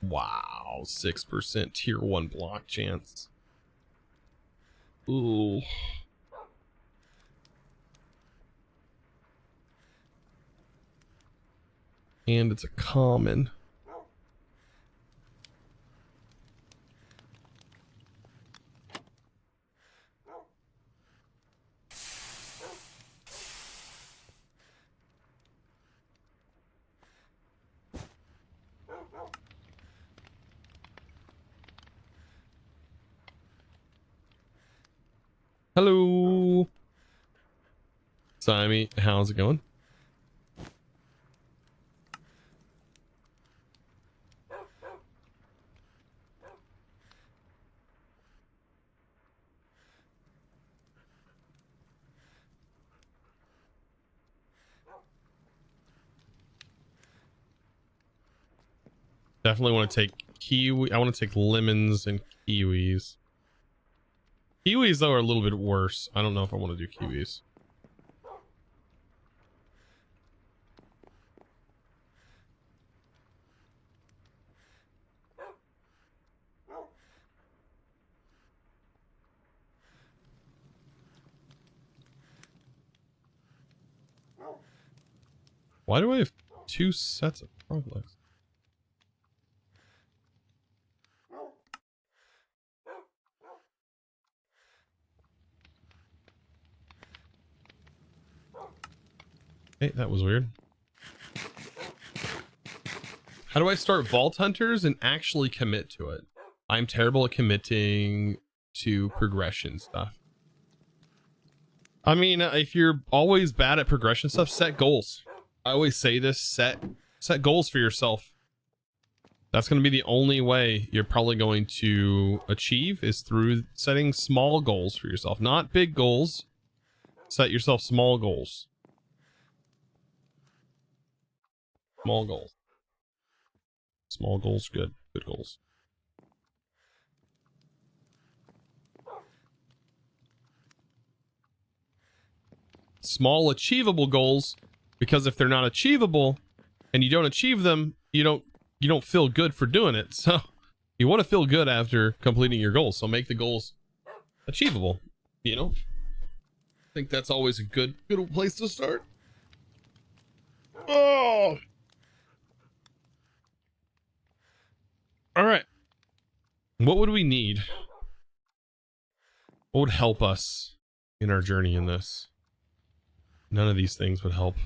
Wow, 6% tier 1 block chance. Ooh. And it's a common. Hello. Simey, how's it going? Definitely want to take kiwi. I want to take lemons and kiwis. Kiwis, though, are a little bit worse. I don't know if I want to do kiwis. Why do I have 2 sets of frog legs? Hey, that was weird. How do I start Vault Hunters and actually commit to it? I'm terrible at committing to progression stuff. I mean, if you're always bad at progression stuff, set goals. I always say this, set goals for yourself. That's going to be the only way you're probably going to achieve is through setting small goals for yourself. Not big goals. Set yourself small goals. Small goals. Small goals, good. Good goals. Small achievable goals, because if they're not achievable and you don't achieve them, you don't feel good for doing it. So you want to feel good after completing your goals. So make the goals achievable, you know? I think that's always a good place to start. Oh. All right. What would we need? What would help us in our journey in this? None of these things would help.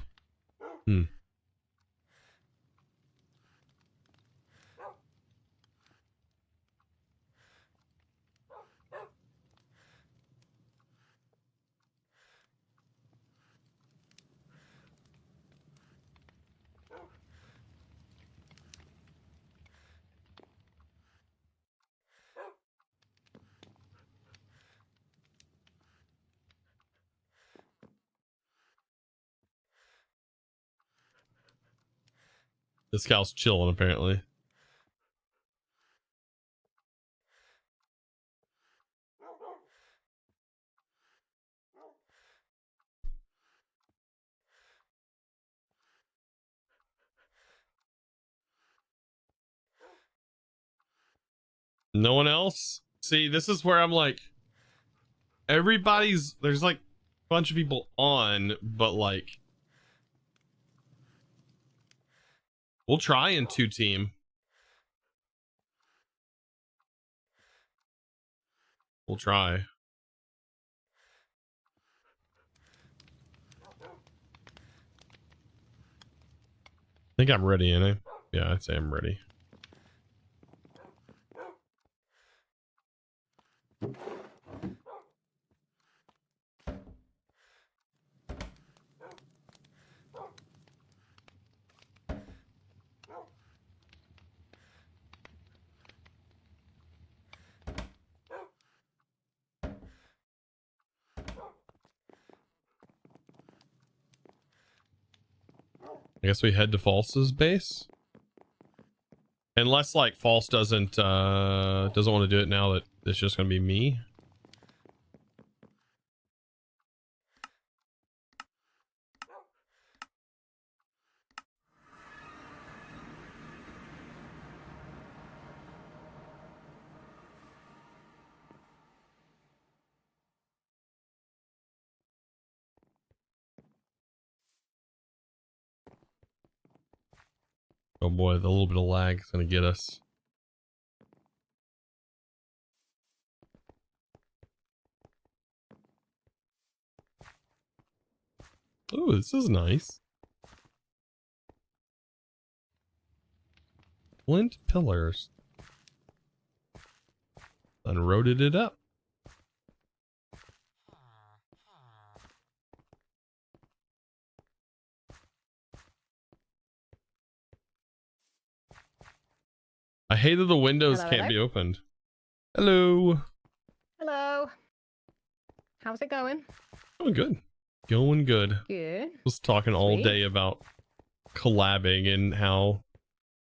This cow's chilling, apparently. No one else? See, this is where I'm like, there's like a bunch of people on, but like, we'll try in 2-team. We'll try. I think I'm ready, ain't I? Yeah, I'd say I'm ready. I guess we head to False's base. Unless like False doesn't want to do it now that it's just gonna be me. Oh boy, the little bit of lag is gonna get us. Oh, this is nice. Flint pillars. Unroaded it up. I hate that the windows can't be opened. Hello. Hello. How's it going? Going good. Going good. Good. Was talking all day about collabing and how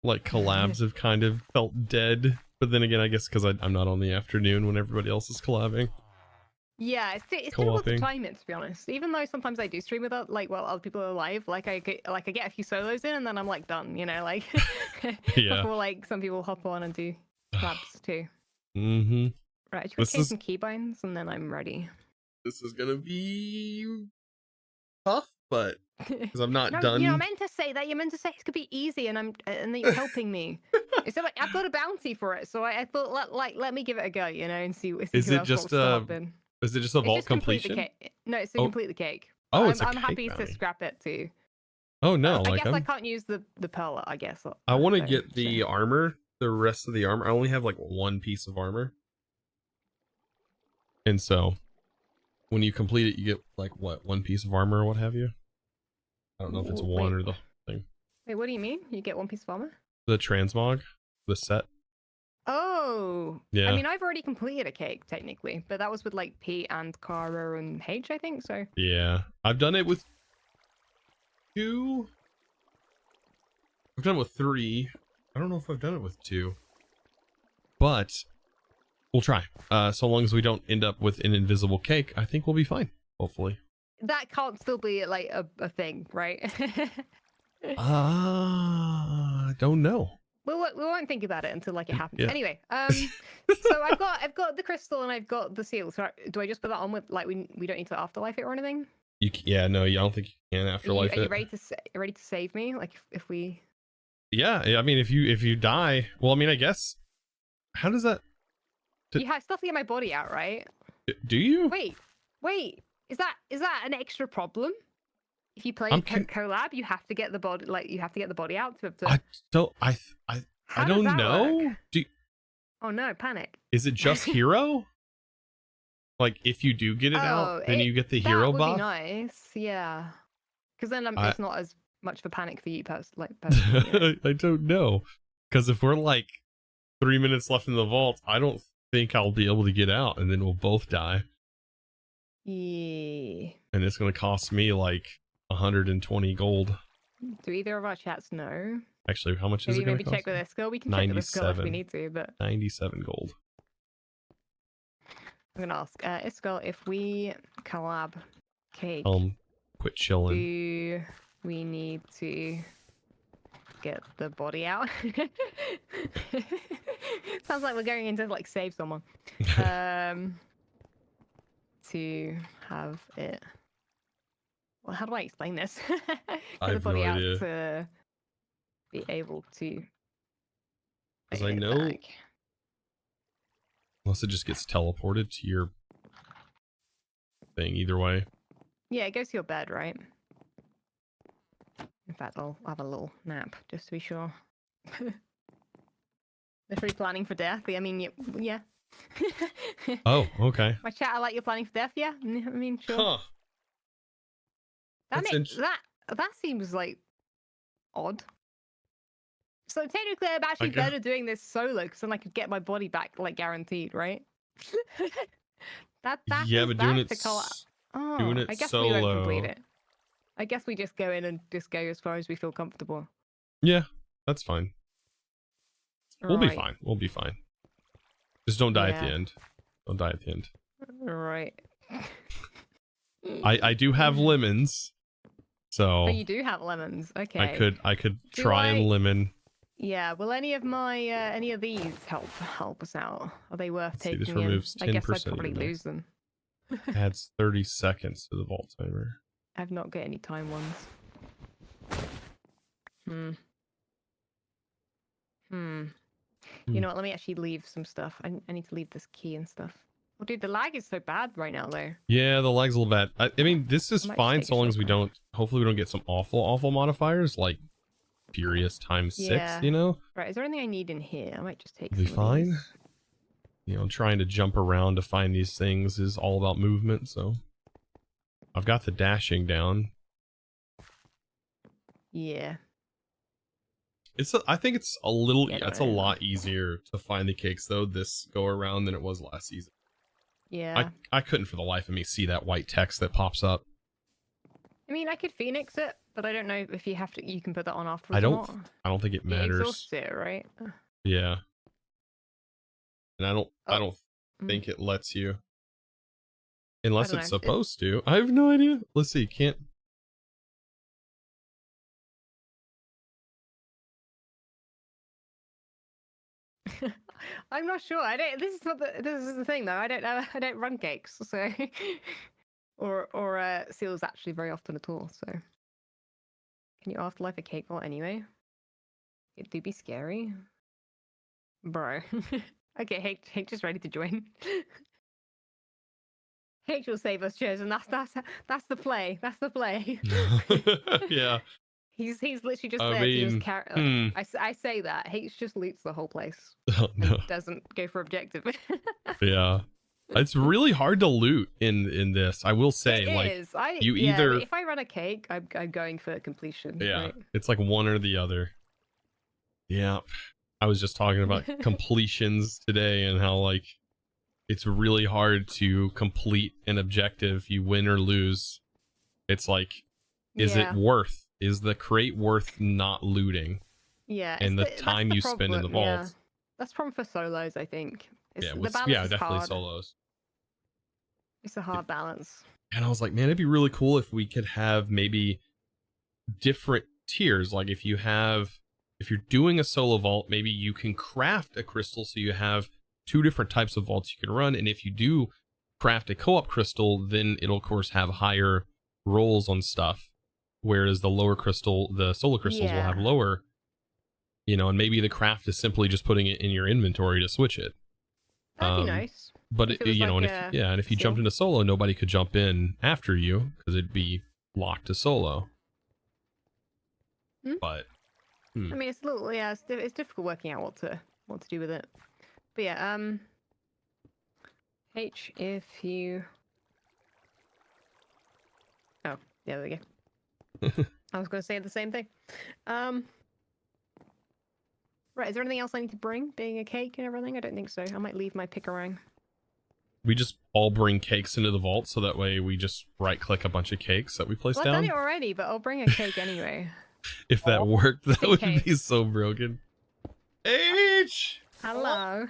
like collabs have kind of felt dead. But then again, I guess because I'm not on the afternoon when everybody else is collabing. Yeah, it's difficult to time it, to be honest. Even though sometimes I do stream with other people are live, like I get a few solos in and then I'm like done, you know, like yeah. before like some people hop on and do collabs too. Mm-hmm. Right, I just take some keybinds and then I'm ready. This is gonna be tough, but because I'm not done. You know, I meant to say that. You meant to say it's gonna be easy, and then you're helping me. It's like I've got a bounty for it, so I thought let me give it a go, you know, and see is it just is it just a vault completion? No, it's to complete the cake. Oh, it's a cake I'm happy bounty. to scrap it too. Oh no, I guess I can't use the pearl. I guess I want to get the armor. The rest of the armor. I only have like one piece of armor, and so when you complete it, you get like what, one piece of armor or what have you. I don't know if it's one or the thing. Wait, what do you mean? You get one piece of armor? The transmog, the set. Oh, yeah. I mean, I've already completed a cake technically, but that was with like P and Kara and H, I think. So yeah, I've done it with 2. I've done it with 3. I don't know if I've done it with 2, but we'll try. So long as we don't end up with an invisible cake, I think we'll be fine. Hopefully. That can't still be like a thing, right? I don't know. We won't think about it until like it happens. Yeah. Anyway, so I've got the crystal and I've got the seal. So do I just put that on with like we don't need to afterlife it or anything? No, I don't think you can afterlife it. Are you ready to save me? Like if we? Yeah, I mean if you die, well, I mean I guess. How does that? You have stuff to get my body out, right? Do you? Wait. Is that an extra problem? If you play collab, you have to get the body out to. I don't know. Oh no, panic. Is it just hero? Like if you do get it out, then you get the hero buff. That would be nice, yeah. Because then it's not as much of a panic for you, personally. I don't know, because if we're like 3 minutes left in the vault, I don't think I'll be able to get out, and then we'll both die. Yeah. And it's gonna cost me like 120 gold. Do either of our chats know? Actually, how much is it going to cost? Check with this girl. We can check with this girl if we need to, but 97 gold. I'm gonna ask Iskall if we collab cake. Quit chilling. Do we need to get the body out? Sounds like we're going in to like save someone. To have it. Well, how do I explain this? I have no idea. To be able to. Because I know. Back. Unless it just gets teleported to your thing, either way. Yeah, it goes to your bed, right? In fact, I'll have a little nap just to be sure. Literally planning for death. I mean, yeah. Oh, okay. My chat, I like you're planning for death. Yeah, I mean, sure. Huh. That seems like odd. So technically, I'm actually better doing this solo because then I could get my body back, like guaranteed, right? Yeah, but doing it I guess solo. we won't complete it. I guess we just go in and just go as far as we feel comfortable. Yeah, that's fine. We'll be fine. We'll be fine. Just don't die at the end. Don't die at the end. Right. I do have lemons, so. Oh, you do have lemons. Okay. I could try and lemon. Yeah. Will any of my any of these help us out? Are they worth taking? This removes 10%. I guess I'd probably lose them. Adds 30 seconds to the vault timer. I've not got any time ones. You know what? Let me actually leave some stuff. I need to leave this key and stuff. Well, dude, the lag is so bad right now, though. Yeah, the lag's a little bad. I mean, this is fine so long as we don't. Hopefully, we don't get some awful modifiers like Furious ×6. You know. Right. Is there anything I need in here? I might just take. It'll be fine. These. You know, trying to jump around to find these things is all about movement. So, I've got the dashing down. Yeah. I think it's a little. It's a lot easier to find the cakes though this go around than it was last season. Yeah. I couldn't for the life of me see that white text that pops up. I mean, I could Phoenix it, but I don't know if you have to. You can put that on afterwards. I don't think it matters. It exhausts it, right? Yeah. And I don't think it lets you. Unless it's supposed to. I have no idea. Let's see. Can't. I'm not sure. I don't. This is the thing though. I don't know. I don't run cakes, so or seals actually very often at all. So can you afterlife a cake vault anyway? It do be scary, bro. Okay, H is ready to join. H will save us, Chosen. That's the play. That's the play. Yeah. He's literally just there to just I say that. H just loots the whole place. Oh, no. And doesn't go for objective. Yeah. It's really hard to loot in this. I will say, either if I run a cake, I'm going for completion. Yeah. Right? It's like one or the other. Yeah. I was just talking about completions today and how like it's really hard to complete an objective. You win or lose. It's like, is it worth? Is the crate worth not looting? Yeah. And the time you spend in the vault. Yeah. That's problem for solos, I think. Definitely hard. Solos. It's a hard balance. And I was like, man, it'd be really cool if we could have maybe different tiers. Like if you're doing a solo vault, maybe you can craft a crystal so you have 2 different types of vaults you can run. And if you do craft a co-op crystal, then it'll of course have higher rolls on stuff. Whereas the lower crystal, the solo crystals will have lower, and maybe the craft is simply just putting it in your inventory to switch it. That'd be nice. But if you jumped into solo, nobody could jump in after you because it'd be locked to solo. But I mean, it's a little, it's difficult working out what to do with it. But yeah, H, if you, oh, yeah, there we go. I was going to say the same thing. Right, is there anything else I need to bring? Being a cake and everything? I don't think so. I might leave my pick-a-rang. We just all bring cakes into the vault, so that way we just right-click a bunch of cakes that we place down. I've done it already, but I'll bring a cake anyway. If that worked, that would be case. so broken. H! Hello.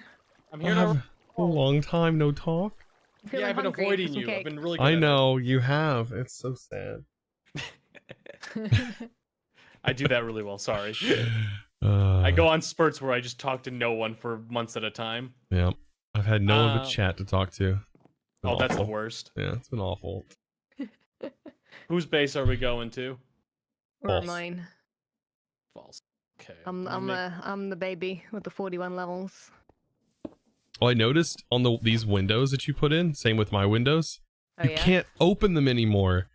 I'm I here have to. a long time no talk. Feeling Yeah, I've been hungry for avoiding some you. I've cake. been really good I at it. know, you have. It's so sad. I do that really well. Sorry. I go on spurts where I just talk to no one for months at a time. Yeah. I've had no one but chat to talk to. Been Oh, that's the awful. worst. Yeah, it's been awful. Whose base are we going to? Or False. mine. False. Okay. I'm the baby with the 41 levels. Oh, I noticed on these windows that you put in, same with my windows, Oh you yeah. can't open them anymore.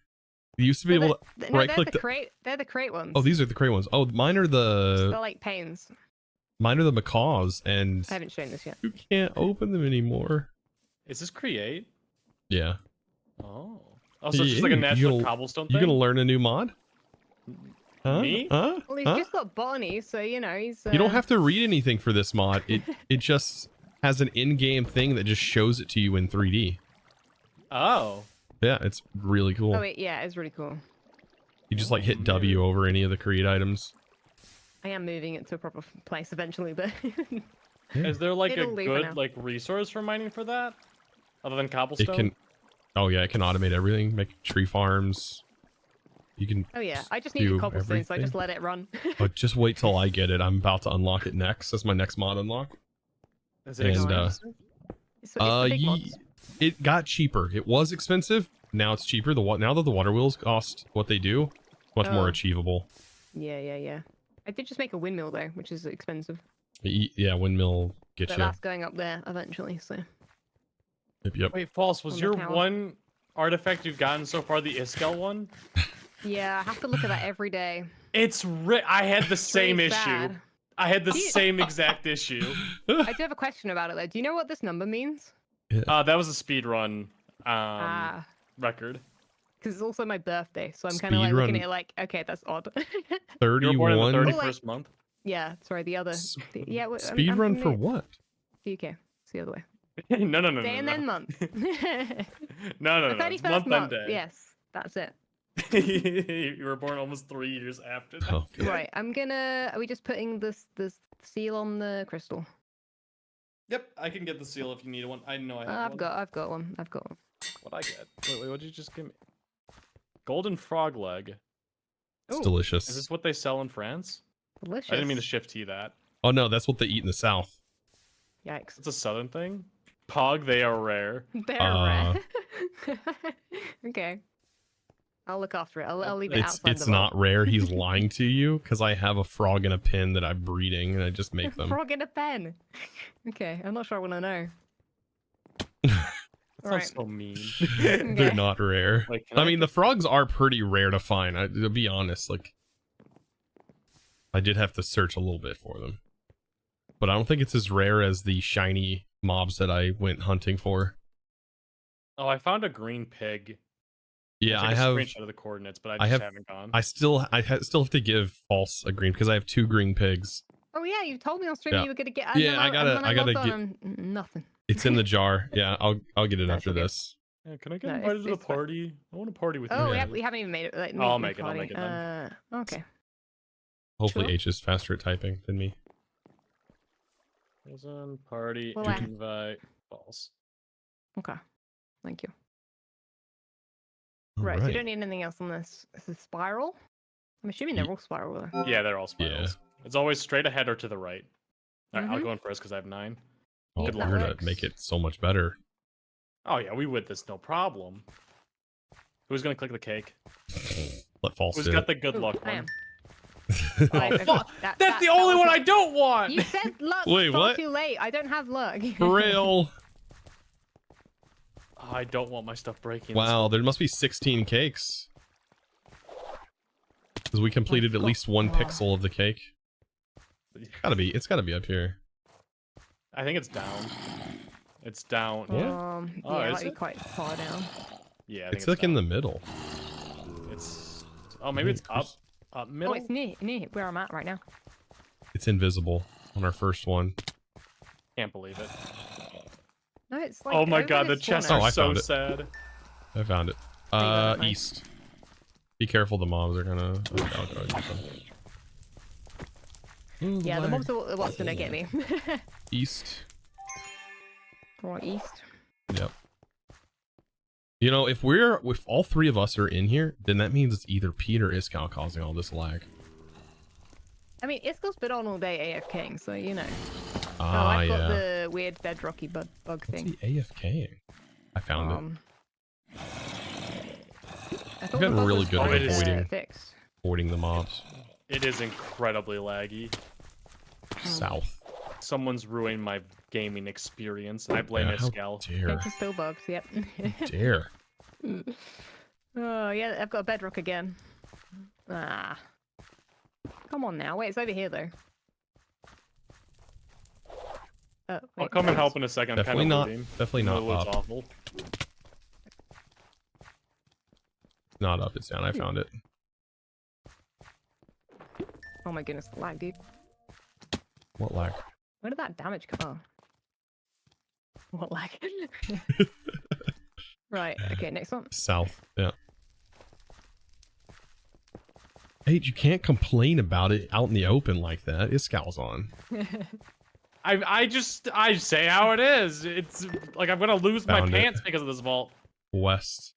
You used to be able to No, right they're click the crate. They're the crate ones. Oh, these are the gray ones. Oh, mine are They're the like panes. macaws, and I haven't shown this yet. you can't open them anymore. Is this create? Yeah. Oh. Oh, so it's just like a You- natural you'll- cobblestone You thing? gonna learn a new mod? Huh? Me? Huh? Well, he's Huh? just got Bonnie, so you know he's. You don't have to read anything for this mod. It just has an in-game thing that just shows it to you in 3D. Oh. Yeah, it's really cool. Oh wait, yeah, it's really cool. You just like hit W over any of the create items. I am moving it to a proper place eventually, but Is there like a It'll leave for now. good like resource for mining for that? Other than cobblestone? It can. Oh yeah, it can automate everything. Make tree farms. You can. oh yeah, I just needed do cobblestone, so I just everything. let it run. But just wait till I get it. I'm about to unlock it next. That's my next mod unlock. Is it And, expensive? It's the big mods. It got cheaper. It was expensive. Now it's cheaper. Now that the water wheels cost what they do, much more Oh. achievable. Yeah. I did just make a windmill though, which is expensive. Yeah, windmill get But you. that's going up there eventually. So Yep. Wait, false. Was On the your tower. one artifact you've gotten so far the Iskel one? yeah, I have to look at that every day. It's I had the same Pretty issue. sad. I had the Do you- same exact issue. I do have a question about it though. Do you know what this number means? That was a speed run record. Because it's also my birthday, so I'm kind of like looking at Speedrun. it like, okay, that's odd. You were born in the 31 31st month. yeah, sorry, the other. Yeah, speed run for what? the UK. It's the other way. no. Day and then month. No. The 31st Month and month. day. Yes, that's it. You were born almost 3 years after that. Oh, God. Right, Are we just putting this seal on the crystal? Yep, I can get the seal if you need one. I know I have one. I've got one. What I get? Wait, what did you just give me? Golden frog leg. It's Ooh, delicious. Is this what they sell in France? delicious. I didn't mean to shift to that. Oh no, that's what they eat in the south. Yikes. It's a southern thing. Pog, they are rare. They're Uh, rare. Okay. I'll look after it. I'll leave it It's outside the not rare. He's lying to you because I have a frog in a pen that I'm breeding and I just make them. Frog in a pen. Okay, I'm not sure I want to know. That sounds so mean. They're Okay. not rare. Like, I mean, the frogs are pretty rare to find. To be honest, like I did have to search a little bit for them, but I don't think it's as rare as the shiny mobs that I went hunting for. Oh, I found a green pig. Yeah, I I took a have. screenshot of the coordinates, but I have- haven't gone. I still have to give false a green because I have 2 green pigs. Oh yeah, you told me on stream Yeah. you were gonna get. Yeah, and I gotta- then I gotta logged get- on and nothing. It's in the jar. Yeah, I'll get it That's after okay. this. Yeah, can I get No, invited to the it's fine. party? I want to party with Oh, you. yeah, we haven't even made it. Like, I'll me make it, I'll party. make it then. Okay. Hopefully Sure. H is faster at typing than me. Prison, party, Well, I- invite, false. Okay. Thank you. All Right. So you don't need anything else on this. This is spiral. I'm assuming they're all spiral though. Yeah, they're all spirals. It's always straight ahead or to the right. All right, I'll Mhm. go in first because I have 9. Oh, Good we're luck. gonna make it so much better. Oh yeah, we with this, no problem. Who's gonna click the cake? Let false Who's do got it. the good Ooh, luck I one? am. Oh, Okay, fuck! that- That's the that only was one not- I don't want! You said luck. Wait, far what? Too late. I don't have luck. For real. Oh, I don't want my stuff breaking. Wow, there must be 16 cakes. Because we completed at least 1 Wow. pixel of the cake. It's gotta be up here. I think it's down. It's down. Yeah? Oh, Yeah, it is might be it? quite far down. Yeah, I think It's like in down. the middle. It's. Oh, maybe it's up. Up middle. Oh, it's near where I'm at right now. It's invisible on our first one. Can't believe it. No, it's like. Oh my over god, the this chests corner. Oh, I are so found it. sad. I found it. you got it, nice. East. Be careful, the mobs are gonna. Oh, God, Yeah, the mobs are what's gonna get me. East. Right, east. Yep. You know, if all three of us are in here, then that means it's either Pete or Iskal causing all this lag. I mean, Iskal's been on all day AFKing, so you know. Ah, I've got yeah. the weird bedrocky bug What's thing. the AFKing? I found it. I I've thought gotten the bug really was good at avoiding fixed. the mobs. It is incredibly laggy. South. Someone's ruined my gaming experience, and I blame Yeah, how Iskal. dare. It's still bugs, yep. Dare. Oh, yeah, I've got a bedrock again. Ah. Come on now. Wait, it's over here, though. Oh, wait, I'll come and help in a second. I'm Definitely kind of not. looting. Definitely not Loots up. awful. Not up. It's down. I found it. Oh my goodness, lag, dude. What lag? Where did that damage come? Oh. What lag? Right, okay, next one. South. Yeah. Hey, you can't complain about it out in the open like that. Iskal's on. I say how it is. It's like I'm gonna lose my Found it. pants because of this vault. West.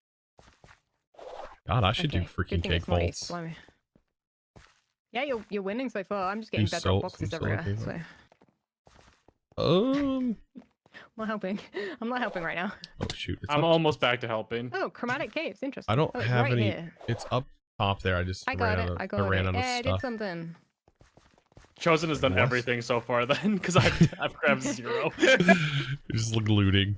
God, I should do Okay, freaking good thing cake it's not vaults. east, blimey. Yeah, you're winning so far. I'm just getting bedrock boxes everywhere, so I'm not helping. I'm not helping right now. Oh shoot! It's I'm up. almost back to helping. Oh, chromatic caves, interesting. I don't oh, it's have right any. Here. It's up top there. I just I got ran it. out of, I got ran it. out of Yeah, I did stuff. something. Chosen has done What? everything so far then, because I've grabbed 0. Just like looting.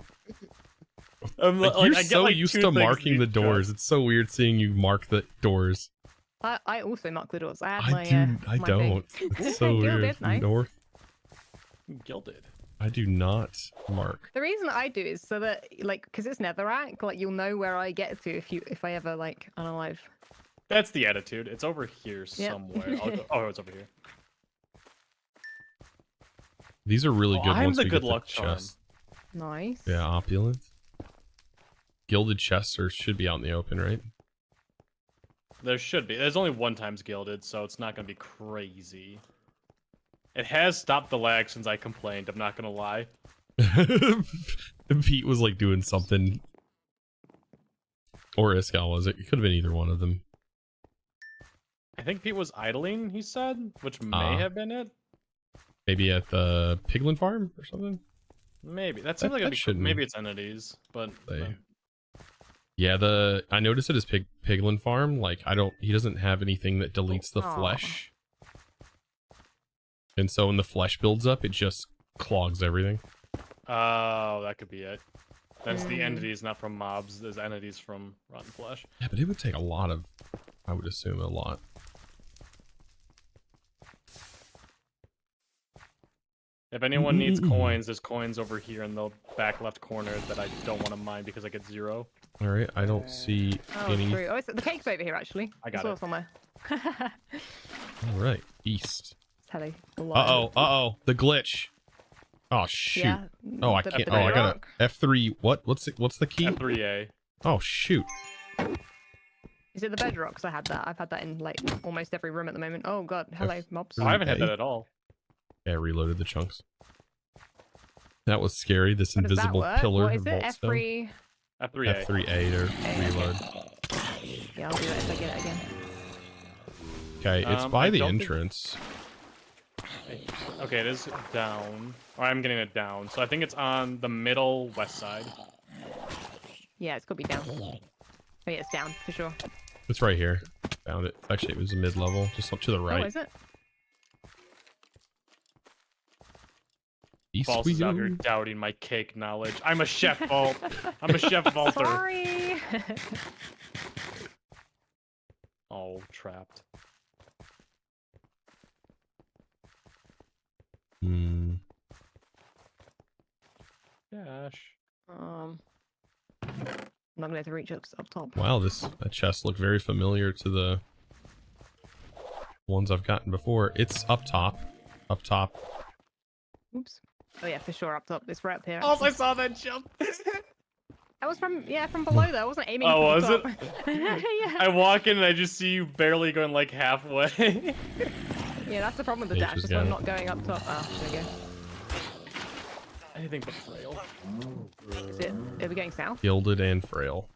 I'm Like, like, you're I get so like used 2 to things marking the each doors. It's so weird seeing you mark the doors. I also mark the doors. I had I my, do. I my don't. thing. It's so weird. Gilded, nice. North. Gilded. I do not mark. The reason I do is so that, like, because it's netherrack, like, you'll know where I get to if I ever, like, unalive. That's the attitude. It's over here Yep. somewhere. Oh, it's over here. These are really good I'm once the we good get luck the charm. chest. Nice. Yeah, opulent. Gilded chests should be out in the open, right? There should be. There's only 1 times gilded, so it's not gonna be crazy. It has stopped the lag since I complained. I'm not gonna lie. Pete was like doing something. Or Iskal was it? It could have been either one of them. I think Pete was idling, he said, which may have been it. Maybe at the piglin farm or something? Maybe. That seems like that it'd be, shouldn't maybe it's entities, but Yeah, I noticed it as piglin farm. Like he doesn't have anything that deletes the Aw. flesh. And so when the flesh builds up, it just clogs everything. oh, that could be it. That's the entities, not from mobs. There's entities from rotten flesh. Yeah, but it would take a lot of, I would assume a lot. If anyone needs coins, there's coins over here in the back left corner that I don't want to mine because I get 0. All right, I don't see Oh, any. true. Oh, the cake's over here, actually. I got saw it. somewhere. All right, east. Hello. Uh-oh, the glitch. Oh shoot. Yeah. Oh, I the can't. Oh, I got bedrock. a F3. What's the key? F3A. Oh shoot. Is it the bedrock? 'Cause I had that. I've had that in like almost every room at the moment. Oh god. Hello, mobs. Oh, I haven't had A? that at all. Yeah, I reloaded the chunks. That was scary. This How does that invisible work? pillar. What is of it? vault stone. F3. F3A. F3A to reload. Yeah, I'll do that if I get it again. Okay, it's by I the don't think- entrance. Okay, it is down. Or I'm getting it down. So I think it's on the middle west side. Yeah, it's got to be down. Oh yeah, it's down for sure. It's right here. Found it. Actually, it was a mid-level, just up to the Oh, right. is it? East False we is out go. here doubting my cake knowledge. I'm a chef vault. I'm a chef vaulter. Sorry. Oh, trapped. Hmm. Gosh. I'm not gonna have to reach up top. Wow, that chest looked very familiar to the ones I've gotten before. It's up top. Up top. Oops. Oh yeah, for sure up top. It's right up here. Also, I saw that jump. I was from below though. I wasn't aiming Oh, for the was top. Yeah. I walk in and I just see you barely going like halfway. Yeah, that's the problem with the H dash. is Is when I'm gone. not going up top. Oh, there you go. Anything but frail. Is it? Are we going south? Gilded and frail.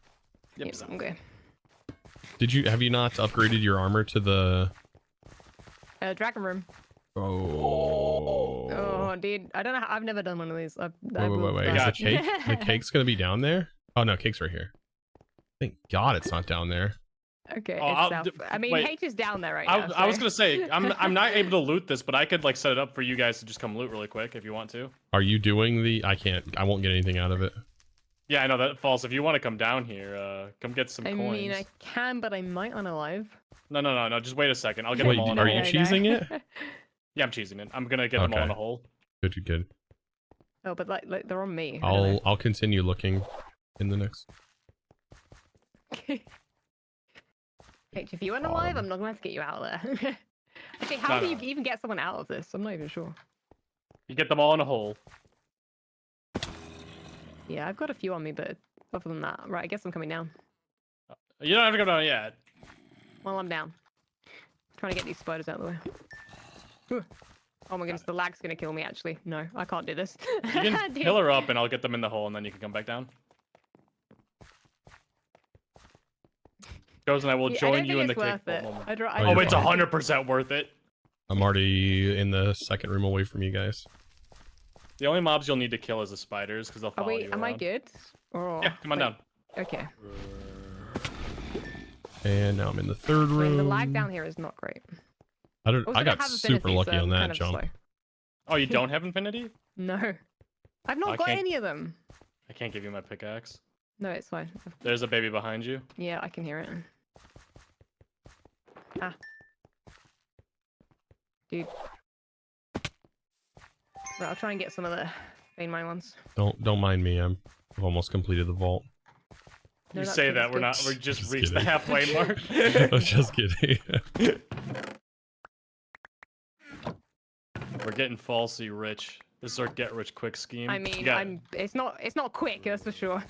Yep. Yep, okay. Have you not upgraded your armor to the... Dragon room. Oh. Oh, dude. I don't know. I've never done one of these. Wait. Is the cake? The cake's gonna be down there? Oh no, cake's right here. Thank God it's not down there. Okay, Oh, it's south. I mean, wait. H is down there right I, now. I was so- gonna say I'm not able to loot this, but I could like set it up for you guys to just come loot really quick if you want to. Are you doing the... I can't. I won't get anything out of it. Yeah, I know that falls. If you want to come down here, come get some I coins. mean, I can, but I might unalive. No. Just wait a second. I'll get Wait, them all in are a you hole. cheesing it? Yeah, I'm cheesing it. I'm gonna get them all in Okay. a hole. Good. Oh, but like they're on me. I don't know. I'll continue looking in the next... H, if you unalive, I'm not gonna have to get you out of there. Okay, how No, do you no. even get someone out of this? I'm not even sure. You get them all in a hole. Yeah, I've got a few on me, but other than that, right, I guess I'm coming down. You don't have to come down yet. Well, I'm down. Trying to get these spiders out of the way. Whew. Oh my goodness, the lag's gonna kill me, actually. No, I can't do this. You can Dude. fill her up, and I'll get them in the hole, and then you can come back down. Goes, and I will Yeah, I join don't you think in the it's cake worth vault it. moment. I Oh, Oh, it's fine. 100% worth it. I'm already in the second room away from you guys. The only mobs you'll need to kill is the spiders, because they'll Are follow we? you Am I around. good? Or Yeah, come on down. Okay. And now I'm in the third I room. mean, the lag down here is not great. I Also, got have super affinity, lucky so on I'm that kind of jump. slow. Oh, you don't have infinity? No, I've not I got can't- any of them. I can't give you my pickaxe. No, it's fine. There's a baby behind you. Yeah, I can hear it. Ah. Dude. Right, I'll try and get some of the vein mine ones. Don't mind me. I've almost completed the vault. No, You that's say good, that that's we good. just Just reached the kidding. halfway mark. I was just kidding. We're getting falsely rich. This is our get rich quick scheme. I You mean, got- it's not quick, that's for sure.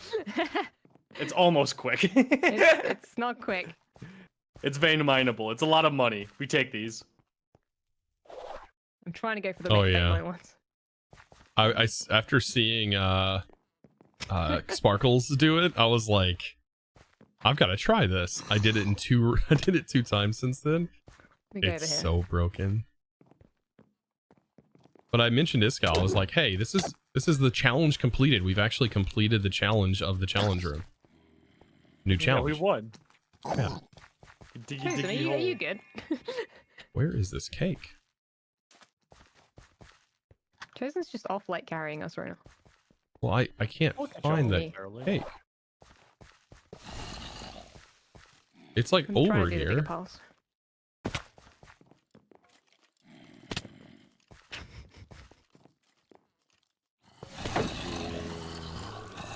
It's almost quick. it's not quick. It's vein mineable. It's a lot of money. We take these. I'm trying to go for the Oh, big vein yeah. mine ones. After seeing Sparkles do it, I was like, I've got to try this. I did it two times since then. Let me go over It's here. so broken. But I mentioned Iskal. I was like, hey, this is the challenge completed. We've actually completed the challenge of the challenge room. New Yeah, challenge. we won. Yeah. Diggy, Jason, diggy are you hole. good? Where is this cake? Jason's just off like carrying us right now. Well, I can't I'll catch find up that early. cake. It's like I'm trying over to do the bigger here. piles.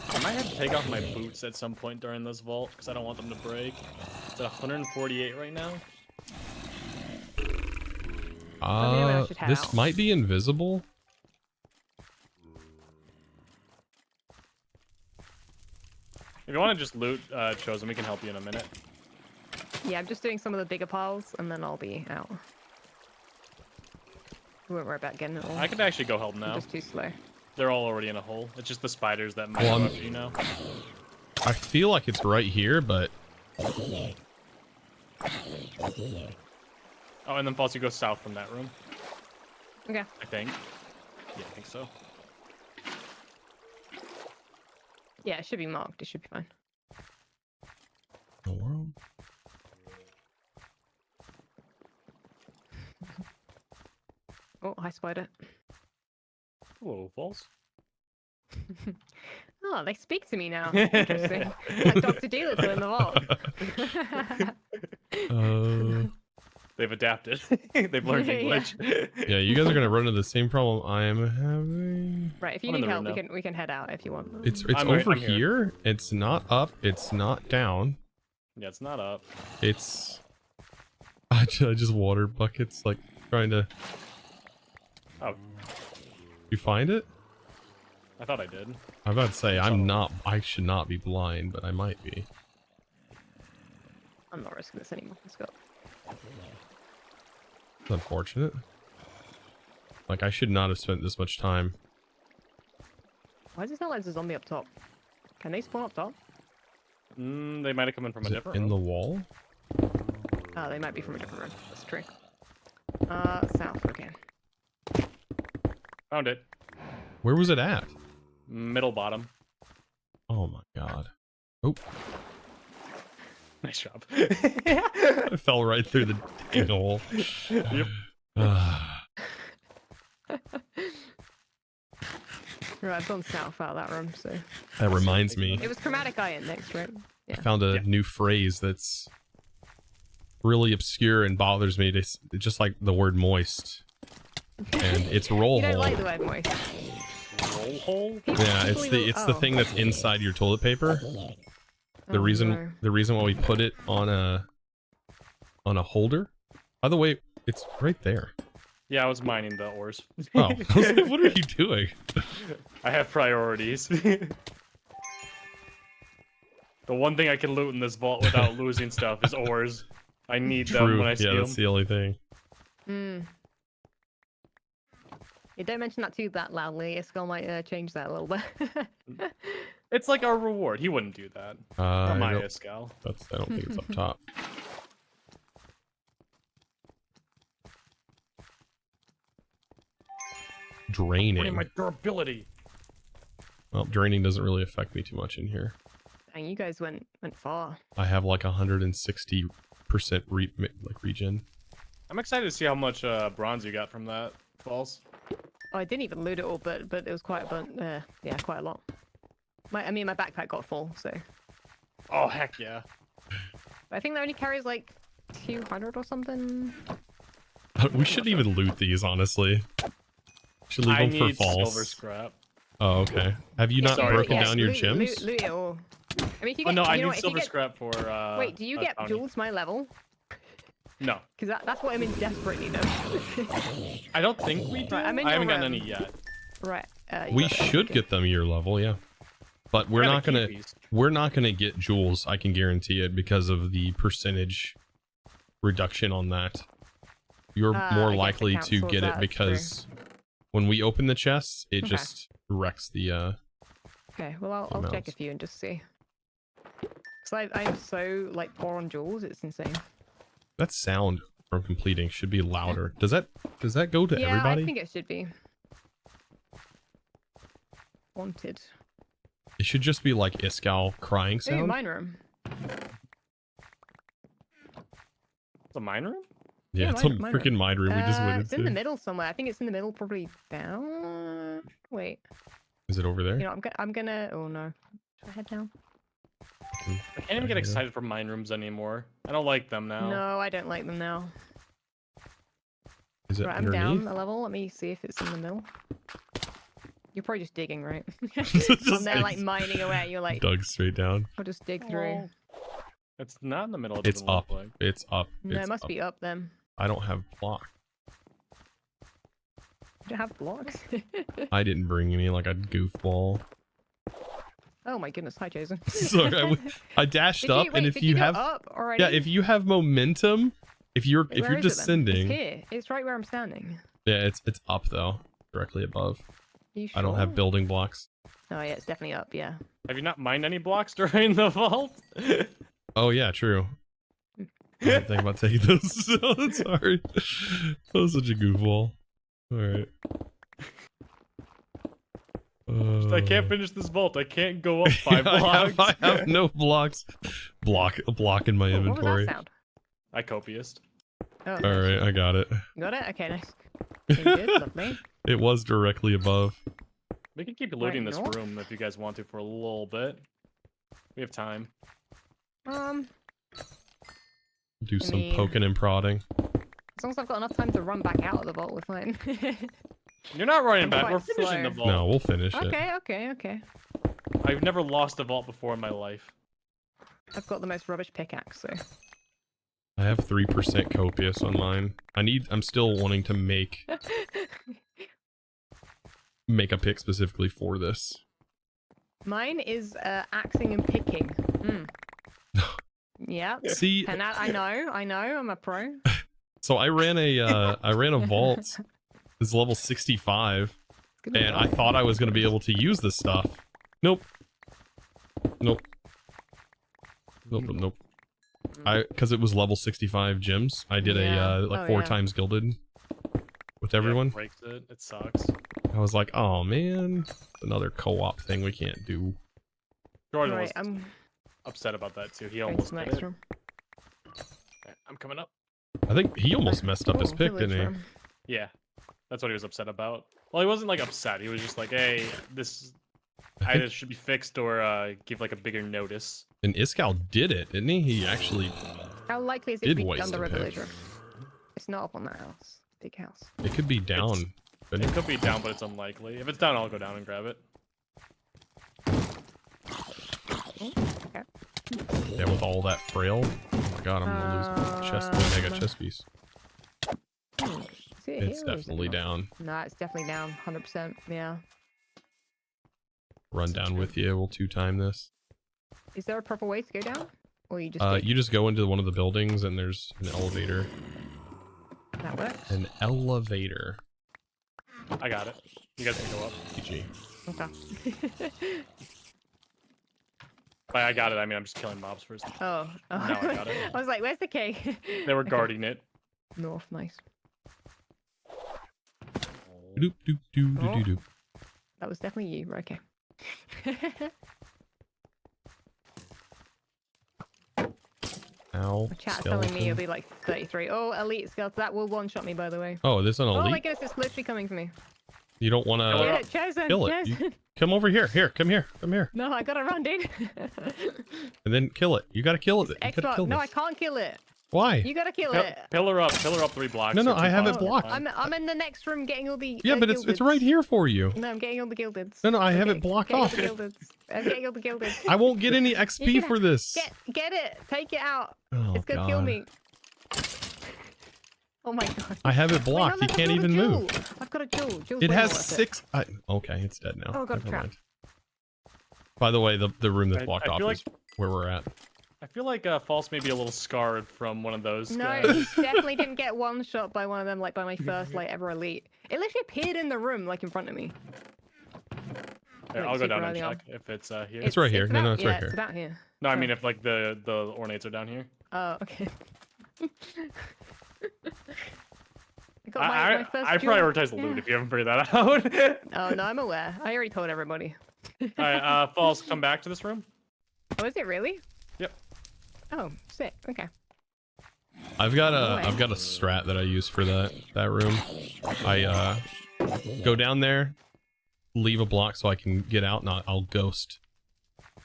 I might have to take off my boots at some point during this vault because I don't want them to break. It's at 148 right now. maybe I should head This out. might be invisible. If you want to just loot Chosen, we can help you in a minute. Yeah, I'm just doing some of the bigger piles, and then I'll be out. We won't worry about getting it all. I could actually go help I'm now. just too slow. They're all already in a hole. It's just the spiders that might Well, go I'm- after you now. I feel like it's right here, but Oh, and then False, you go south from that room, Okay. I think. Yeah, I think so. Yeah, it should be marked. It should be fine. the world. Oh, hi, spider. Whoa, False. Oh, they speak to me now. Interesting. Like Dr. Doolittle in the vault. They've adapted. They've learned Yeah. English. Yeah, you guys are gonna run into the same problem I am having. Right, if you I'm in need the help, room we can head out if you want. It's I'm over I'm here. here. It's not up. It's not down. Yeah, it's not up. It's. I just water buckets like trying to. Oh, You find it? I thought I did. I'm about to say It's I'm all- not. I should not be blind, but I might be. I'm not risking this anymore. Let's go. It's unfortunate. Like, I should not have spent this much time. Why does it sound like there's a zombie up top? Can they spawn up top? They might have come in from Is a it different in the room. wall? Oh, they might be from a different room. That's true. South, okay. Found it. Where was it at? Middle bottom. Oh my god. Oh, Nice job. I fell right through the dang hole. Yep. Right, I've gone south out of that room, so... That reminds me. It was chromatic iron next, right? I Yeah. found a Yeah. new phrase that's really obscure and bothers me. It's just like the word moist. And it's roll You don't hole. like the word moist. Roll hole? Yeah, it's the Oh. thing that's inside your toilet paper. The Oh, reason no. why we put it on a holder. By the way, it's right there. Yeah, I was mining the ores. Oh, I was like, what are you doing? I have priorities. The one thing I can loot in this vault without losing stuff is ores. I need them True. when I Yeah, steal that's them. the only thing. Hmm. You don't mention that too that loudly. Iskall might change that a little bit. It's like our reward. He wouldn't do that. I Not my don't, Iskall. I don't think it's up top. Draining. My durability. Well, draining doesn't really affect me too much in here. Dang, you guys went far. I have like 160% regen. I'm excited to see how much bronze you got from that, Falls. Oh, I didn't even loot it all, but it was quite a bunch. Yeah, quite a lot. My backpack got full, so. Oh, heck yeah. But I think that only carries like 200 or something. We shouldn't even loot these, honestly. Should leave I them for need silver false. scrap. Oh, okay. Have you not Sorry, broken false. down your loot, gems? Loot it all. I mean, if you Oh get, no, I you know need what, if you silver get- scrap for Wait, do you get bounty. jewels my level? No. Because that's what I'm in desperate need of. I don't think we do. Right, I'm in I haven't your, gotten any yet. Right. You We got that, should okay. get them your level, yeah. But we're I got a not gonna key piece. we're not gonna get jewels, I can guarantee it, because of the percentage reduction on that. You're I more guess it likely counts to towards get that, it that's because when we open the chests, it Okay. just wrecks the Okay, well I'll check amounts. a few and just see. Because I am so like poor on jewels, it's insane. that sound from completing should be louder. Does that go to Yeah, everybody? I think it should be. Wanted. It should just be like Iskall crying Ooh, sound. mine room. It's a mine room? Yeah, Yeah, it's a mine room. freaking mind room we just went It's in the into. middle somewhere. I think it's in the middle, probably down. Wait. Is it over there? You know, I'm gonna. Oh no. Should I head down? I can't even get excited for mine rooms anymore. I don't like them now. No, I don't like them now. Is it Right, I'm down underneath? a level. Let me see if it's in the middle. You're probably just digging, right? Just I'm there like like mining away. You're like, dug straight down. I'll just dig through. It's not in the middle. It It's doesn't look up. like. It's up. No, It's it must up. be up then. I don't have block. You don't have blocks. I didn't bring any like a goofball. Oh my goodness! Hi, Jason. Sorry, I dashed Did up, you, and wait, if did you go have, up already? yeah, if you have momentum, if you're Wait, where is it then? descending, It's here. It's right where I'm standing. yeah, it's up though, directly above. Are you I don't sure? have building blocks. Oh yeah, it's definitely up. Yeah. Have you not mined any blocks during the vault? Oh yeah, true. I didn't think about taking those. So sorry. That was such a goofball. All right. I can't finish this vault. I can't go up 5 blocks. I have no blocks. A block in my Oh, inventory. what was that sound? I copiest. Oh, All nice. right, I got it. Got it. Okay, nice. Good, lovely. It was directly above. We can keep looting this north? room if you guys want to for a little bit. We have time. Do some mean- poking and prodding. As long as I've got enough time to run back out of the vault, we're fine. You're not running I'm back. quite We're finishing the slow. vault. No, we'll finish it. Okay. I've never lost a vault before in my life. I've got the most rubbish pickaxe, so. I have 3% copious on mine. I'm still wanting to make a pick specifically for this. Mine is axing and picking. Yeah. See, And that, I know, I'm a pro. So I ran a vault. It's level 65, and I thought I was going to be able to use this stuff. Nope. Nope. Nope. Because it was level 65 gyms. I did a 4 times gilded with everyone. Yeah, it breaks it. It sucks. I was like, oh man, another co-op thing we can't do. Jordan was upset about that too. He almost did it. Room. Okay, I'm coming up. I think he almost messed up his pick, didn't he? Room. Yeah, that's what he was upset about. Well, he wasn't like upset. He was just like, hey, this either should be fixed or give like a bigger notice. And Iskal did it, didn't he? He actually How likely is it to be waste under a a pick. villager? It's not up on that house. Big house. It could be down. It could be down, but it's unlikely. If it's down, I'll go down and grab it. Okay. Yeah, with all that frail. Oh my god, I'm gonna lose my chest. I got chest piece. Is it It's here or is it definitely not? down. No, it's definitely down. 100%. Yeah. Run down with you. We'll 2-time this. Is there a proper way to go down? Or you just You just go into one of the buildings and there's an elevator. that works? An elevator. I got it. You guys can go up. GG. Okay. By I got it, I mean I'm just killing mobs first. Oh. Now I got it. I was like, where's the key? They were guarding it. North, nice. Doop doop doop doop doop. That was definitely you. Okay. Ow. The chat's skeleton. telling me it'll be like 33. Oh, elite skeleton. That will one-shot me, by the way. Oh, this an Oh my elite? goodness, it's literally coming for me. You don't want Kill to it. Get it, Chosen. kill it. Chosen. You, come over here. Here, come here. Come here. No, I gotta run, dude. And then kill it. You gotta kill it. You gotta Xbox. kill No, this. I can't kill it. Why? You gotta kill it. Pillar up 3 blocks. No, or I 2 have it blocks. blocked. I'm in the next room getting all the Yeah, but it's gildeds. right here for you. No, I'm getting all the gildeds. No, I have Okay, it blocked getting all off. the gildeds. I'm getting all the gildeds. I won't get any XP You're gonna for this. Get it. Take it out. Oh, It's gonna God. kill me. Oh my god. I have it Wait, blocked. no, You I've can't got a even jewel. move. I've got a jewel. Jewel's It way has more worth 6. Okay, it's dead now. Oh, I got Never trapped. mind. By the way, the room that's I blocked off feel is where we're at. I feel like False may be a little scarred from one of those. No, guys. he definitely didn't get one shot by one of them, like by my first like ever elite. It literally appeared in the room, like in front of me. Here, like, I'll go super down and early on. check if it's here. It's right here. No, about, it's right here. It's about here. No, I mean if like the ornates are down here. Oh, okay. I got my first I jewel. prioritize loot Yeah. if you haven't figured that out. Oh no, I'm aware. I already told everybody. Alright, False, come back to this room. Oh, is it really? Yep. Oh, sick. Okay. I've got a strat that I use for that room. I go down there, leave a block so I can get out, and I'll ghost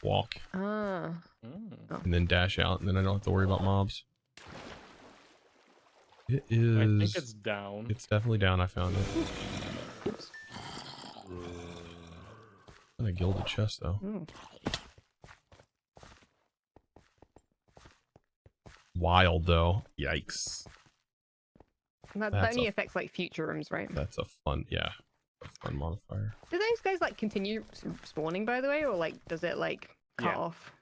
walk Ah. and then dash out, and then I don't have to worry about mobs. It is. I think it's down. It's definitely down. I found it. And a gilded chest though. Ooh. Wild though. Yikes. That That's only a- affects like future rooms, right? That's a fun. Yeah. A fun modifier. Do those guys like continue spawning, by the way, or like does it like cut Yeah. off?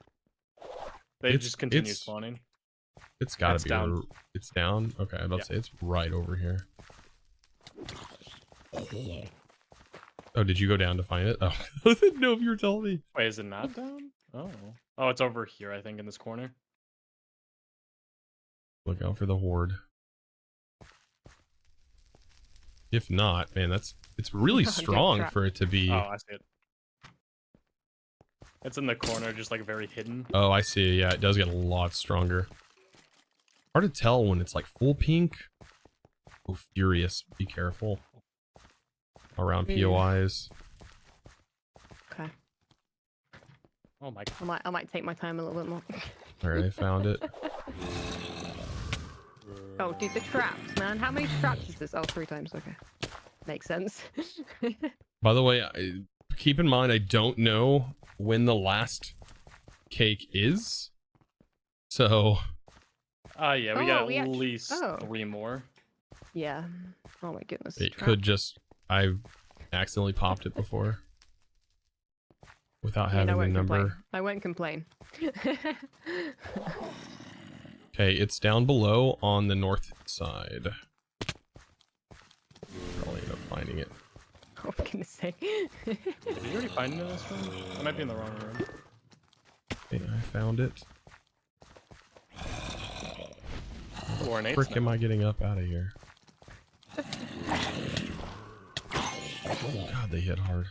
They It's- just continue it's- spawning. It's gotta It's be. down. It's down. Okay, I'm about to say it's right over here. Oh, did you go down to find it? Oh, I didn't know if you were telling me. Wait, is it not down? Oh. Oh, it's over here, I think, in this corner. Look out for the horde. If not, man, it's really Death strong trap. for it to be. Oh, I see it. It's in the corner, just like very hidden. Oh, I see. Yeah, it does get a lot stronger. Hard to tell when it's like full pink. Oh, furious. Be careful. Around POIs. Okay. Oh my god. I might take my time a little bit more. Alright, I found it. Oh, dude, the traps, man. How many traps is this? Oh, 3 times. Okay. Makes sense. By the way, keep in mind, I don't know when the last cake is. So, Yeah, we Oh, got we at actu- least oh. 3 more. Yeah. Oh my goodness. it trap. could just... I've accidentally popped it before. Without I mean, having the number. I won't complain. Okay, Okay, it's down below on the north side. Probably end up finding it. Oh, for goodness sake. Did you already find it in this room? I might be in the wrong room. Okay, I found it. Or an Frick am I getting up out of here? God, they hit hard.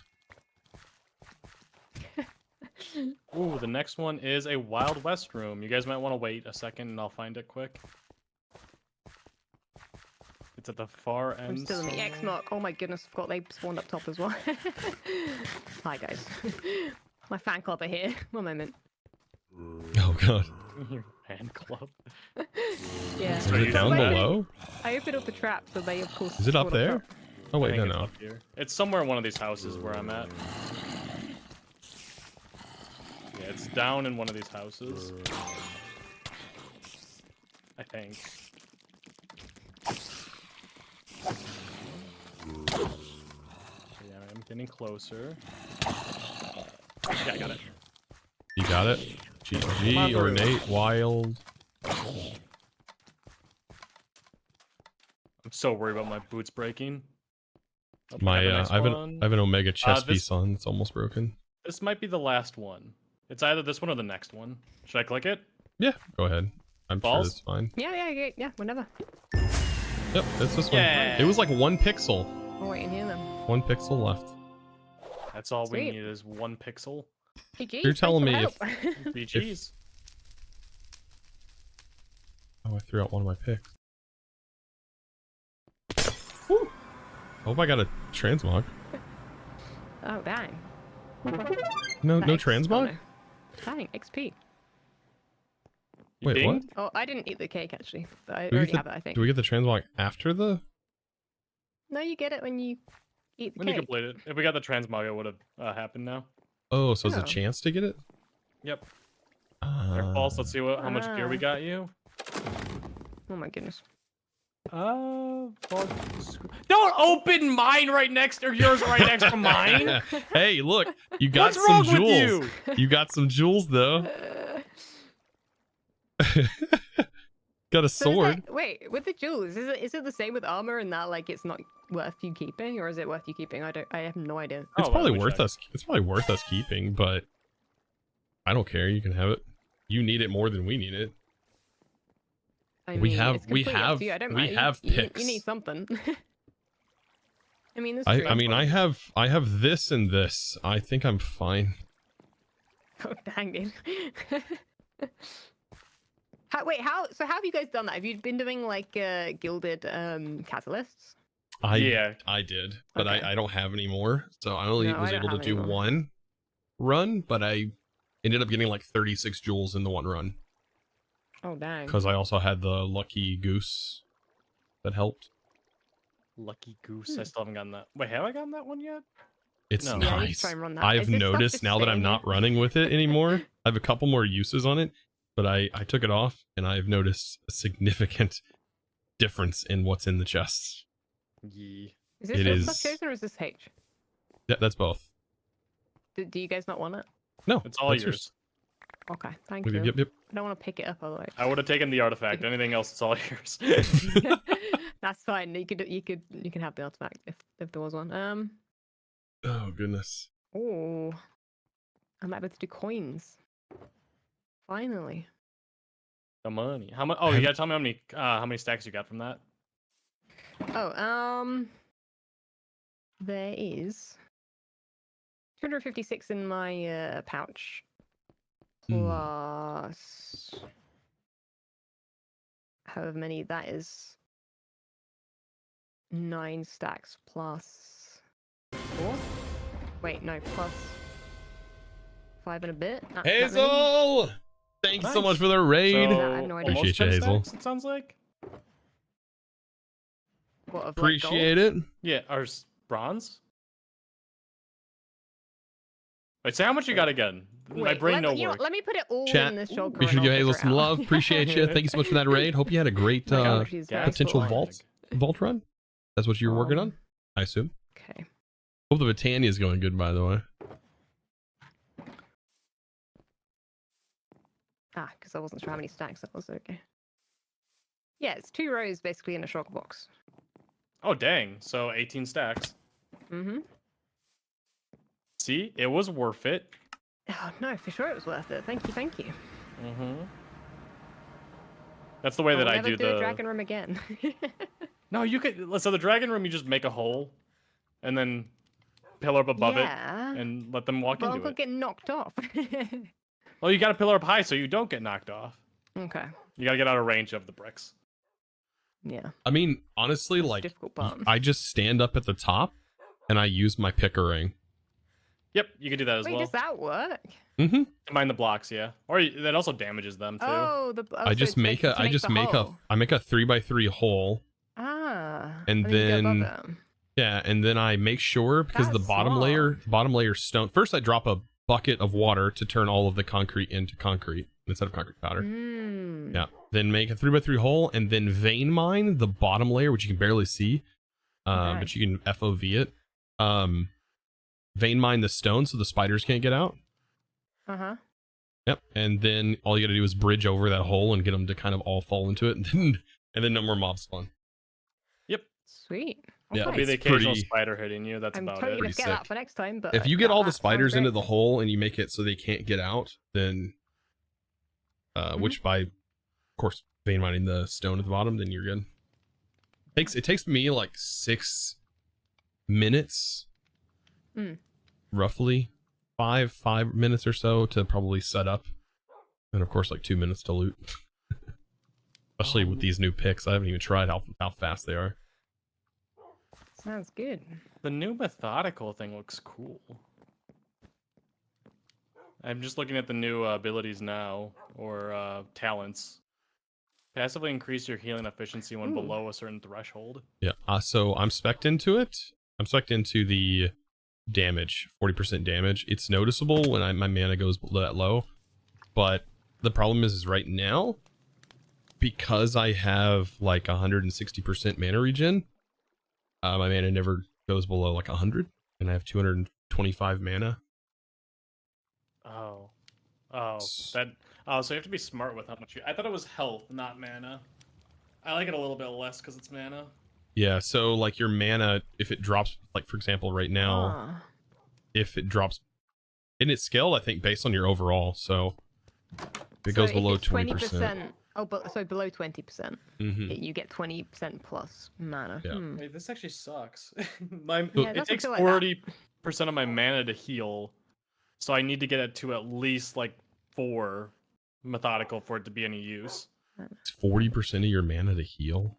Ooh, the next one is a Wild West room. You guys might want to wait a second and I'll find it quick. It's at the far end. I'm still in the X mark. Oh my goodness, I forgot they spawned up top as well. Hi guys. My fan club are here. One moment. Oh god. Your fan club. Yeah. Is it down below? I opened up the trap, so they of course. Is it up spawned there? top. Oh I wait, think no, it's no. up here. It's somewhere in one of these houses where I'm at. Yeah, it's down in one of these houses. I think. Yeah, I'm getting closer. Yeah, I got it. You got it? GG, ornate, wild. I'm so worried about my boots breaking. Oh, My the next I have one. an omega chest this- piece on. It's almost broken. This might be the last one. It's either this one or the next one. Should I click it? Yeah, go ahead. I'm sure Balls? that's fine. Yeah, whenever. Yep, it's this one. Yeah. It was like 1 pixel. I'll wait in here then. 1 pixel left. That's all we Sweet. need is 1 pixel. GG, You're telling me thanks if- for the help. BG's. Oh, I threw out one of my picks. Woo. Hope I got a transmog. Oh dang. No, That no X- transmog? oh, no. Dang, XP. You Wait, what? dinged? Oh, I didn't eat the cake actually, but I Do we already get have it, I think. Do we get the transmog after the? No, you get it when you eat the When you cake. complete it. If we got the transmog, it would have happened now. Oh, so it's a Oh. chance to get it? Yep. There, False. Let's see how much gear we Ah. got you. Oh my goodness. Don't open mine right next or yours right next to mine. Hey, look, you got What's some wrong jewels. with You got some jewels though. Got a So is sword. that- wait, with the jewels, is it the same with armor and that like it's not worth you keeping, or is it worth you keeping? I have no idea. It's Oh, let probably me worth check. us. It's probably worth us keeping, but I don't care. You can have it. You need it more than we need it. I We mean, have- it's we completely up have- to you. I don't we mind. have You picks. need something. I mean, this. I mean, I have this and this. I think I'm fine. Oh dang, dude. So how have you guys done that? Have you been doing like gilded catalysts? Yeah. I did, but Okay. I don't have any more. So I only No, was I don't able to have do any more. one run, but I ended up getting like 36 jewels in the one run Oh dang. because I also had the lucky goose that helped. Lucky goose. I still haven't gotten that. Wait, have I gotten that one yet? It's No. Yeah, I need to nice. try and run that. I've Is this stuff noticed just now that I'm staying not here? running with it anymore. I have a couple more uses on it, but I took it off and I've noticed a significant difference in what's in the chests. Yeah. Is this It your is- stuff chosen or is this H? Yeah, that's both. Do you guys not want it? No, It's all that's yours. Okay, thank Yep, you. yep, yep. I don't want to pick it up otherwise. I would have taken the artifact. Anything else, it's all yours. That's fine. You can have the artifact if there was one. Oh goodness. Oh, I'm able to do coins. Finally. The money. How much? Oh, you gotta tell me how many stacks you got from that. Oh, there is 256 in my pouch. Plus however many that is 9 stacks plus 4. Wait, no, plus 5 and a bit. That many? Hazel! Thank you so much Nice. for the raid. No, I have no idea. almost Appreciate you, 10 Hazel. stacks, it sounds like. What, of, like, gold? Appreciate it. Yeah, bronze. Wait, say how much you got again. My Wait, brain no you know work. what, let me put it all Chat, in this shotgun. Be sure to and give I'll Hazel figure some it out. love. Appreciate you. Thank you so much for that raid. Hope you had a great My God, she's very potential spoiled. vault run. That's what you're working on, I assume. Okay. Hope the Britannia is going good, by the way. Ah, because I wasn't sure how many stacks that was. Okay. Yeah, it's 2 rows basically in a shulker box. Oh, dang. So 18 stacks. Mm-hmm. See, it was worth it. Oh, no, for sure it was worth it. Thank you, thank you. Mm-hmm. That's the way that I'll I never do do a the... dragon room again. No, you could... So the dragon room, you just make a hole and then pillar up above it and let them walk Well, I'm into gonna it. get knocked off. Well, you got to pillar up high so you don't get knocked off. Okay. You got to get out of range of the bricks. Yeah. I mean, honestly, That's the like, difficult part. I just stand up at the top and I use my pickering. Yep, you can do that as Wait, well. does that work? Mm-hmm. To mine the blocks, yeah. Or that also damages them too. Oh, I just make a, I make a 3x3 hole. And you go above then, it. yeah, and then I make sure because the That's bottom smart. layer stone. First, I drop a bucket of water to turn all of the concrete into concrete instead of concrete powder. Mm. Yeah. Then make a 3x3 hole and then vein mine the bottom layer, which you can barely see, Okay. but you can FOV it. Vein mine the stone so the spiders can't get out. Uh-huh. Yep. And then all you got to do is bridge over that hole and get them to kind of all fall into it, and then no more mobs spawn. Yep. Sweet. Yeah, It'll Okay. be the It's occasional pretty- spider hitting you. That's I'm about totally it. gonna Pretty get that sick. for next time, but If you get all the that sounds spiders into great. the hole and you make it so they can't get out, then, which by, of course, vein mining the stone at the bottom, then you're good. It takes me like 6 minutes, roughly 5 minutes or so to probably set up, and of course like 2 minutes to loot. Especially with these new picks, I haven't even tried how fast they are. Sounds good. The new methodical thing looks cool. I'm just looking at the new abilities now, or talents. Passively increase your healing efficiency when below a certain threshold. Yeah, so I'm spec'd into it. I'm spec'd into the damage, 40% damage. It's noticeable when my mana goes that low, but the problem is right now, because I have like 160% mana regen, my mana never goes below like 100, and I have 225 mana. Oh, so you have to be smart with how much I thought it was health, not mana. I like it a little bit less because it's mana. Yeah, so like your mana, if it drops, like for example right now, if it drops, and it's scaled I think based on your overall, so if it goes below 20%. Oh, but so below 20%, Mm-hmm. you get 20% plus mana. Yeah. Wait, this actually sucks. Yeah, it it doesn't takes feel like that. 40% of my mana to heal, so I need to get it to at least like 4 methodical for it to be any use. It's 40% of your mana to heal.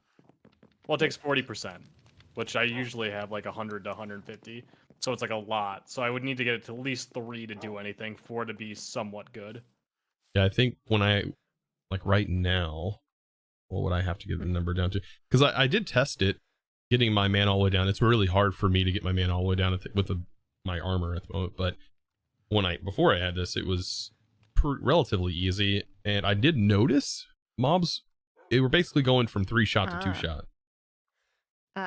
Well, it takes 40%, which I usually have like 100 to 150, so it's like a lot. So I would need to get it to at least 3 to do anything for it to be somewhat good. Yeah, I think when I, like right now, what would I have to get the number down to? Because I did test it, getting my mana all the way down. It's really hard for me to get my mana all the way down with my armor at the moment. But before I had this, it was relatively easy. And I did notice mobs, they were basically going from 3-shot to 2-shot.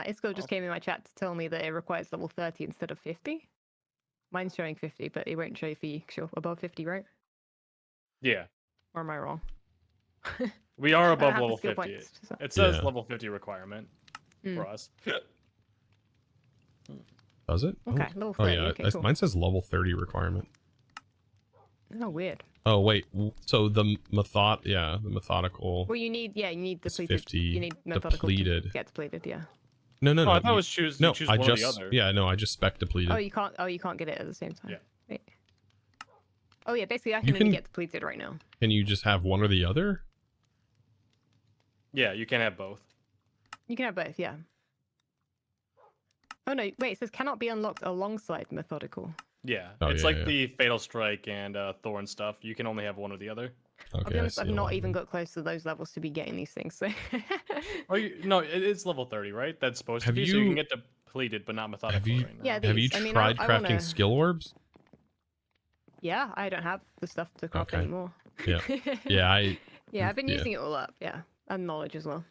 Isco just came in my chat to tell me that it requires level 30 instead of 50. Mine's showing 50, but it won't show for you. Sure, above 50, right? Yeah. Or am I wrong? We are I don't above have the level skill 50. points, so- It says Yeah. level 50 requirement for us. Does it? Okay, Oh, level oh 30. yeah, Okay, cool. mine says level 30 requirement. Oh, weird. Oh wait, so the methodical. Well, you need It's depleted. 50 You need methodical depleted. to get depleted, yeah. No, Oh, I thought it you- was choose no, choose I one just or the other. yeah, no, I just spec depleted. Oh, you can't get it at the same time. Yeah. Wait. Oh yeah, basically I You can only can- get depleted right now. Can you just have one or the other? Yeah, you can have both. You can have both, yeah. Oh no, wait, it says cannot be unlocked alongside methodical. Yeah, Oh, it's yeah, like yeah. the Fatal Strike and Thorn stuff. You can only have one or the other. Okay, I'll be honest, I I've see a lot not of even them. got close to those levels to be getting these things, so... Oh, no, it's level 30, right? That's supposed Have to be, so you you- can get depleted, but not methodical you- right now. Yeah, Have you these, I mean, tried I crafting wanna- skill orbs? Yeah, I don't have the stuff to craft Okay. anymore. Yeah. Yeah, Yeah, I've been yeah. using it all up, yeah. And knowledge as well.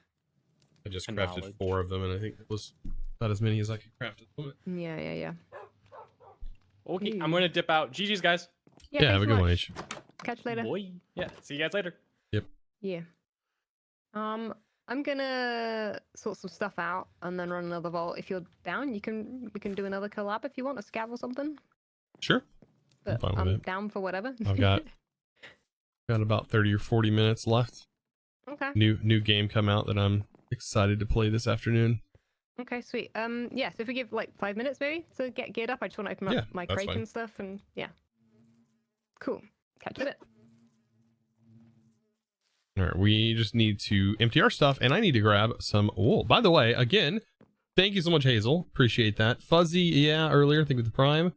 I just And crafted knowledge. 4 of them, and I think it was about as many as I could craft at the moment. Yeah. Okay, Ooh. I'm gonna dip out. GG's, guys. Yeah, thanks have a so good one, much. H. Catch you later. Boy. Yeah, see you guys later. Yeah. I I'm gonna sort some stuff out and then run another vault. If you're down, we can do another collab if you want, a scav or something. Sure. But fine with I'm it. down for whatever. I've got about 30 or 40 minutes left. Okay. New game come out that I'm excited to play this afternoon. Okay, sweet. Yeah, so if we give like 5 minutes maybe to get geared up, I just want to open up my that's crate fine. and stuff, and yeah. Cool. Catch you in a bit. All right, we just need to empty our stuff, and I need to grab some wool. By the way, again, thank you so much, Hazel. Appreciate that. Fuzzy, yeah, earlier, I think with the Prime.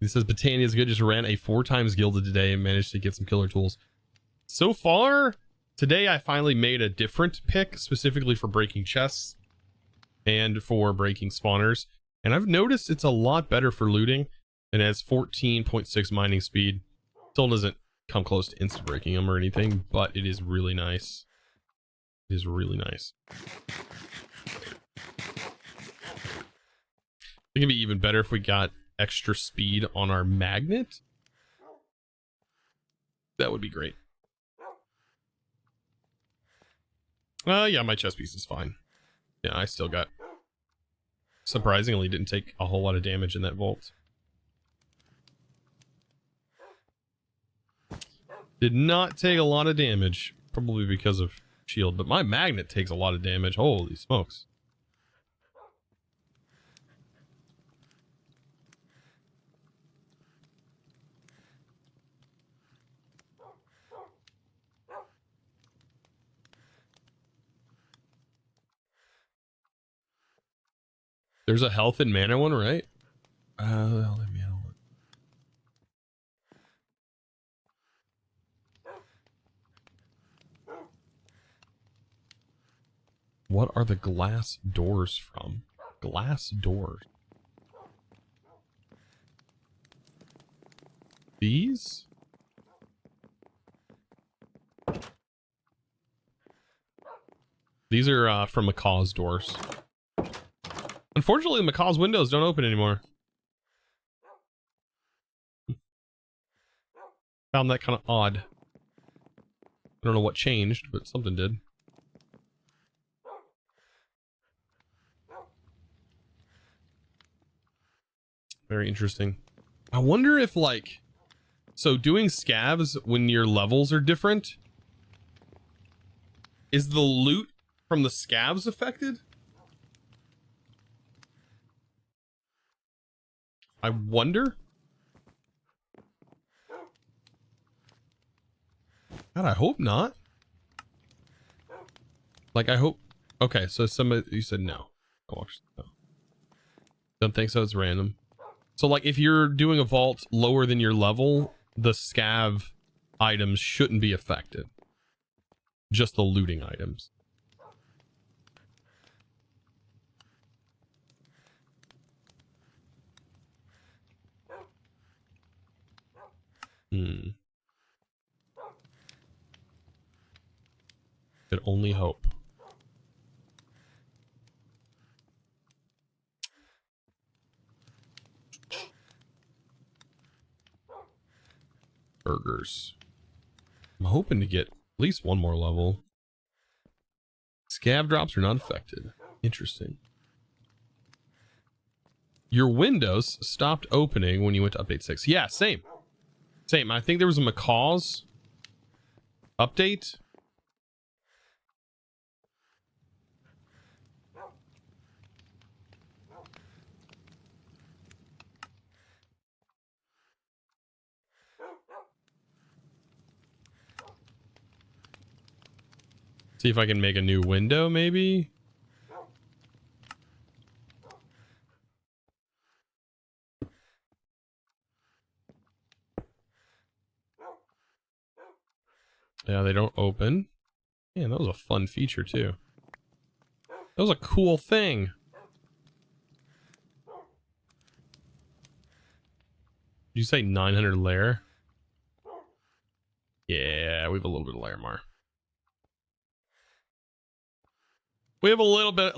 This says Botania is good. Just ran a 4 times gilded today and managed to get some killer tools. So far, today I finally made a different pick specifically for breaking chests and for breaking spawners. And I've noticed it's a lot better for looting. It has 14.6 mining speed. Still doesn't come close to insta breaking them or anything, but it is really nice. It is really nice. It'd be even better if we got extra speed on our magnet. That would be great. Yeah, my chest piece is fine. Yeah, I still got, surprisingly, didn't take a whole lot of damage in that vault. Did not take a lot of damage, probably because of shield, but my magnet takes a lot of damage. Holy smokes. There's a health and mana one, right? Let me have a look. What are the glass doors from? Glass doors. These? These are from Macaw's doors. Unfortunately, Macaw's windows don't open anymore. Found that kind of odd. I don't know what changed, but something did. Very interesting. I wonder if, like, so doing scavs when your levels are different, is the loot from the scavs affected? I wonder. God, I hope not. Like, I hope. Okay, so somebody, you said no. Oh, no. Don't think so. It's random. So, like, if you're doing a vault lower than your level, the scav items shouldn't be affected. Just the looting items. Could only hope. Burgers. I'm hoping to get at least one more level. Scav drops are not affected. Interesting. Your windows stopped opening when you went to update 6. Yeah, same. Same. I think there was a Macaw's update. See if I can make a new window, maybe. Yeah, they don't open. Man, that was a fun feature too. That was a cool thing. Did you say 900 layer? Yeah, we have a little bit of layer mar. We have a little bit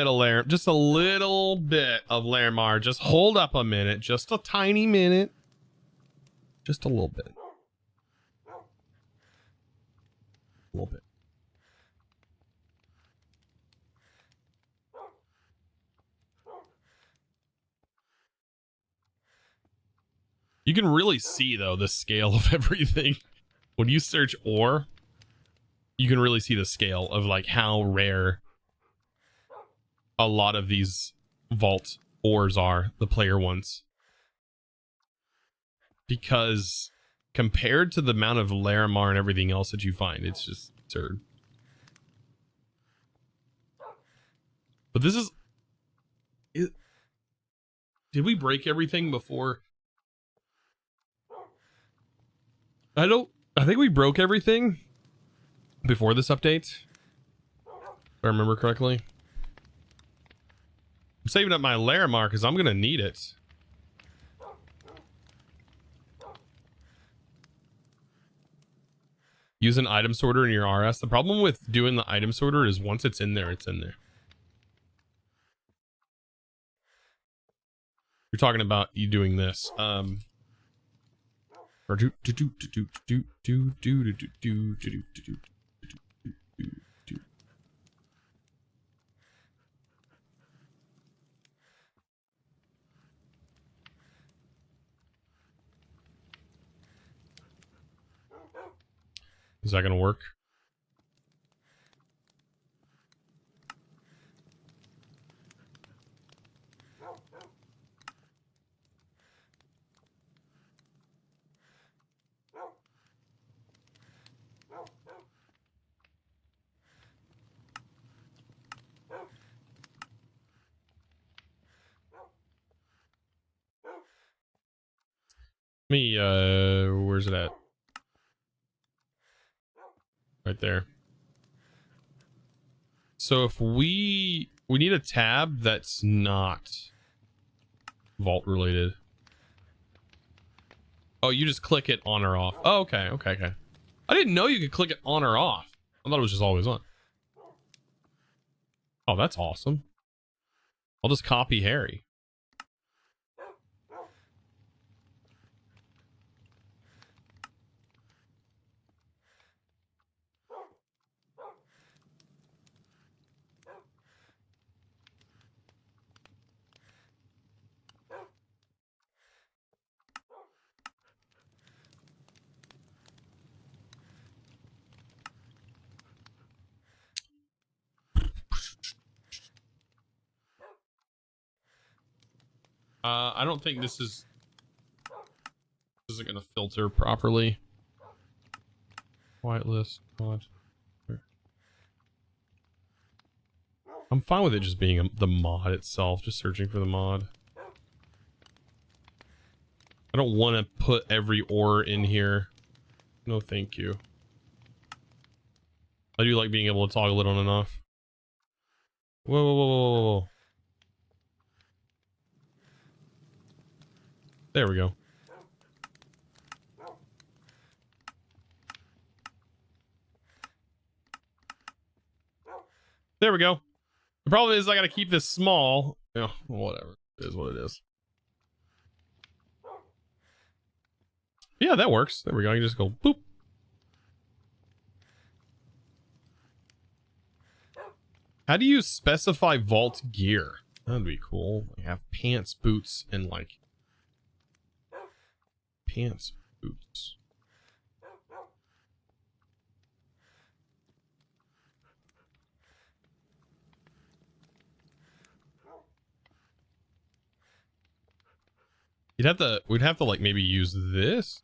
of layer, just a little bit of layer mar. Just hold up a minute, just a tiny minute. Just a little bit. A little bit. You can really see though the scale of everything. When you search ore, you can really see the scale of like how rare a lot of these vault ores are, the player ones. Because compared to the amount of Larimar and everything else that you find, it's just absurd. But this is... Did we break everything before? I think we broke everything before this update. If I remember correctly. I'm saving up my Larimar because I'm going to need it. Use an item sorter in your RS. The problem with doing the item sorter is once it's in there, it's in there. You're talking about you doing this. Or do. Is that gonna work? Me, where's it at? Right there. So if we need a tab that's not vault related. Oh, you just click it on or off. Oh, okay. I didn't know you could click it on or off. I thought it was just always on. Oh, that's awesome. I'll just copy Harry. I don't think this isn't gonna filter properly. Whitelist mod. I'm fine with it just being the mod itself, just searching for the mod. I don't want to put every ore in here. No, thank you. I do like being able to toggle it on and off. Whoa. There we go. There we go. The problem is I gotta keep this small. Yeah, whatever. It is what it is. Yeah, that works. There we go. I can just go boop. How do you specify vault gear? That'd be cool. I have pants, boots, and like pants, boots. We'd have to like maybe use this.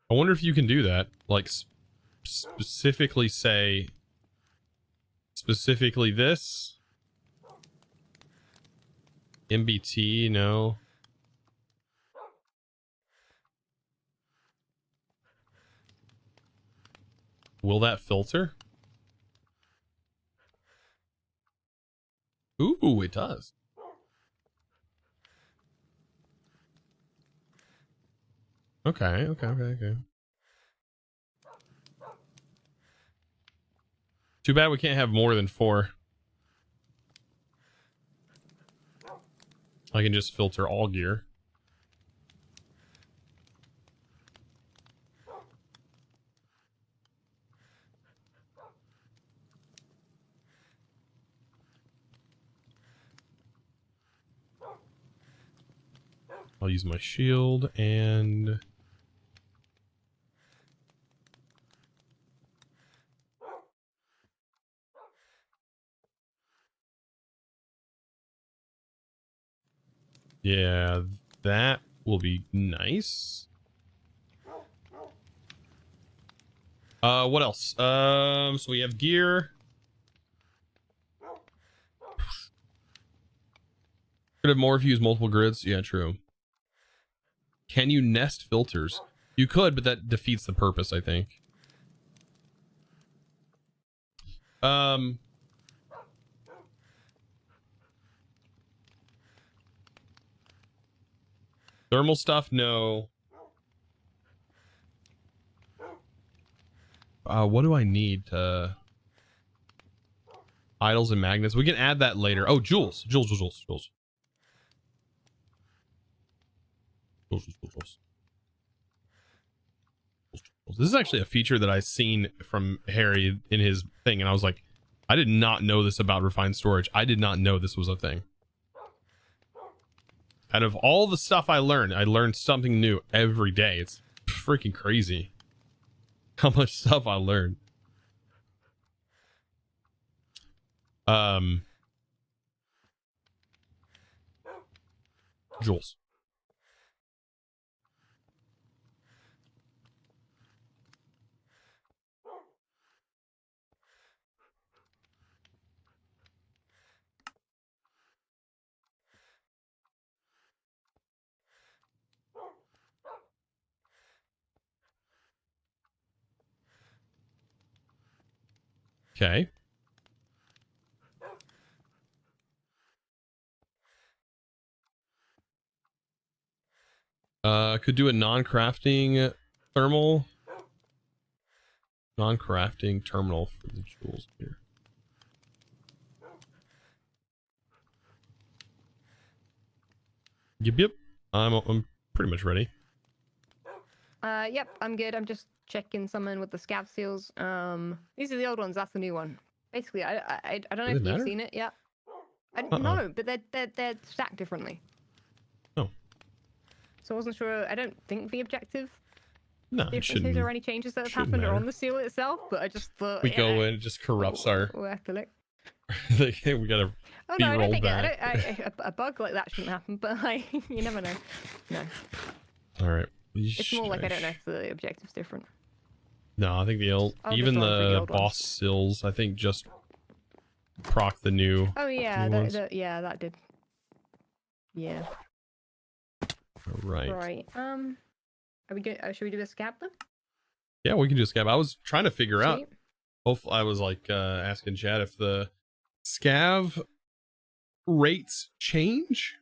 I wonder if you can do that. Like specifically say specifically this. MBT, no. Will that filter? Ooh, it does. Okay. Too bad we can't have more than 4. I can just filter all gear. I'll use my shield and... Yeah, that will be nice. What else? So we have gear. Could have more if you use multiple grids. Yeah, true. Can you nest filters? You could, but that defeats the purpose, I think. Thermal stuff, no. What do I need to... Idols and magnets. We can add that later. Oh, jewels. Jewels. This is actually a feature that I seen from Harry in his thing, and I was like, I did not know this about refined storage. I did not know this was a thing. Out of all the stuff I learned something new every day. It's freaking crazy how much stuff I learned. Jules. Okay. Could do a non-crafting thermal. Non-crafting terminal for the jewels here. Yep. I'm pretty much ready. Yep, I'm good. I'm just checking something with the scav seals. These are the old ones. That's the new one. Basically, I don't know if you've seen it yet. No, but they're stacked differently. Oh. So I wasn't sure. I don't think the objective differences or any changes that have happened are on the seal itself. But I just thought we go in, it just corrupts our. We'll have to look. We gotta. Oh no, I don't think a bug like that shouldn't happen. But like, you never know. No. All right. It's more like I don't know if the objective's different. No, I think even the boss sills, I think just proc the new. Oh yeah, that did. Yeah. All right. Right. Are we good? Should we do a scab then? Yeah, we can do a scab. I was trying to figure out. Hopefully, I was like asking Chad if the scav rates change.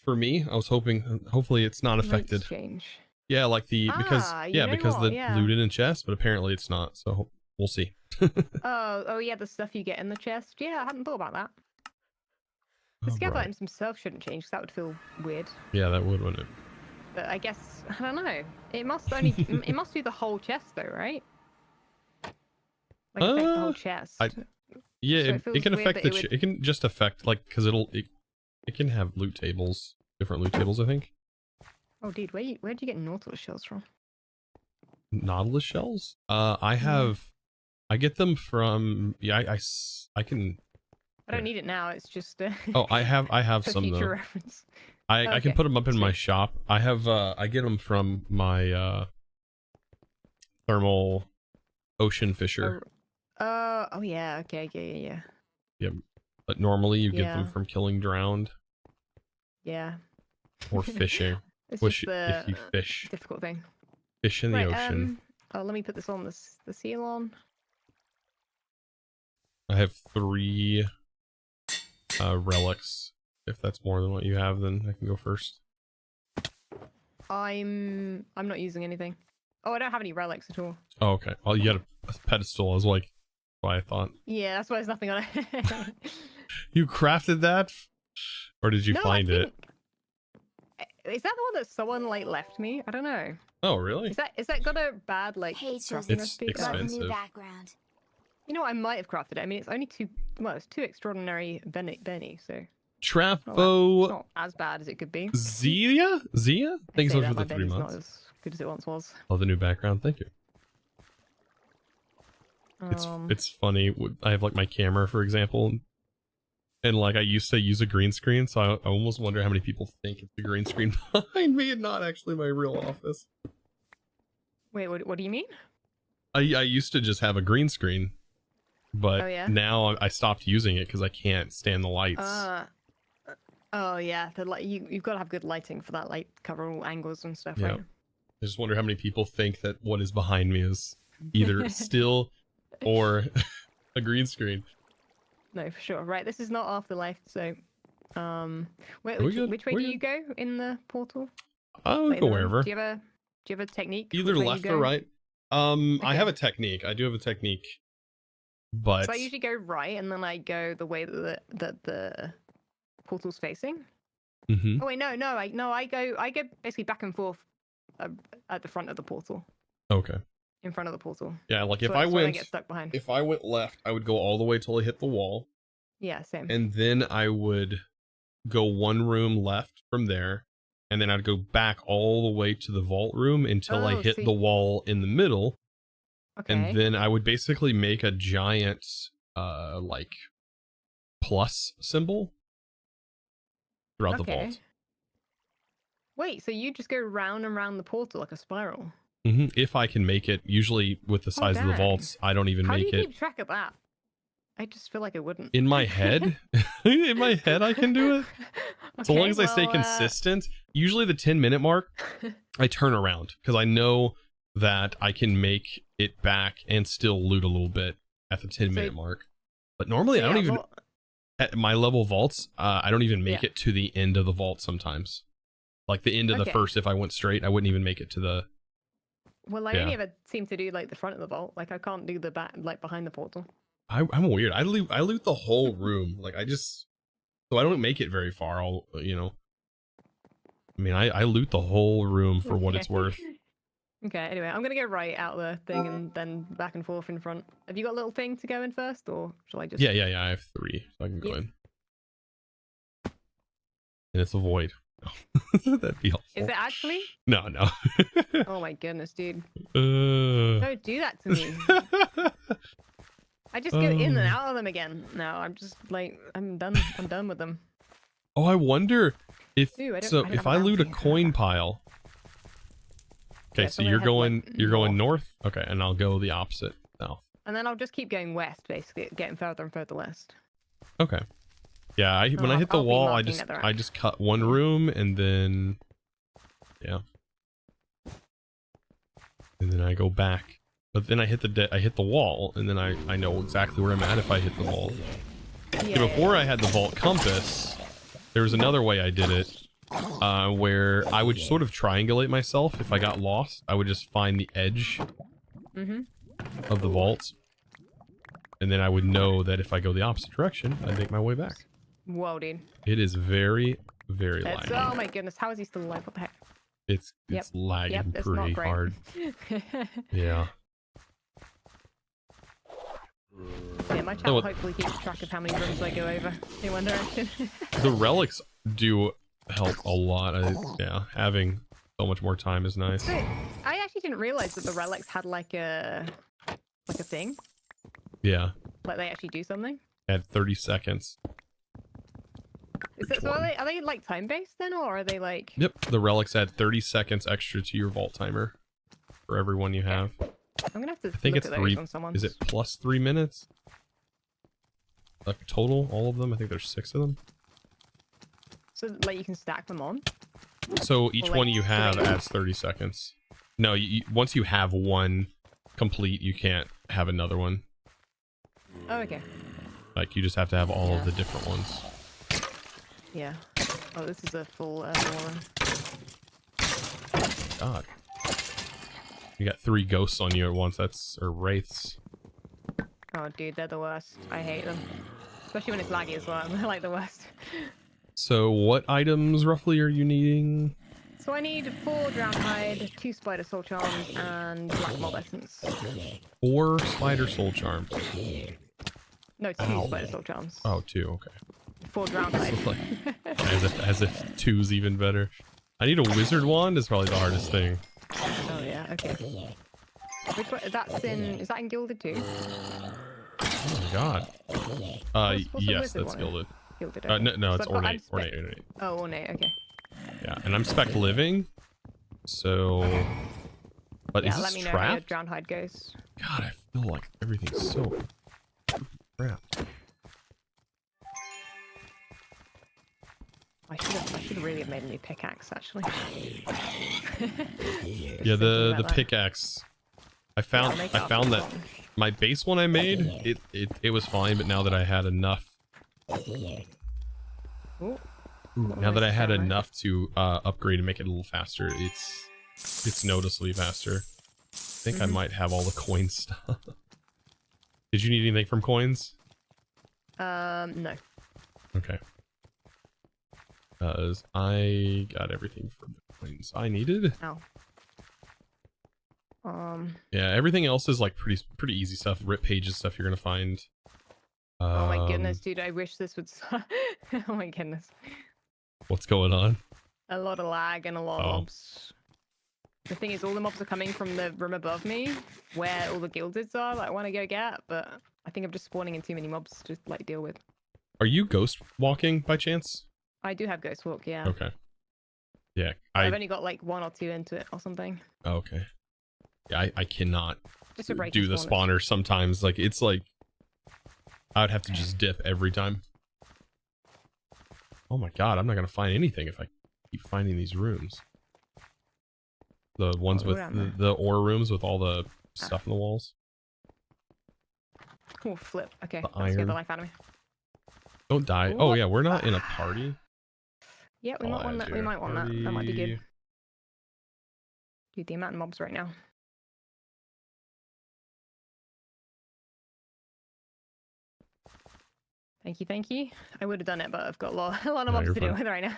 For me, I was hoping. Hopefully, it's not affected. Change. Yeah, like because the looted in chest, but apparently it's not. So we'll see. oh yeah, the stuff you get in the chest. Yeah, I hadn't thought about that. The scav items themselves shouldn't change, because that would feel weird. Yeah, that would, wouldn't it? But I guess I don't know. It must only it must do the whole chest though, right? Like affect the whole chest. Yeah, so it can affect it can just affect like because it can have loot tables, different loot tables, I think. Oh, dude, where'd you get Nautilus shells from? Nautilus shells? I get them from I can. I don't need it now. It's just. Oh, I have some though. Reference. I can put them up in my shop. I have I get them from my thermal ocean fisher. Oh yeah. Okay. Yeah. Yep. But normally you get them from killing drowned. Yeah. Or fishing. It's if you fish. Difficult thing. Fish in the ocean. Let me put this on the seal on. I have 3 relics. If that's more than what you have, then I can go first. I'm not using anything. Oh, I don't have any relics at all. Oh, okay. Oh, you had a pedestal. I was like, why I thought. Yeah, that's why there's nothing on it. You crafted that, or did you find it? Is that the one that someone like left me? I don't know. Oh, really? Is that got a bad like? It's expensive. You know, I might have crafted it. I mean, it's only 2. Well, it's 2 extraordinary Benny. So. Trafo It's not as bad as it could be. Zia? Thanks so much for the 3 It's months. not as good as it once was. Love the new background. Thank you. It's funny. I have like my camera, for example, and like I used to use a green screen, so I almost wonder how many people think it's a green screen behind me and not actually my real office. Wait, what do you mean? I used to just have a green screen, but Oh, yeah? now I stopped using it because I can't stand the lights. Oh yeah, the light. You've got to have good lighting for that, like cover all angles and stuff, Yeah. right? I just wonder how many people think that what is behind me is either still or a green screen. No, for sure. Right, this is not Afterlife, so We good? which way We're do you go in the portal? I'll Like, go wherever. Do you have a technique? Either which way you left go? or right. I Okay. have a technique. I do have a technique, but So I usually go right, and then I go the way that the portal's facing. Mhm. Oh wait, no, I go basically back and forth at the front of the portal, Okay. in front of the portal. Yeah, like So if I that's what I went get stuck behind. if I went left, I would go all the way till I hit the wall, Yeah, same. and then I would go one room left from there, and then I'd go back all the way to the vault room until I Oh, hit so the wall in the middle, Okay. and then I would basically make a giant like plus symbol throughout the Okay. vault. Wait, so you just go round and round the portal like a spiral? If I can make it. Usually with the size of the dang. vaults, I don't even How do make you it. keep track of that? I just feel like I wouldn't. In my head, in my head, I can do it. So long Okay, as I stay well, consistent. Usually the 10-minute mark, I turn around because I know that I can make it back and still loot a little bit at the 10-minute mark. But normally so I don't yeah, even, well, at my level vaults, I don't even make Yeah. it to the end of the vault sometimes. Like the end of the Okay. first, if I went straight, I wouldn't even make it to the... well, I yeah. only ever seem to do like the front of the vault. Like I can't do the back, like behind the portal. I'm weird. I loot the whole room. Like so I don't make it very far. I mean, I loot the whole room for what it's worth. Okay, anyway, I'm gonna go right out the thing and then back and forth in front. Have you got a little thing to go in first, or shall I just? Yeah. I have 3, so I can go Yeah. in. And it's a void. That'd be helpful. Is it actually? No. Oh my goodness, dude! Uh... Don't do that to me. I just go in and out of them again. Now I'm just like I'm done. I'm done with them. Oh, I wonder if Ooh, I so. don't If have I a loot a mounting. coin pile. Okay, Yeah, so so you're I going head, like, you're going north. Okay, and I'll go the opposite south. And then I'll just keep going west, basically, getting further and further west. Okay. Yeah, when I hit the I'll be wall, marking that I just cut one room and then and then I go back. But then I hit the wall, and then I know exactly where I'm at if I hit the wall. Yeah, Before I had the vault compass, there was another way I did it, where I would sort of triangulate myself. If I got lost, I would just find the edge of the vault, and then I would know that if I go the opposite direction, I'd make my way back. Whoa, dude. It is very, very lagging. Oh my goodness, how is he still alive? What the heck? It's lagging it's pretty not great. hard. Yeah. Yeah, my channel hopefully keeps track of how many rooms I go over in one direction. The relics do help a lot. Having so much more time is nice. So, I actually didn't realize that the relics had like a thing. Yeah. Like they actually do something. At 30 seconds. So are they like time based then, or are they like? Yep, the relics add 30 seconds extra to your vault timer for every one you have. I'm gonna have to. I think look it's at those on someone's. Is it plus 3 minutes? Like total, all of them? I think there's 6 of them. So like you can stack them on. So each Or, like, one you have three. adds 30 seconds. No, once you have one complete, you can't have another one. Oh, okay. Like you just have to have all of the different ones. Yeah. Oh, this is a full one. God. You got 3 ghosts on you at once. Or wraiths. Oh, dude, they're the worst. I hate them. Especially when it's laggy as well. They're like the worst. So what items roughly are you needing? So I need 4 drowned hide, 2 spider soul charms, and black mold essence. 4 spider soul charms. No, 2 spider soul charms. Oh, 2, okay. 4 drowned hide. Like, as if 2's even better. I need a wizard wand is probably the hardest thing. Oh yeah, okay. Which one? That's in. Is that in Gilded too? Oh my god. What's the Yes, wizard that's one? gilded. Gilded. No, Okay. no, So it's I've got- ornate. Ornate. Oh, ornate. Okay. Yeah, and I'm spec living. So, but Yeah, is let this me know how your trapped? drowned hide goes. God, I feel like everything's so trapped. I should really have made a new pickaxe actually. Yeah, the about that. pickaxe. I Yeah, I'll found make I it found after that this one. my base one I made it was fine, but now that I had enough. Ooh. Now that I had down there. enough to upgrade and make it a little faster, it's noticeably faster. I think I might have all the coin stuff. Did you need anything from coins? No. Okay. I got everything from the coins I needed. Oh. Yeah, everything else is like pretty easy stuff. Rip pages stuff you're gonna find. Oh my goodness, dude! I wish this would. Oh my goodness. What's going on? A lot of lag and a lot of Oh. mobs. The thing is, all the mobs are coming from the room above me, where all the gildeds are. That I want to go get, but I think I'm just spawning in too many mobs to like deal with. Are you ghost walking by chance? I do have Ghost Walk, yeah. Okay. Yeah, I've only got like 1 or 2 into it or something. okay. Yeah, I cannot Just a break. do the spawner sometimes. Like it's like I would have to just dip every time. Oh my god, I'm not gonna find anything if I keep finding these rooms. The ones with the ore rooms with all the stuff in the walls. Oh, flip. Okay, The that scared the iron. life out of me. Don't die. Oh yeah, we're not in a party. Yeah, we might want that. We might want that. That might be good. Dude, the amount of mobs right now. Thank you, thank you. I would have done it, but I've got a lot of No, mobs you're to deal fine. with right now.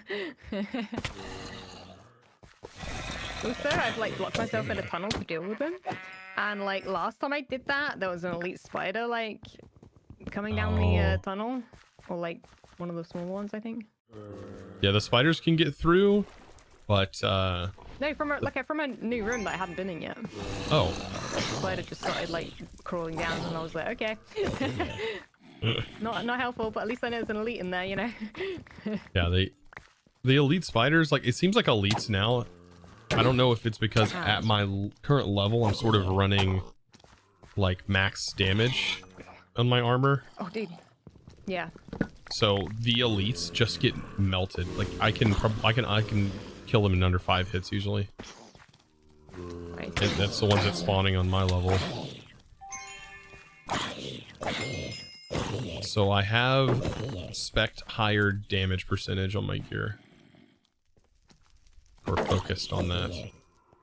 Also, I've like blocked myself in a tunnel to deal with them. And like last time I did that, there was an elite spider like coming down the tunnel. Or like one of the small ones, I think. Yeah, the spiders can get through, but No, from a new room that I hadn't been in yet. oh. The spider just started like crawling down, and I was like, okay, not helpful, but at least I know there's an elite in there, you know. Yeah, the elite spiders, like it seems like elites now. I don't know if it's because at my current level I'm sort of running like max damage on my armor. Oh, dude. Yeah. So the elites just get melted. Like I can kill them in under 5 hits usually. Right. And that's the ones that's spawning on my level. So I have spec'd higher damage percentage on my gear. Or focused on that.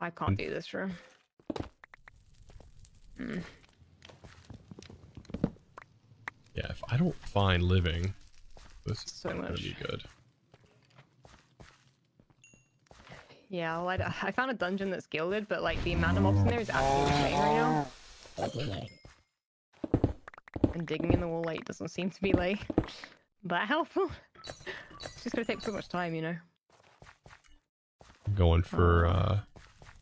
I can't do this room. Yeah, if I don't find living, this is So not gonna much. be good. Yeah, well, I found a dungeon that's gilded, but like the amount of mobs in there is absolutely insane right now. And digging in the wall like doesn't seem to be like that helpful. It's just gonna take so much time, you know. I'm going for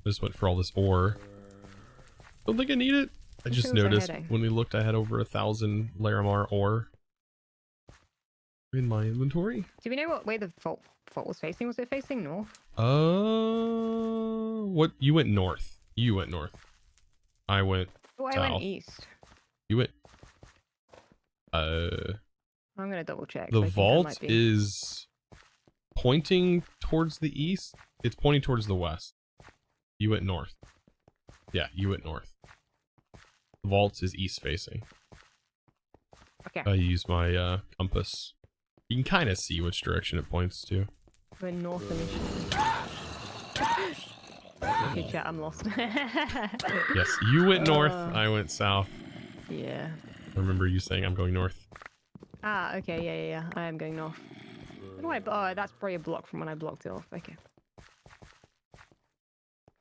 just went for all this ore. Don't think I need it. I just feels like noticed heading. when we looked I had over 1,000 Larimar ore in my inventory. Do we know what way the fault was facing? Was it facing north? What you went north. You went north. I went Oh, I south. went east. You went I'm gonna double check. the I think that vault might be- is pointing towards the east. It's pointing towards the west. You went north. Yeah, you went north. The vault is east facing. Okay. I use my compass. You can kind of see which direction it points to. We're north initially. Okay, chat, I'm lost. Yes, you went north. I went south. Yeah. I remember you saying I'm going north. Ah, okay, yeah. I am going north. Why do I? Oh, that's probably a block from when I blocked it off. Okay.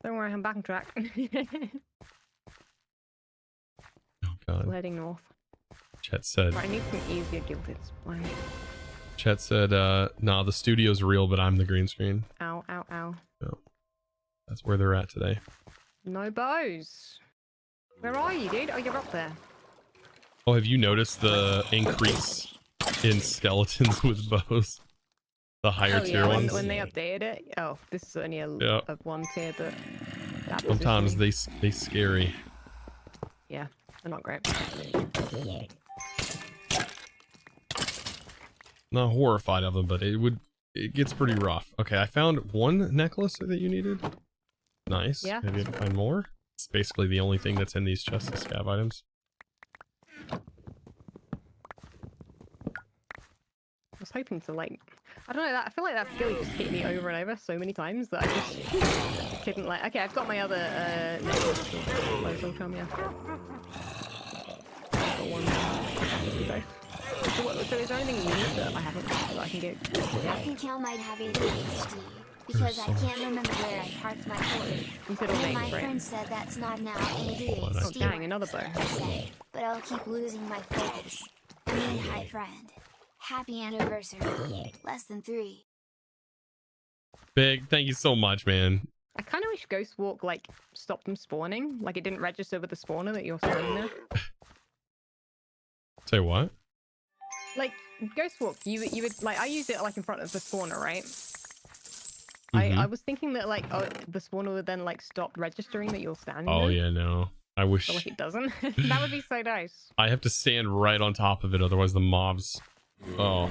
Don't worry, I'm back on track. Oh god. We're heading north. Chat said. Right, I need some easier gilded. Chat said, nah, the studio's real, but I'm the green screen. Ow, ow, ow. So, that's where they're at today. No bows. Where are you, dude? Oh, you're up there. Oh, have you noticed the increase in skeletons with bows? The higher tier ones? When they updated it. Oh, this is only a 1 tier, but that sometimes they scary. Yeah, they're not great. Not horrified of them, but it gets pretty rough. Okay, I found one necklace that you needed. Nice. Yeah. Maybe I can find more. It's basically the only thing that's in these chests of scav items. I was hoping to like, I don't know, I feel like that skill just hit me over and over so many times that I just couldn't like. Okay, I've got my other necklace. Come, yeah. I've got one. So is there anything new that I haven't that I can get? I think Cal might have ADHD because I can't remember where I parked my car. And my friend said that's not now ADHD. Oh dang, another bow. But I'll keep losing my focus. I mean, hi friend. Happy anniversary. Less than 3. Big, thank you so much, man. I kind of wish Ghost Walk like stopped them spawning. Like it didn't register with the spawner that you're standing there. Say what? Like Ghost Walk, you would like I used it like in front of the spawner, right? I was thinking that like the spawner would then like stop registering that you're standing there. Oh yeah, no. I wish. But like it doesn't. That would be so nice. I have to stand right on top of it, otherwise the mobs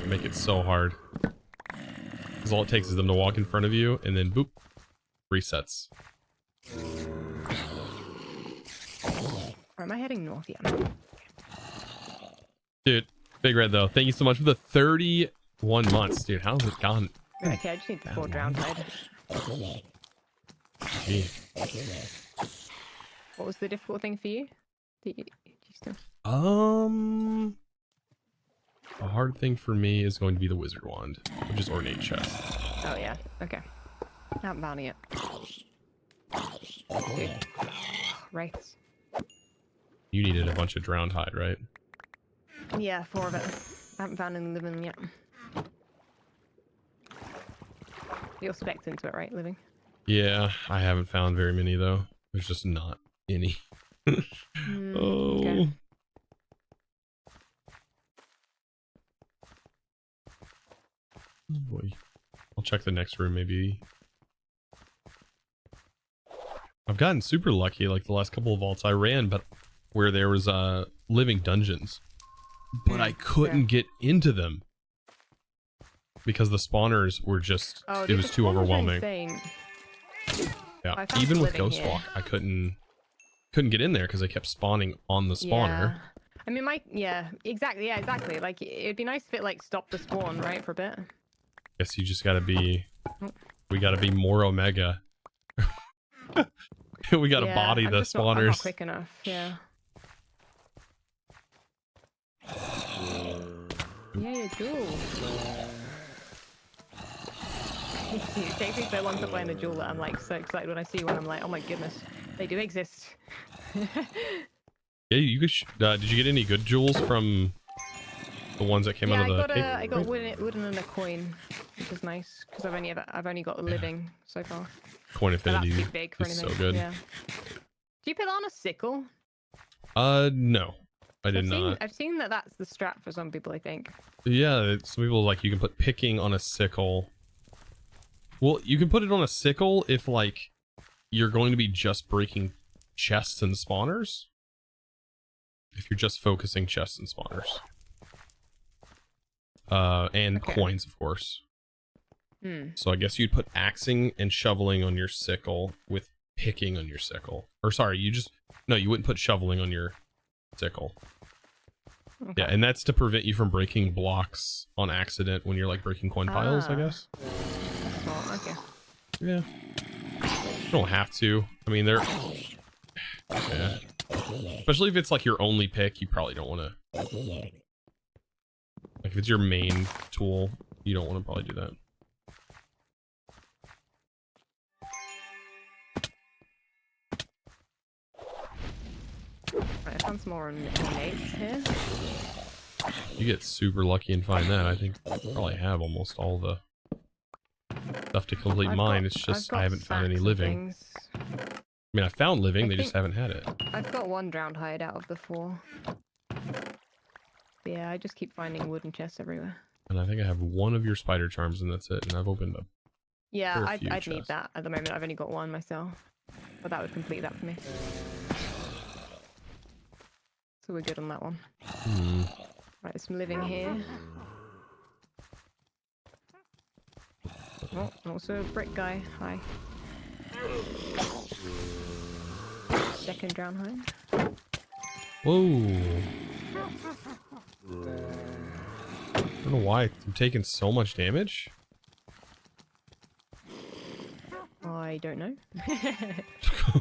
make it so hard. Because all it takes is them to walk in front of you, and then boop, resets. Or am I heading north? Yeah. Dude, Big Red though, thank you so much for the 31 months, dude. How's it gone? Okay, I just need the 4 drown tide. Gee. What was the difficult thing for you? Do you still... A hard thing for me is going to be the wizard wand, which is ornate chest. Oh yeah, okay. Not bounding it. Dude. Wraiths. You needed a bunch of drowned hide, right? Yeah, 4 of it. I haven't found any living yet. You're specced into it, right, living? Yeah, I haven't found very many though. There's just not any. Oh. Okay. Oh boy. I'll check the next room maybe. I've gotten super lucky like the last couple of vaults I ran, but where there was living dungeons. But I couldn't get into them. Because the spawners were just it was too overwhelming. Yeah. Even with Ghost Walk, I couldn't get in there because they kept spawning on the spawner. Yeah. I mean exactly. Like it'd be nice if it like stopped the spawn, right, for a bit. Guess you just gotta be we gotta be more Omega. We gotta body the spawners. I'm not quick enough, yeah. Yeah, cool. It takes me so long to find a jewel that I'm like so excited when I see one. I'm like, oh my goodness, they do exist. Yeah, you could. Did you get any good jewels from the ones that came out of the? I got wooden and a coin, which is nice because I've only got living so far. Coin Affinity that's too big for is anything. so good. Yeah. Do you put on a sickle? No, I did not. I've seen that that's the strat for some people, I think. Yeah, some people like you can put picking on a sickle. Well, you can put it on a sickle if like you're going to be just breaking chests and spawners. If you're just focusing chests and spawners. And coins, of course. So I guess you'd put axing and shoveling on your sickle with picking on your sickle. Or sorry, you wouldn't put shoveling on your sickle. Okay. Yeah, and that's to prevent you from breaking blocks on accident when you're like breaking coin piles, I guess. Oh, okay. Yeah. You don't have to. I mean, they're... Yeah. Especially if it's like your only pick, you probably don't want to... Like if it's your main tool, you don't want to probably do that. Right, I found some more ornates here. You get super lucky and find that. I think I probably have almost all the stuff to complete mine. It's just I haven't found any living. I mean, I found living, they just haven't had it. I've got 1 drowned hide out of the 4. Yeah, I just keep finding wooden chests everywhere. And I think I have 1 of your spider charms, and that's it. And I've opened up. Yeah, I'd need that at the moment. I've only got 1 myself, but that would complete that for me. So we're good on that one. Right, there's some living here. Oh, and also a brick guy. Hi. Second drown hide. Whoa. I don't know why I'm taking so much damage. I don't know.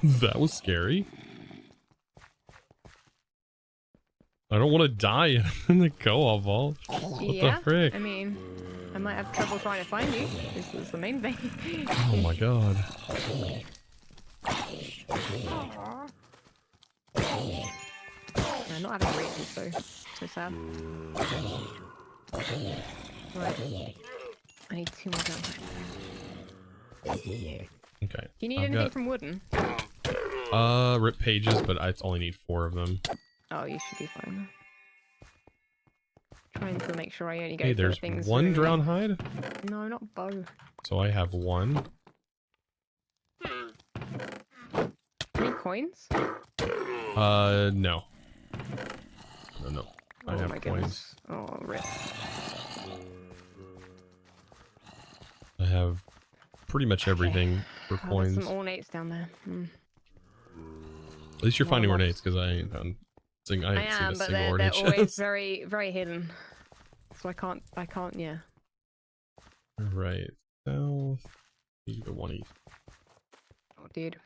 That was scary. I don't want to die in the co-op vault. What the frick? I mean, I might have trouble trying to find you. This is the main thing. Oh my god. I'm not having reaches, so sad. Right. I need 2 more down. Okay. Do you need anything from wooden? Rip pages, but I only need 4 of them. Oh, you should be fine. Trying to make sure I only go Hey, for there's things. 1 drown hide? No, not bow. So I have 1. Any coins? No. No. I Oh have my coins. goodness. Oh, rip. I have pretty much everything for coins. There's some ornates down there. At least you're finding ornates, because I ain't found. I I haven't am, seen a but single they're ornate always chest. very, very hidden. So I can't, yeah. Right. South. The 1 east. Oh, dude.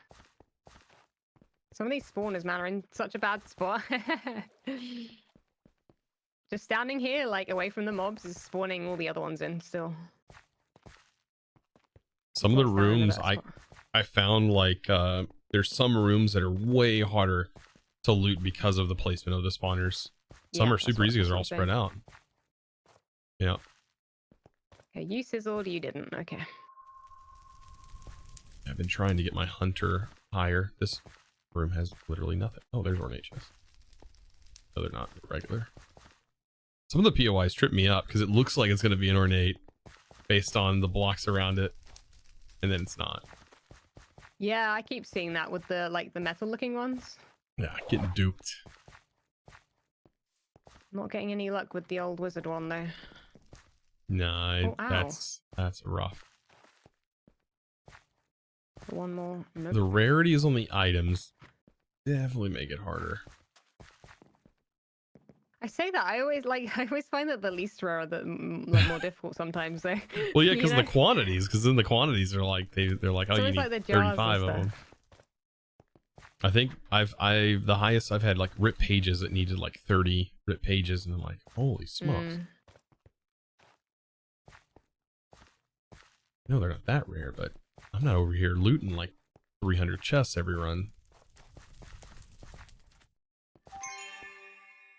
Some of these spawners, man, are in such a bad spot. Just standing here, like, away from the mobs is spawning all the other ones in still. Some of the rooms I found, like, there's some rooms that are way harder to loot because of the placement of the spawners. Some are super easy because they're all spread out. Yeah. Okay, you sizzled, you didn't. Okay. I've been trying to get my hunter higher. This room has literally nothing. Oh, there's ornate chests. No, they're not. They're regular. Some of the POIs trip me up because it looks like it's going to be an ornate based on the blocks around it, and then it's not. Yeah, I keep seeing that with the, like, the metal looking ones. Yeah, getting duped. Not getting any luck with the old wizard one though. Nah, Oh, that's rough. One more. Nope. The rarities on the items definitely make it harder. I say that I always find that the least rare are the more difficult sometimes. So. Well, yeah, because the quantities. Because then the quantities are like they're like, oh, you need like the jars 35 of them. I think the highest I've had, like, rip pages that needed like 30 rip pages, and I'm like, holy smokes. No, they're not that rare, but I'm not over here looting like 300 chests every run.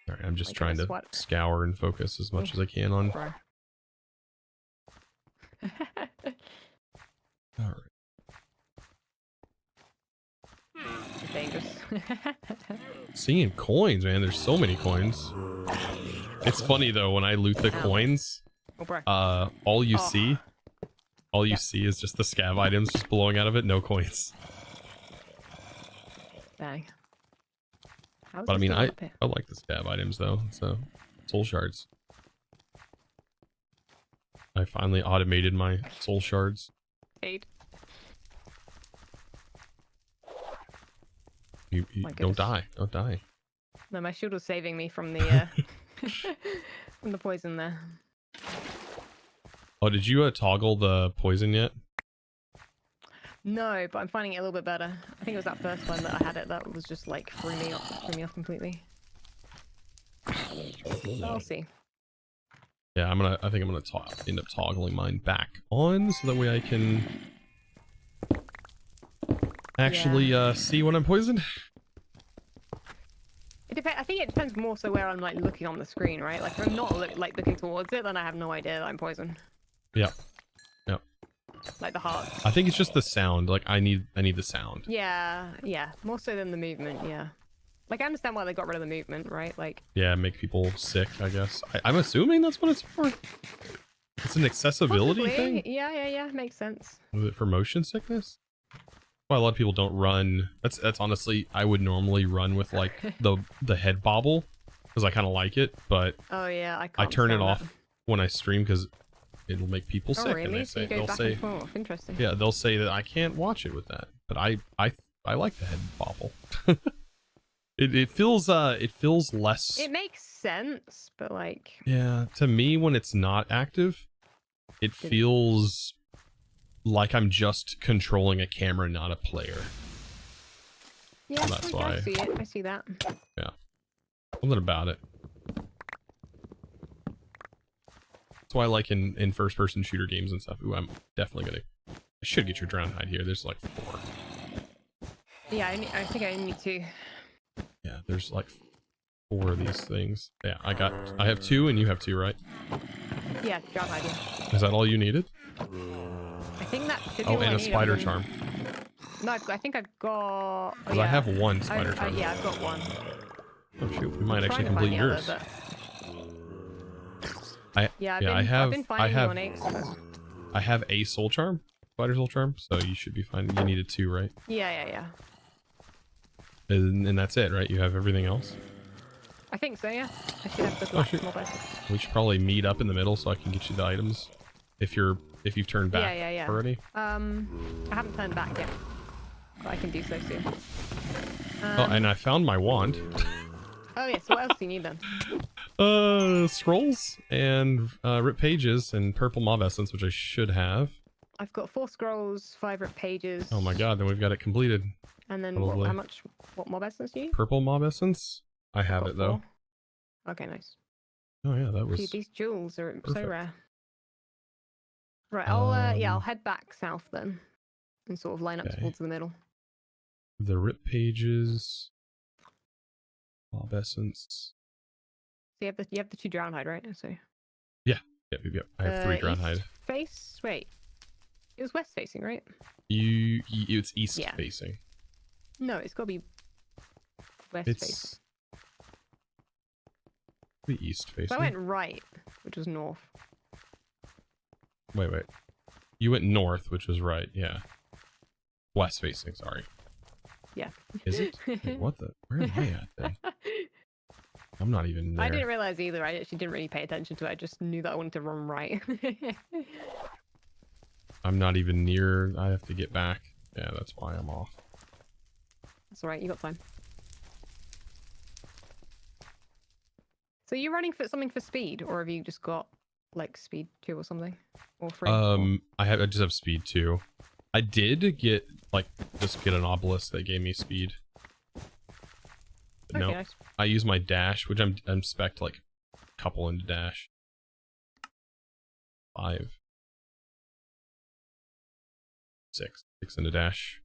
Alright, I'm just trying to scour and focus as much as I can on. Alright. Dangerous. Seeing coins, man. There's so many coins. It's funny though, when I loot the coins, all you see is just the scav items just blowing out of it, no coins. Bang. But I mean, I like the scav items though, so soul shards. I finally automated my soul shards. 8. You don't die. Don't die. No, my shield was saving me from the from the poison there. Oh, did you toggle the poison yet? No, but I'm finding it a little bit better. I think it was that first time that I had it that was just like threw me off completely. I'll see. Yeah, I think I'm gonna end up toggling mine back on so that way I can actually see when I'm poisoned. It depends. I think it depends more so where I'm like looking on the screen, right? Like if I'm not looking towards it, then I have no idea that I'm poisoned. Yeah. Yep. Like the hearts. I think it's just the sound. Like I need the sound. Yeah, yeah. More so than the movement, yeah. Like I understand why they got rid of the movement, right? Like Yeah, make people sick, I guess. I'm assuming that's what it's for. It's an accessibility possibly. thing. Yeah. Makes sense. Was it for motion sickness? Why a lot of people don't run. That's honestly, I would normally run with like the head bobble because I kind of like it, but Oh yeah, I turn it stand off that. when I stream because it'll make people Oh sick. really? And they So say you go they'll back say and forth. Interesting. yeah, they'll say that I can't watch it with that, but I like the head bobble. it feels less. It makes sense, but like Yeah, to me when it's not active, it feels like I'm just controlling a camera, not a player. yeah, That's okay, why. I see it. I see that. Yeah, something about it. That's why I like in first-person shooter games and stuff. Ooh, I'm definitely gonna. I should get your drowned hide here. There's like 4. Yeah, I think I need to. Yeah, there's like 4 of these things. Yeah, I have 2 and you have 2, right? Yeah, drown idea. Is that all you needed? I think that should be Oh, all I and a need, spider other than- charm. No, I think I've got. Because I have 1 spider charm. Yeah, I've got 1. Oh shoot, we might actually Trying to complete find the yours. other, Yeah, I've been I finding have on X, but... I have a soul charm, spider soul charm, so you should be fine. You needed 2, right? Yeah. And that's it, right? You have everything else. I think so, yeah. I should have the Oh, black shoot. mob. We should probably meet up in the middle so I can get you the items. If you've turned back Yeah. already. I haven't turned back yet, but I can do so soon. Oh, and I found my wand. Oh yeah, so what else do you need then? Scrolls and rip pages and purple mob essence, which I should have. I've got 4 scrolls, 5 rip pages. Oh my god, then we've got it completed. And then probably. what mob essence do you need? Purple mob essence? I have Got it though. 4. Okay, nice. Oh yeah, that was Dude, these jewels are so perfect. rare. Right, I'll head back south then, and sort of line up Okay. towards the middle. the rip pages. Mob essence. So you have the 2 drown hide, right? So Yep. I have 3 drown hide. east face. Wait, it was west facing, right? It's east Yeah. facing. No, it's got to be west facing. It's the east So facing. I went right, which was north. Wait. You went north, which was right. Yeah. West facing. Sorry. Yeah. Is it? Wait, what the? Where am I at then? I'm not even there. I didn't realize either. I actually didn't really pay attention to it. I just knew that I wanted to run right. I'm not even near. I have to get back. Yeah, that's why I'm off. That's alright, you got time. So you're running for something for speed, or have you just got like speed 2 or something? Or 3? I just have speed 2. I did get just get an obelisk that gave me speed. Okay, No, nice. I use my dash, which I'm spec'd like a couple into dash. 5. 6 into dash,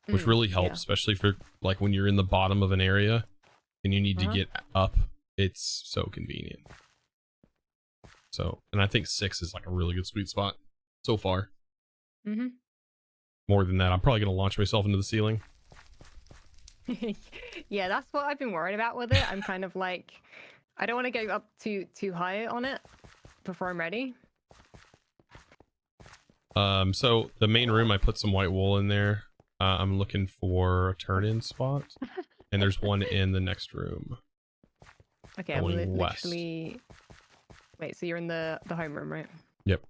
which really helps, yeah. especially for like when you're in the bottom of an area and you need to get up. It's so convenient. So, and I think 6 is like a really good sweet spot so far. Mm-hmm. More than that, I'm probably gonna launch myself into the ceiling. Yeah, that's what I've been worried about with it. I'm kind of like, I don't want to go up too high on it before I'm ready. So the main room, I put some white wool in there. I'm looking for a turn-in spot, and there's one in the next room. Okay, I'm Going west. literally. Wait, so you're in the home room, right? Yep.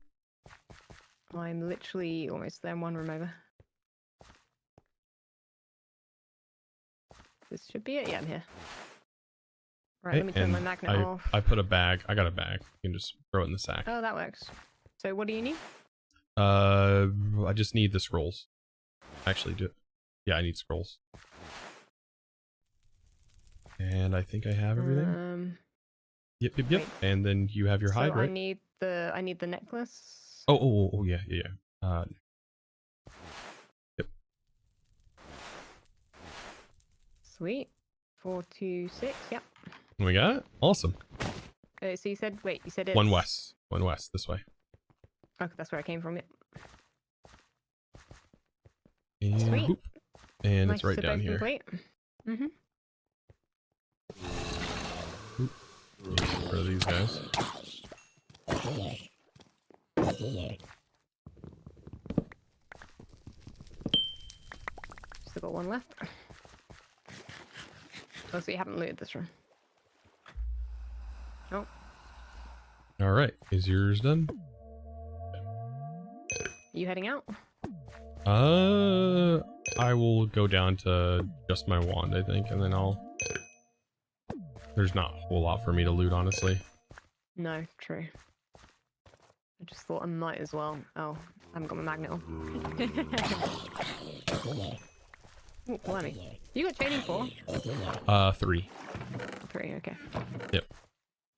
I'm literally almost there. I'm 1 room over. This should be it. Yeah, I'm here. Right, let me turn my and magnet off. I put a bag. I got a bag. You can just throw it in the sack. Oh, that works. So what do you need? I just need the scrolls. Actually, yeah, I need scrolls. And I think I have everything. Yep. wait. And then you have your hide, So right? I need the necklace. Oh, yeah. Sweet. 426. Yep. We got it. Awesome. So you said, wait, you said it's... One west this way. Okay, that's where I came from. Yep. And Sweet. boop. And Nice it's right to down both here. complete. Mm-hmm. For these guys. Still got one left. Oh, so you haven't looted this room. Oh. All right. Is yours done? You heading out? I will go down to just my wand, I think, and then there's not a whole lot for me to loot, honestly. No, true. I just thought I might as well. Oh, I haven't got my magnet on. Ooh, blimey. You got chaining for? 3. 3, okay. Yep.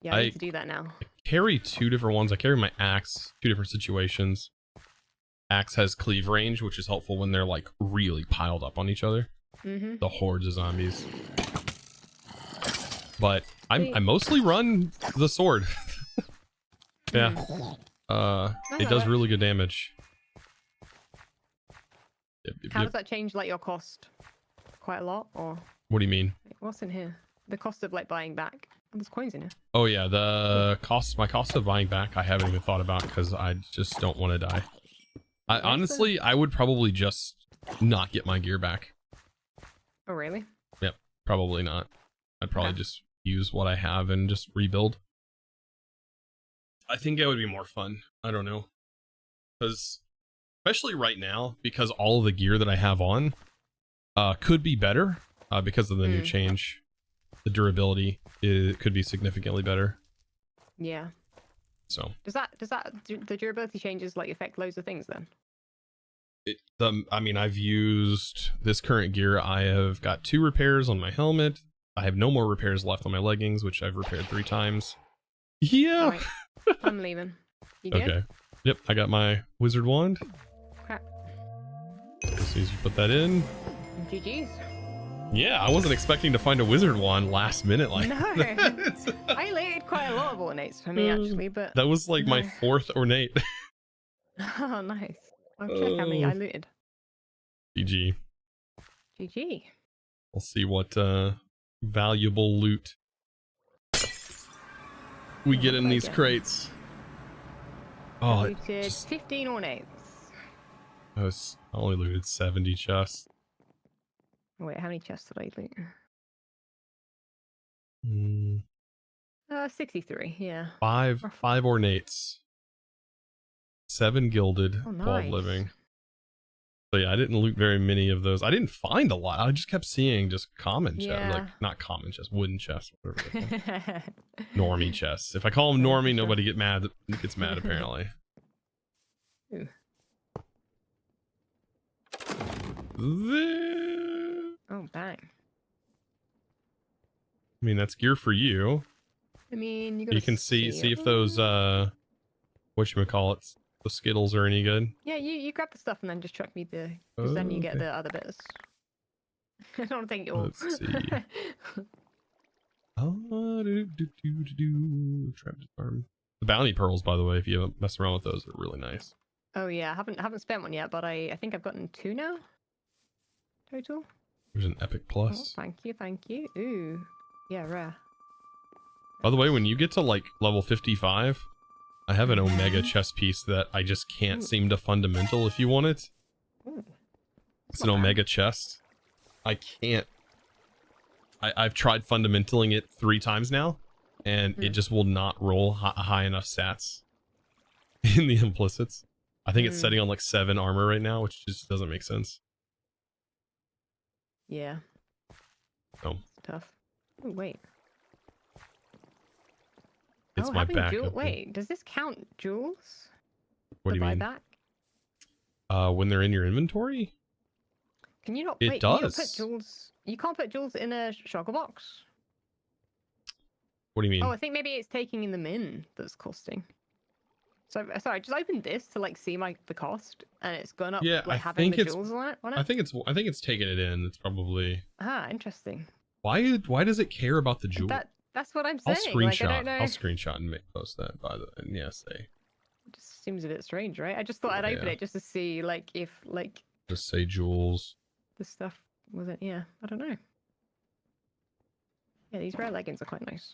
Yeah, I need to do that now. I carry 2 different ones. I carry my axe, 2 different situations. Axe has cleave range, which is helpful when they're like really piled up on each other. Mm-hmm. The hordes of zombies. But I mostly run the sword. Yeah. It does really good damage. Yep, How does that change like your cost? Quite a lot, or what do you mean? what's in here? The cost of like buying back. Oh, there's coins in here. Oh yeah, my cost of buying back I haven't even thought about because I just don't want to die. Honestly, I would probably just not get my gear back. Oh really? Yep, probably not. I'd probably just use what I have and just rebuild. I think it would be more fun. I don't know. Because, especially right now, because all of the gear that I have on could be better because of the new change. The durability could be significantly better. Yeah. So. Does the durability changes like affect loads of things then? I mean, I've used this current gear. I have got 2 repairs on my helmet. I have no more repairs left on my leggings, which I've repaired 3 times. Yeah. Right. I'm leaving. You good? Okay. Yep, I got my wizard wand. Crap. As soon as you put that in. GG's. Yeah, I wasn't expecting to find a wizard wand last minute like No. that. I laid quite a lot of ornates for me actually, but That was like my 4th ornate. oh nice. I'll check how many I looted. GG. GG. We'll see what valuable loot we get in these crates. Oh, I looted 15 ornates. I only looted 70 chests. Wait, how many chests did I loot? 63, yeah. 5 ornates. 7 gilded, Oh, 12 nice. living. So yeah, I didn't loot very many of those. I didn't find a lot. I just kept seeing just common chests. Yeah. Like, not common chests, wooden chests, whatever they're called. Normie chests. If I call them normie, nobody gets mad apparently. Ooh. Oh, bang. I mean, that's gear for you. I mean, You can see if those whatchamacallits, the Skittles are any good. Yeah, you grab the stuff and then just chuck me the, because then you get the other bits. I don't think you'll. Let's see. Trap disarm. The bounty pearls, by the way, if you mess around with those, are really nice. Oh yeah, I haven't spent one yet, but I think I've gotten 2 now. Total. There's an epic Oh, plus. thank you. Ooh, yeah, rare. By the way, when you get to like level 55, I have an Omega chess piece that I just can't seem to fundamental if you want it. Ooh. It's an Omega chest. I can't. I've tried fundamentaling it 3 times now, and it just will not roll high enough stats in the implicits. I think it's setting on like 7 armor right now, which just doesn't make sense. Yeah. Oh. It's tough. Ooh, wait. It's my having backup. Wait, does this count jewels? What do you mean? Buyback? When they're in your inventory? Can you not? It wait, does. Can you not put jewels? You can't put jewels in a shoggle box. What do you mean? Oh, I think maybe it's taking in the min that's costing. So sorry, I just opened this to like see the cost, and it's gone up. Yeah, like, I having think the it's. jewels on it. I think it's taking it in. It's probably. Ah, interesting. Why does it care about the jewel? That's what I'm saying. I'll screenshot. Like, I don't know. I'll screenshot and post that by the and yeah, say. It just seems a bit strange, right? I just thought I'd open it just to see, like, if, like... Just say jewels. The stuff wasn't... Yeah, I don't know. Yeah, these rare leggings are quite nice.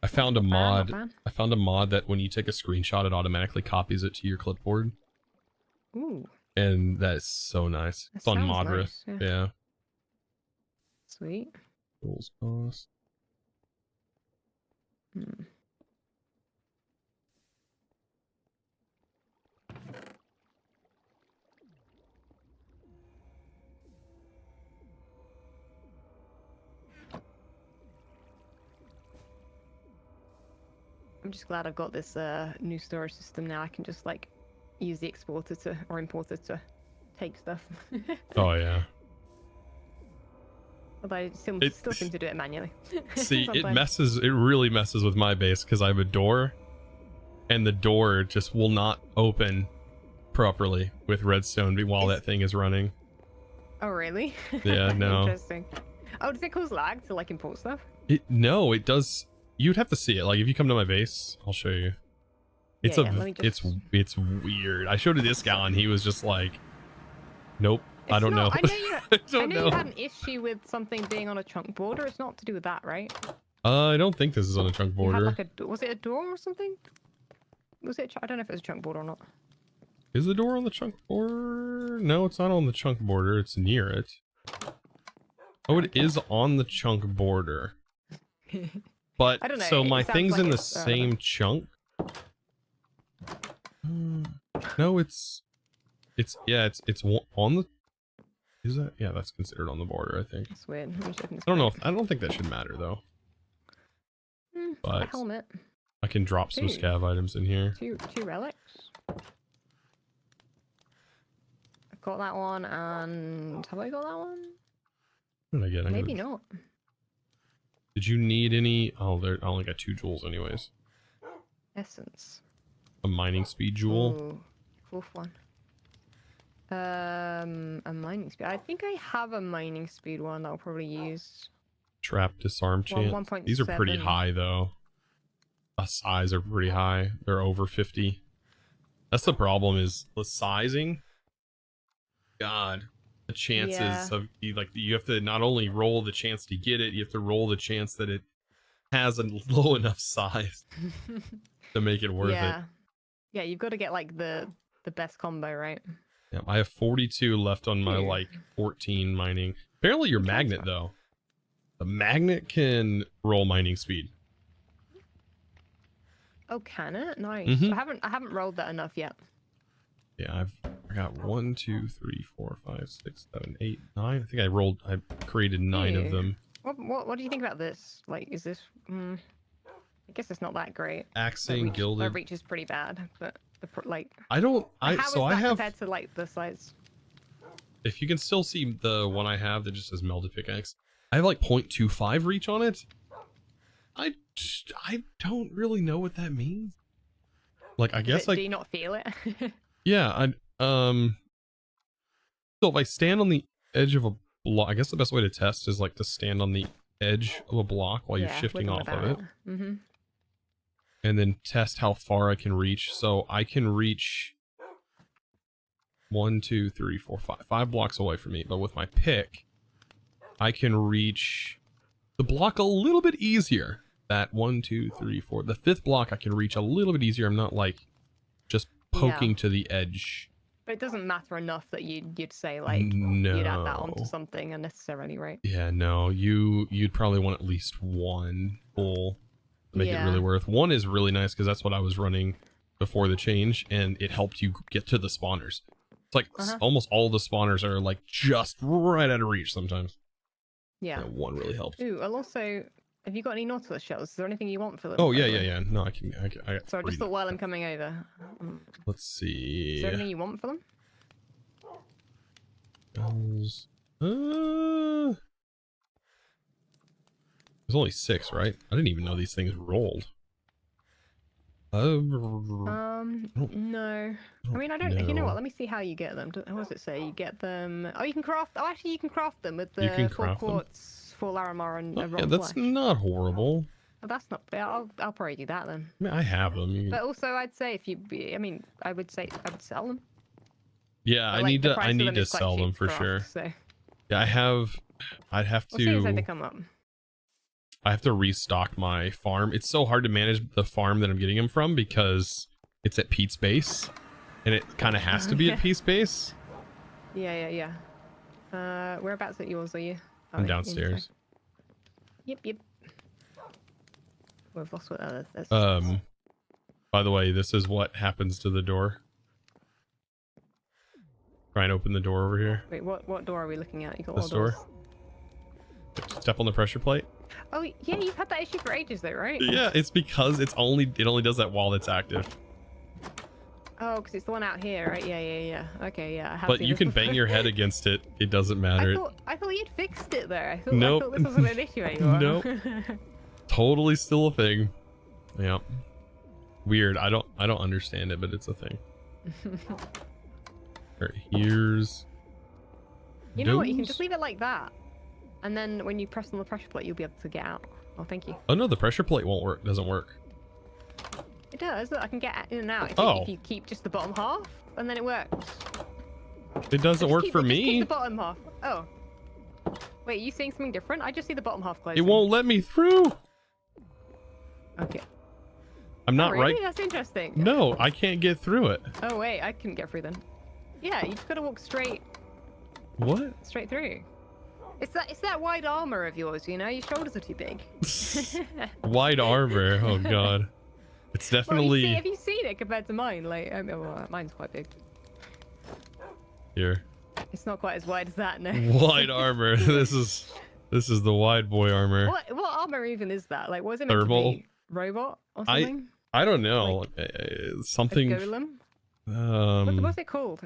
I found a mod. I found a mod that when you take a screenshot, it automatically copies it to your clipboard. Ooh. And that's so nice. It's on Modriff. Nice, yeah. Sweet. Jewels cost. I'm just glad I've got this new storage system now. I can just like use the exporter to or importer to take stuff. Oh yeah. Although I still seem to do it manually. See, it really messes with my base because I have a door, and the door just will not open properly with redstone while that thing is running. Oh really? Yeah, no. Interesting. Oh, does it cause lag to like import stuff? No, it does. You'd have to see it. Like if you come to my base, I'll show you. It's it's weird. I showed it to this guy and he was just like, nope. I don't know. I know you had an issue with something being on a chunk border. It's not to do with that, right? I don't think this is on a chunk border. Had like was it a door or something? Was it? I don't know if it was a chunk border or not. Is the door on the chunk border? No, it's not on the chunk border. It's near it. Oh, it is on the chunk border. But I don't know, so my thing's like in the same chunk. No, it's on the. Is that? Yeah, that's considered on the border, I think. That's weird. I don't know. I don't think that should matter though. But a helmet. I can drop some scav items in here. Two relics. I got that one, and have I got that one? What did I get? Maybe not. Did you need any? Oh, I only got 2 jewels anyways. Essence. A mining speed jewel. Ooh, fourth one. A mining speed. I think I have a mining speed one that I'll probably use. Trap disarm chance. These are pretty high though. The size are pretty high. They're over 50. That's the problem is the sizing. God. The chances of you have to not only roll the chance to get it, you have to roll the chance that it has a low enough size to make it worth it. Yeah, you've got to get like the best combo, right? Yeah, I have 42 left on my like 14 mining. Apparently your magnet though. The magnet can roll mining speed. Oh, can it? Nice. Mm-hmm. I haven't rolled that enough yet. Yeah, I got 1, 2, 3, 4, 5, 6, 7, 8, 9. I think I created 9 of them. What do you think about this? Like, is this? I guess it's not that great. Axing gilded. The reach is pretty bad, but like. I don't. How is that compared to like the size? If you can still see the one I have that just says melted pickaxe, I have like 0.25 reach on it. I don't really know what that means. Like I guess like. Do you not feel it? Yeah, so if I stand on the edge of a block, I guess the best way to test is like to stand on the edge of a block while you're shifting off of it. Mm-hmm. And then test how far I can reach. So I can reach 1, 2, 3, 4, 5 blocks away from me. But with my pick, I can reach the block a little bit easier. That 1, 2, 3, 4. The 5th block I can reach a little bit easier. I'm not like just poking to the edge. But it doesn't matter enough that you'd say like no. You'd add that onto something unnecessarily, right? Yeah, no. You'd probably want at least 1 full to make it really worth. 1 is really nice because that's what I was running before the change, and it helped you get to the spawners. It's like almost all the spawners are like just right out of reach sometimes. Yeah. 1 really helps. Ooh, I'll also. Have you got any Nautilus shells? Is there anything you want for them? Oh, yeah. No, I got so I just thought while I'm coming over. Let's see. Is there anything you want for them? There's only 6, right? I didn't even know these things rolled. No. I mean, I don't. You know know. what? Let me see how you get them. What does it say? You get them. Oh, you can craft. Oh, actually, you can craft them with You can the 4 craft them? quartz, 4 Larimar, and Oh, a yeah, rotten that's flesh. not horrible. Oh, that's not. I'll probably do that then. I mean, I have them. But also, I'd say if you. I mean, I would sell them. Yeah, But, I like, need the to. price I of need them to is quite sell cheap them for craft, sure. So Yeah, I have. I'd have we'll see as they to. come up. I have to restock my farm. It's so hard to manage the farm that I'm getting them from because it's at Pete's base, and it kind of has to be at Pete's base. Yeah. Whereabouts at yours are you? Oh, I'm wait, downstairs. Yep. We've lost what that's By the way, this is what happens to the door. Try and open the door over here. Wait, what door are we looking at? You got This all doors. door. Step on the pressure plate. Oh yeah, you've had that issue for ages though, right? Yeah, it's because it only does that while it's active. Oh, because it's the one out here, right? Yeah. Okay, yeah. I have But seen you this can before. bang your head against it. It doesn't matter. I thought you'd fixed it there. I Nope. thought this wasn't an issue anymore. Nope. Totally still a thing. Yeah. Weird. I don't understand it, but it's a thing. Alright, here's. You know what? You can those. just leave it like that, and then when you press on the pressure plate, you'll be able to get out. Oh, thank you. Oh no, the pressure plate won't work. Doesn't work. It does. Look, I can get in and out if you keep just the bottom half, and then it works. It doesn't work for Just keep me. the bottom half. Oh. Wait, are you seeing something different? I just see the bottom half closing. It won't let me through. Okay. I'm not Oh, really? right. That's interesting. No, I can't get through it. Oh wait, I couldn't get through then. Yeah, you just gotta walk straight What? through. It's that wide armor of yours, you know. Your shoulders are too big. Wide armor. Oh god. It's Well, definitely have you seen it compared to mine? Like, well, mine's quite big. here. It's not quite as wide as that, no. Wide armor. This is the wide boy armor. What armor even is that? Like, what is it meant Thermal. to be? Robot or something? I don't know. A Something. golem? What's it called?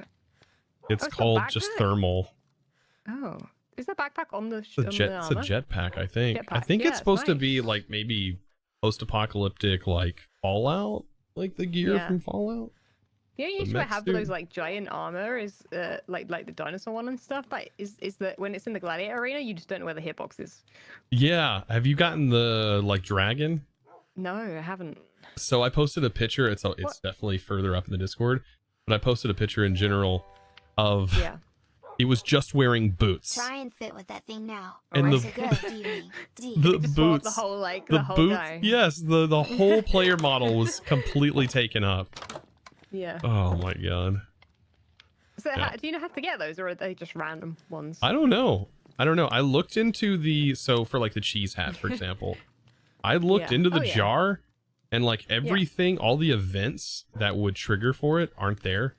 It's it's a called just backpack? thermal. Oh, is the backpack on the It's a armor? jetpack, I think. I Jetpack, think yeah, it's it's supposed to nice. be like maybe post-apocalyptic, like Fallout, like the gear Yeah. from Fallout. The only The issue I mech have with those suit. like giant armor is like the dinosaur one and stuff. Like is that when it's in the gladiator arena, you just don't know where the hitbox is. Yeah. Have you gotten the like dragon? No, I haven't. So I posted a picture. It's definitely further up in the Discord, but I posted a picture in general of Yeah. it was just wearing boots. Try and fit with that thing now. And Or the- is it good, do you mean? D. The Just swap boots. the whole like The the whole boots. guy. Yes, the whole player model was completely taken up. Yeah. Oh my god. So Yeah. do you know how to get those, or are they just random ones? I don't know. I looked into for like the cheese hat, for example. I looked Yeah. into the Oh, yeah. jar, and like everything, all the events that would trigger for it aren't there.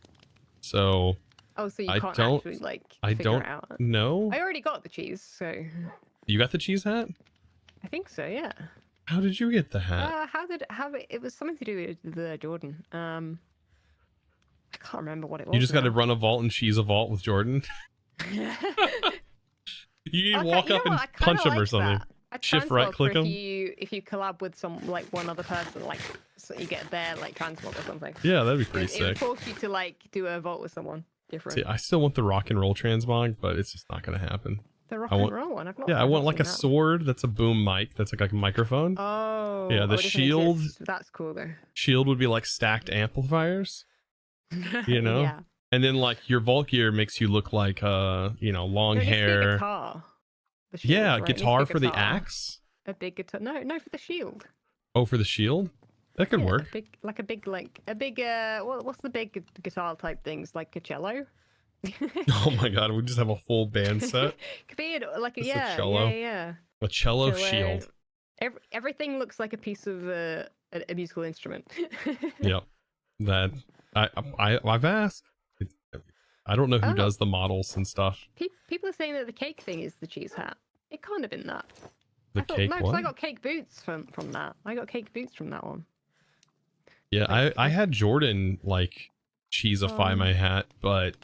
So Oh, so you I can't don't- actually like I figure don't it out. know. I already got the cheese, so You got the cheese hat? I think so. Yeah. How did you get the hat? It was something to do with the Jordan. I can't remember what it was. You just got to now. run a vault and cheese a vault with Jordan. You can Okay, walk you up know and what? I kinda punch him or like something. that. I'd Shift transmog right click for 'em. if you collab with one other person, like so you get their like transmog or something. Yeah, that'd be pretty It would sick. force you to like do a vault with someone different. See, I still want the rock and roll transmog, but it's just not going to happen. The rock I want- and roll one. I've not. Yeah, I I've want not like a seen that. sword that's a boom mic that's like a microphone. Oh. Yeah, the it doesn't shield- exist. That's cool though. Shield would be like stacked amplifiers, you know? Yeah. And then like your vault gear makes you look like long No, it needs to be a hair. guitar. The shield, Yeah, right? It needs to be guitar a for the guitar. axe. A big guitar. No, for the shield. Oh, for the shield? That could Yeah, work. what's the big guitar type things like a cello? Oh my god, we just have a full band set. Could be like Just a yeah, cello. yeah. A cello shield. Everything looks like a piece of a musical instrument. Yep. That I've asked. I don't know who Oh. does the models and stuff. People are saying that the cake thing is the cheese hat. It kind of been that. The I thought, cake no, 'cause one? I got cake boots from that. I got cake boots from that one. Yeah, I had Jordan like cheeseify my hat, but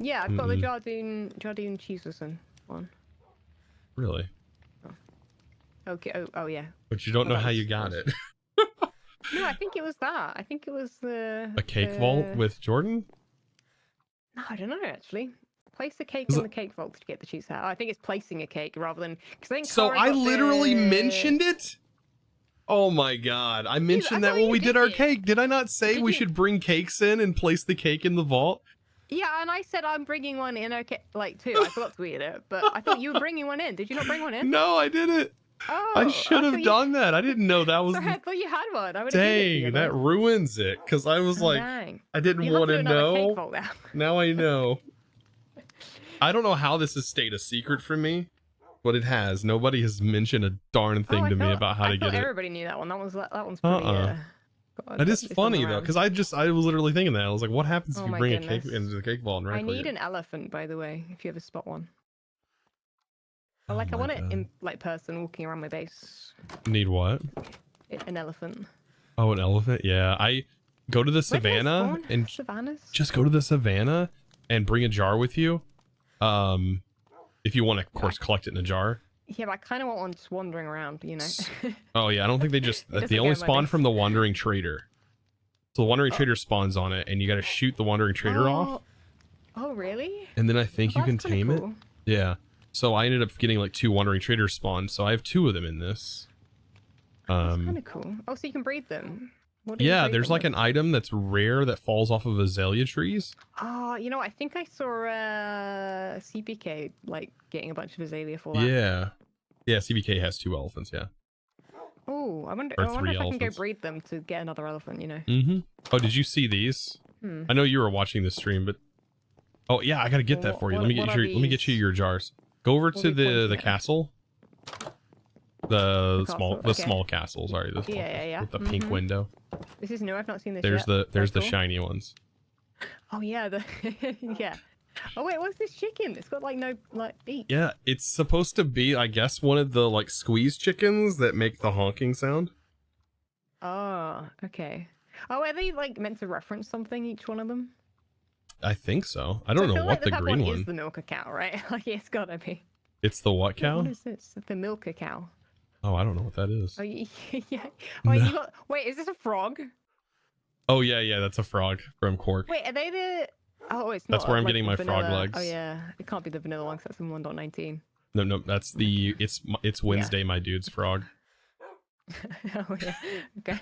Yeah, I've got the Jardine Cheeserson one. really. Okay. Oh yeah. But you don't Oh, know that how was- you got that it. No, I think it was that. I think it was the A cake vault with Jordan? No, I don't know actually. Place a cake Is in it- the cake vault to get the cheese out. I think it's placing a cake rather than because I think. So Cara I got literally the... mentioned it? Oh my god. I mentioned that thought when you we did our did. cake. Did I not say Did we you? should bring cakes in and place the cake in the vault? Yeah, and I said I'm bringing one in. Okay, like too. I forgot to eat it, but I thought you were bringing one in. Did you not bring one in? No, I didn't. Oh, I should have done that. I didn't know that was Sorry, the... I thought you had one. I would have given it to you. Dang, that ruins it. Because I was like, Dang. I didn't You'll have want to to do another cake know. vault now. Now I know. I don't know how this has stayed a secret from me, but it has. Nobody has mentioned a darn thing to me about how to get it. Everybody knew that one. That one's pretty. God, That is it's funny been though, around. because I was literally thinking that. I was like, what happens if Oh you my bring a goodness. cake into the cake vault and I right-click need it? an elephant, by the way, if you ever spot one. Oh I my want it God. in like person walking around my base. Need what? An elephant. Oh, an elephant? Yeah, I go to the Where do they savannah spawn? and Savannas? just go to the savannah and bring a jar with you. If you want to, of course, collect it in a jar. Yeah, but I kind of want one just wandering around, you know. Oh yeah, I don't think they just. It doesn't They go only in my spawn base. from the wandering trader. So the wandering trader spawns on it, and you got to shoot the wandering trader off, Oh, really? and then I think you Oh, can that's kinda tame it. cool. Yeah. So I ended up getting like 2 wandering traders spawned, so I have 2 of them in this. That's kind of cool. Oh, so you can breed them. What do you Yeah, breed there's them like with? an item that's rare that falls off of azalea trees. Oh, you know, I think I saw CPK like getting a bunch of azalea for that. Yeah. Yeah, CBK has 2 elephants, yeah. Oh, I wonder Or if 3 I can go elephants. breed them to get another elephant, you know. Mm-hmm. Oh, did you see these? Hmm. I know you were watching the stream, but oh yeah, I gotta get Well, that for you. what- Let me what get are your let me get you these? your jars. Go over What to are we the pointing at? castle. The small castle, okay. small castle, sorry, the small Yeah, castle yeah. with the pink Mhm. window. This is new. I've not seen this There's yet. the Very the cool. shiny ones. Oh yeah, the yeah. Oh wait, what's this chicken? It's got like no like beak. Yeah, it's supposed to be, I guess, one of the like squeeze chickens that make the honking sound. Oh, okay. Oh, are they like meant to reference something, each one of them? I think so. I So don't know feel what like the that green one one. is the milker cow, right? Like it's gotta be. It's the what Wait, cow? What is this? The milker cow. Oh, I don't know what that is. Oh yeah. Wait, No. you got. Wait, is this a frog? Oh yeah, that's a frog from Cork. Wait, are they the? Oh, it's not. That's where I'm like getting the my frog vanilla- legs. Oh yeah, it can't be the vanilla ones. That's in 1.19. No, that's the it's Wednesday, my dude's frog. Oh yeah. Okay.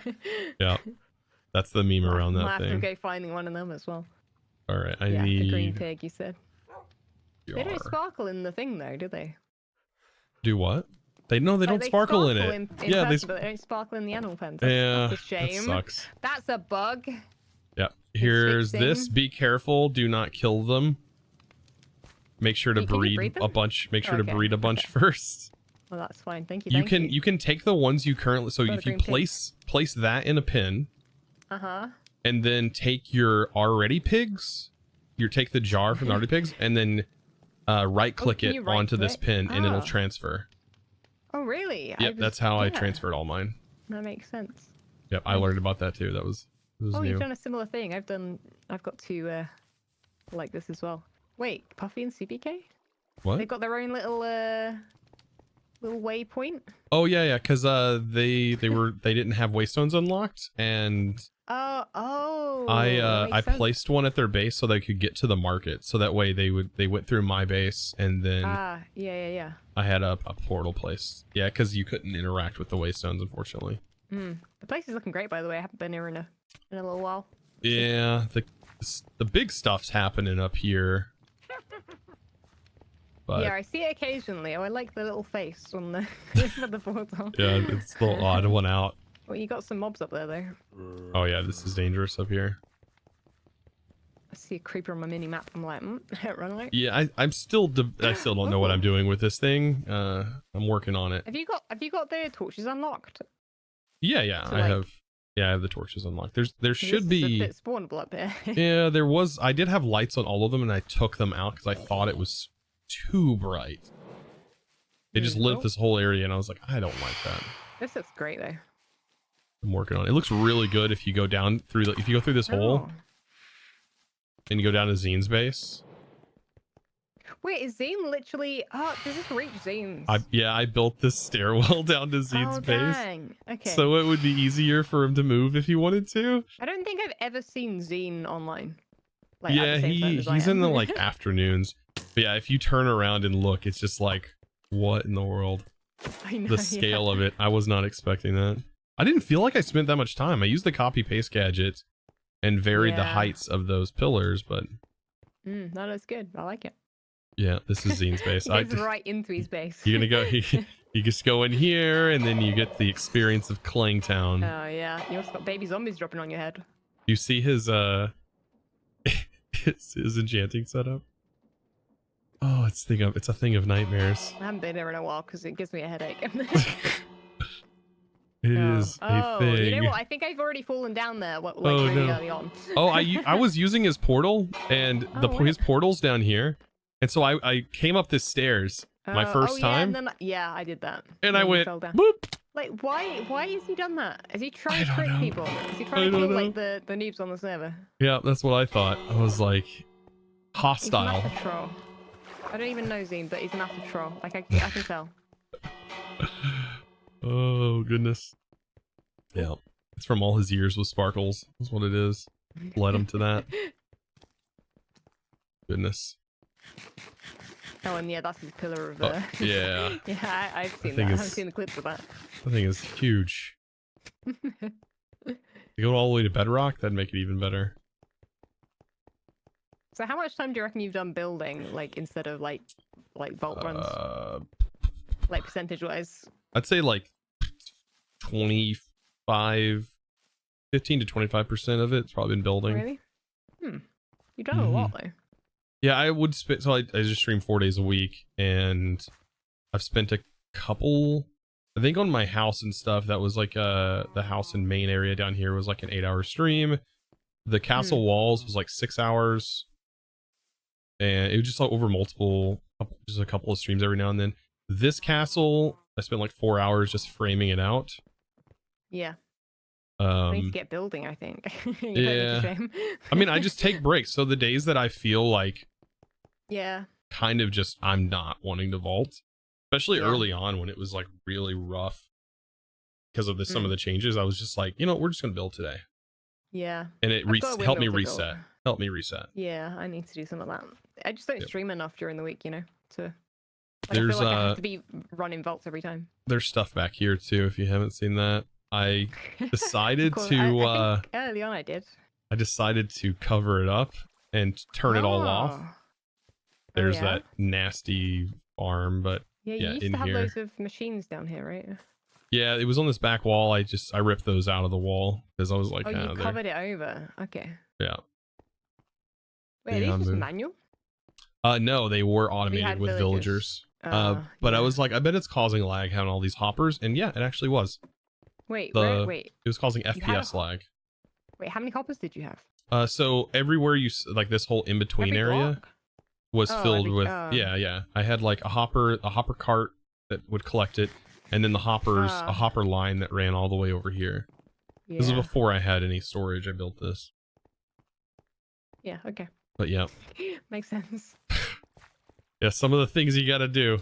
Yeah, that's the meme around Might that have to thing. go finding one of them as well. All right, I Yeah, the green need. pig. You said they don't jar. sparkle in the thing though, do they? Do what? They don't Like, sparkle in it. in Yeah, they. person, but they don't sparkle in the animal pens. That's, Yeah, that's a shame. that sucks. That's a bug. Yeah, here's this. fixing. Be careful. Do not kill them. Make sure to Can you breed breed them? a bunch. Make sure to Okay, breed a bunch first. Well, that's fine. Thank you. You thank can you can take the ones you currently. So Got a if you green pig. place that in a pin, Uh-huh. and then take your already pigs, you take the jar from the already pigs, and then right click can it you right onto this click? pin, and it'll Oh. transfer. Oh, really? Yep, that's how I transferred all mine. That makes sense. Yep, I learned about that too. That was Oh, new. you've done a similar thing. I've got two like this as well. Wait, Puffy and CPK? What? They've got their own little waypoint. Oh yeah, because they didn't have waystones unlocked, and Oh. I that makes sense. placed one at their base so they could get to the market. So that way they went through my base, and then Ah, yeah. I had a portal placed. Yeah, because you couldn't interact with the waystones, unfortunately. The place is looking great, by the way. I haven't been here in a little while. Yeah, the big stuff's happening up here. But Yeah, I see it occasionally. Oh, I like the little face on the for the portal. yeah, it's the odd one out. Well, you got some mobs up there, though. Oh yeah, this is dangerous up here. I see a creeper on my mini map. I'm like, run away. Yeah, I still don't know what I'm doing with this thing. I'm working on it. Have you got the torches unlocked? Yeah, So, I like- have. Yeah, I have the torches unlocked. There 'Cause should this is a be. bit spawnable up here. Yeah, there was. I did have lights on all of them, and I took them out because I thought it was too bright. It just lit up Nope. this whole area, and I was like, I don't like that. This looks great though. I'm working on it. It looks really good if you go down through. If you go through this hole Oh. and you go down to Zine's base. Wait, is Zane literally? Oh, does this reach Zane's? I built this stairwell down to Zene's base. Dang. Okay. So it would be easier for him to move if he wanted to. I don't think I've ever seen Zane online. Like, Yeah, at the same time as I he's in am. the like afternoons. But yeah, if you turn around and look, it's just like, what in the world? I know, The scale of it. I was not expecting that. I didn't feel like I spent that much time. I used the copy paste gadget and varied the heights of those pillars, but no, that's good. I like it. yeah, this is Zene's base. He's right into his base. You're gonna go. You just go in here, and then you get the experience of Clangtown. Oh yeah, you also got baby zombies dropping on your head. You see his his enchanting setup. Oh, it's a thing of nightmares. I haven't been there in a while because it gives me a headache. It is a thing. You know what? I think I've already fallen down there. Like Oh, really no. early on. Oh, I was using his portal, and his portal's down here, and so I came up the stairs my first time. And then, I did that. And I then you went fell down. boop. Like, why has he done that? Is he trying I to don't trick know. people? Is he I trying to don't kill know. like the noobs on the server? Yeah, that's what I thought. I was like, He's a hostile. massive troll. I don't even know Zine, but he's a massive troll. Like I can tell. Oh goodness. Yeah, it's from all his years with Sparkles. That's what it is. Led him to that. Goodness. Oh, and yeah, that's his pillar of. Yeah. Yeah, I've seen thing that. is- I've seen the clips of that. I think it's huge. You go all the way to bedrock, that'd make it even better. So, how much time do you reckon you've done building, like instead of like vault runs, like percentage-wise? I'd say like 15 to 25% of it's probably been building. Really? You've done a lot though. Yeah, I would spend. So I just stream 4 days a week, and I've spent a couple. I think on my house and stuff. That was like the house and main area down here was like an 8-hour stream. The castle walls was like 6 hours, and it was just like over just a couple of streams every now and then. This castle, I spent like 4 hours just framing it out. Yeah. I need to Um, get building, I think. yeah. I mean, I just take breaks. So the days that I feel like Yeah. kind of just I'm not wanting to vault, especially Yeah. early on when it was like really rough because of some of the changes, I was just like, we're just gonna build today, Yeah. and it I've got a helped me windmill to reset. build. Help me reset. Yeah, I need to do some of that. I just don't Yep. stream enough during the week, to. Like, There's I feel like I have to be running vaults every time. There's stuff back here too. If you haven't seen that, I decided Cool. to I think early on I did. I decided to cover it up and turn it all off. Oh. There's yeah? that nasty farm, but Yeah, you yeah, used in to have here. loads of machines down here, right? yeah, it was on this back wall. I ripped those out of the wall because I was like, Oh, you they're- covered it over. Okay. yeah. Wait, are Yeah, these just man. manual? No, they were automated had with villagers. But I yeah. was like, I bet it's causing lag having all these hoppers, and yeah, it actually was. Wait, It was causing had FPS lag. wait, how many hoppers did you have? So everywhere like this whole in between Every area block? was Oh, filled every- with oh. yeah. I had like a hopper cart that would collect it, and then the hoppers a Ah. hopper line that ran all the way over here. Yeah. This is before I had any storage. I built this, Yeah, okay. but yeah. Makes sense. Yeah, some of the things you gotta do.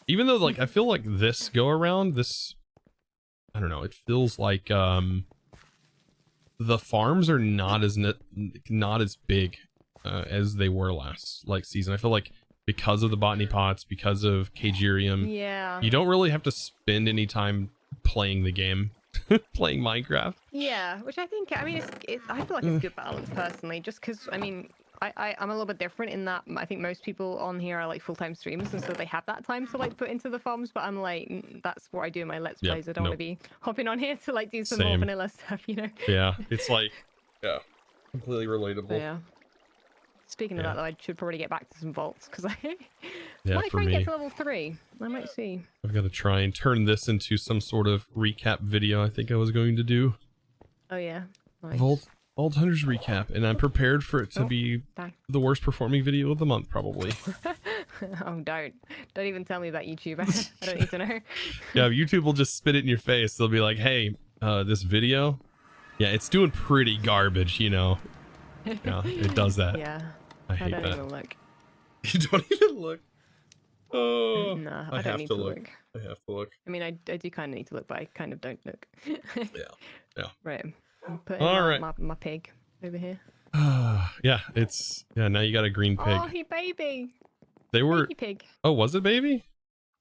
Even though, like, I feel like this go around, I don't know, it feels like, the farms are not as big, as they were last, season. I feel like because of the botany pots, because of Kagerium, Yeah. you don't really have to spend any time playing the game, playing Minecraft. Yeah, which I think, I mean, I feel like it's good balance personally, just because, I mean, I'm a little bit different in that I think most people on here are like full-time streamers, and so they have that time to like put into the farms, but I'm like, that's what I do in my Let's Yep, Plays. I don't want to be hopping on here to like do some more Same. vanilla stuff, Yeah, it's like, yeah, completely relatable. But yeah. Speaking of that, though, I should probably get back to some vaults, because I Yeah, might for try and me. get to level 3. I might see. I've got to try and turn this into some sort of recap video I think I was going to do. Oh, yeah. Nice. Vault Hunters recap, and I'm prepared for it to be Dang. the worst performing video of the month, probably. Oh, don't even tell me about YouTube. I don't need to know. Yeah, YouTube will just spit it in your face. They'll be like, hey, this video, yeah, it's doing pretty garbage, Yeah, it does that. Yeah. I I hate don't that. even look. You don't even look. Oh, No, I don't need to look. I have to look. I mean, I do kind of need to look, but I kind of don't look. Yeah. Right. I'm putting my pig over here. Yeah, now you got a green pig. Oh, he baby. They were. Baby pig. Oh, was it baby?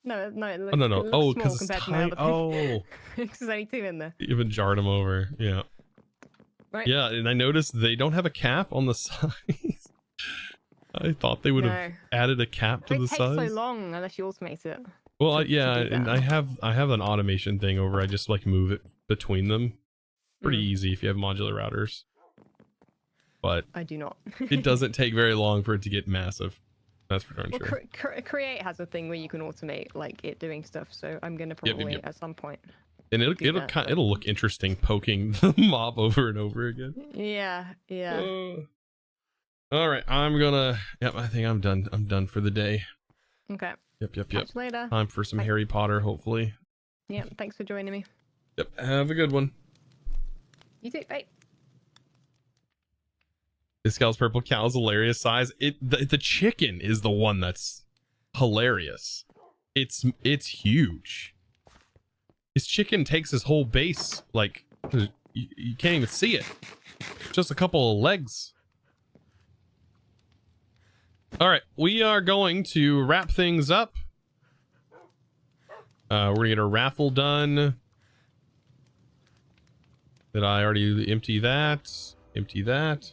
No. It looks, No. It Oh, looks because small it's compared tiny. to my other Oh. pig. Because there's only 2 in there. You even jarred them over. Yeah. Right. Yeah, and I noticed they don't have a cap on the size. I thought they would have added a cap to the size. It takes so long unless you automate it. Well, and I have an automation thing over. I just like move it between them. Pretty easy if you have modular routers. But I do not. It doesn't take very long for it to get massive. That's for darn sure. Create has a thing where you can automate like it doing stuff. So I'm gonna probably at some point. And it'll look interesting poking the mob over and over again. Yeah. All right, I think I'm done. I'm done for the day. Okay. Yep. Catch you later. Time for some Harry Potter, hopefully. Yeah, thanks for joining me. Yep, have a good one. You too, bye. This gal's purple cow is hilarious size. The chicken is the one that's hilarious. It's huge. His chicken takes his whole base, like you can't even see it. Just a couple of legs. All right, we are going to wrap things up. We're gonna get a raffle done. Did I already empty that? Empty that.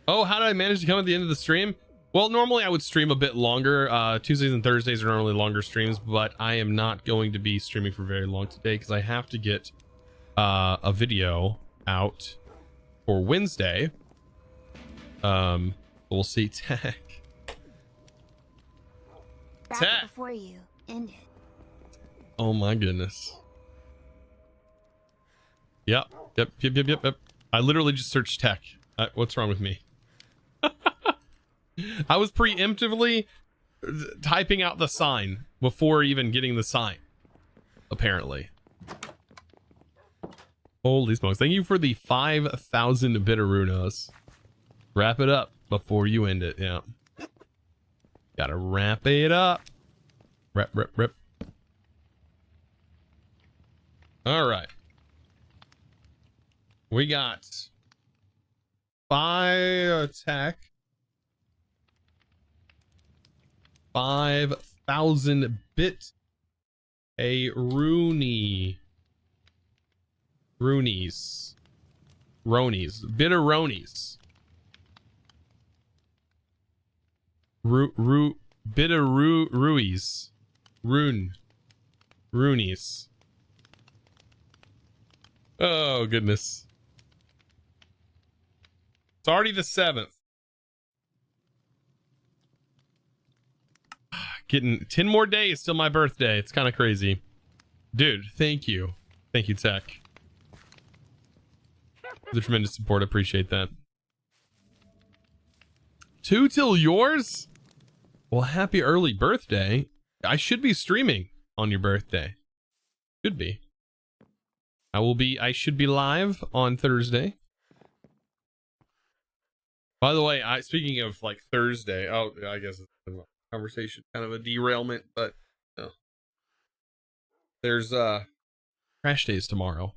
Oh, how did I manage to come at the end of the stream? Well, normally I would stream a bit longer. Tuesdays and Thursdays are normally longer streams, but I am not going to be streaming for very long today because I have to get a video out for Wednesday. We'll see. Tech. Wrap it before you end it. Oh my goodness. Yep. I literally just searched tech. What's wrong with me? I was preemptively typing out the sign before even getting the sign. Apparently. Holy smokes. Thank you for the 5,000 Bitterunos. Wrap it up before you end it. Yeah. Gotta wrap it up. Rip. All right. We got 5 attack. 5,000 bit. A Roonies. Bitteronies. Bitteruies. Roonies. Oh goodness. It's already the 7th. Getting 10 more days till my birthday. It's kind of crazy. Dude, thank you. Thank you, Tech. The tremendous support. Appreciate that. 2 till yours? Well, happy early birthday. I should be streaming on your birthday. Should be. I should be live on Thursday. By the way, speaking of like Thursday, I guess it's a conversation, kind of a derailment, but no. There's trash days tomorrow,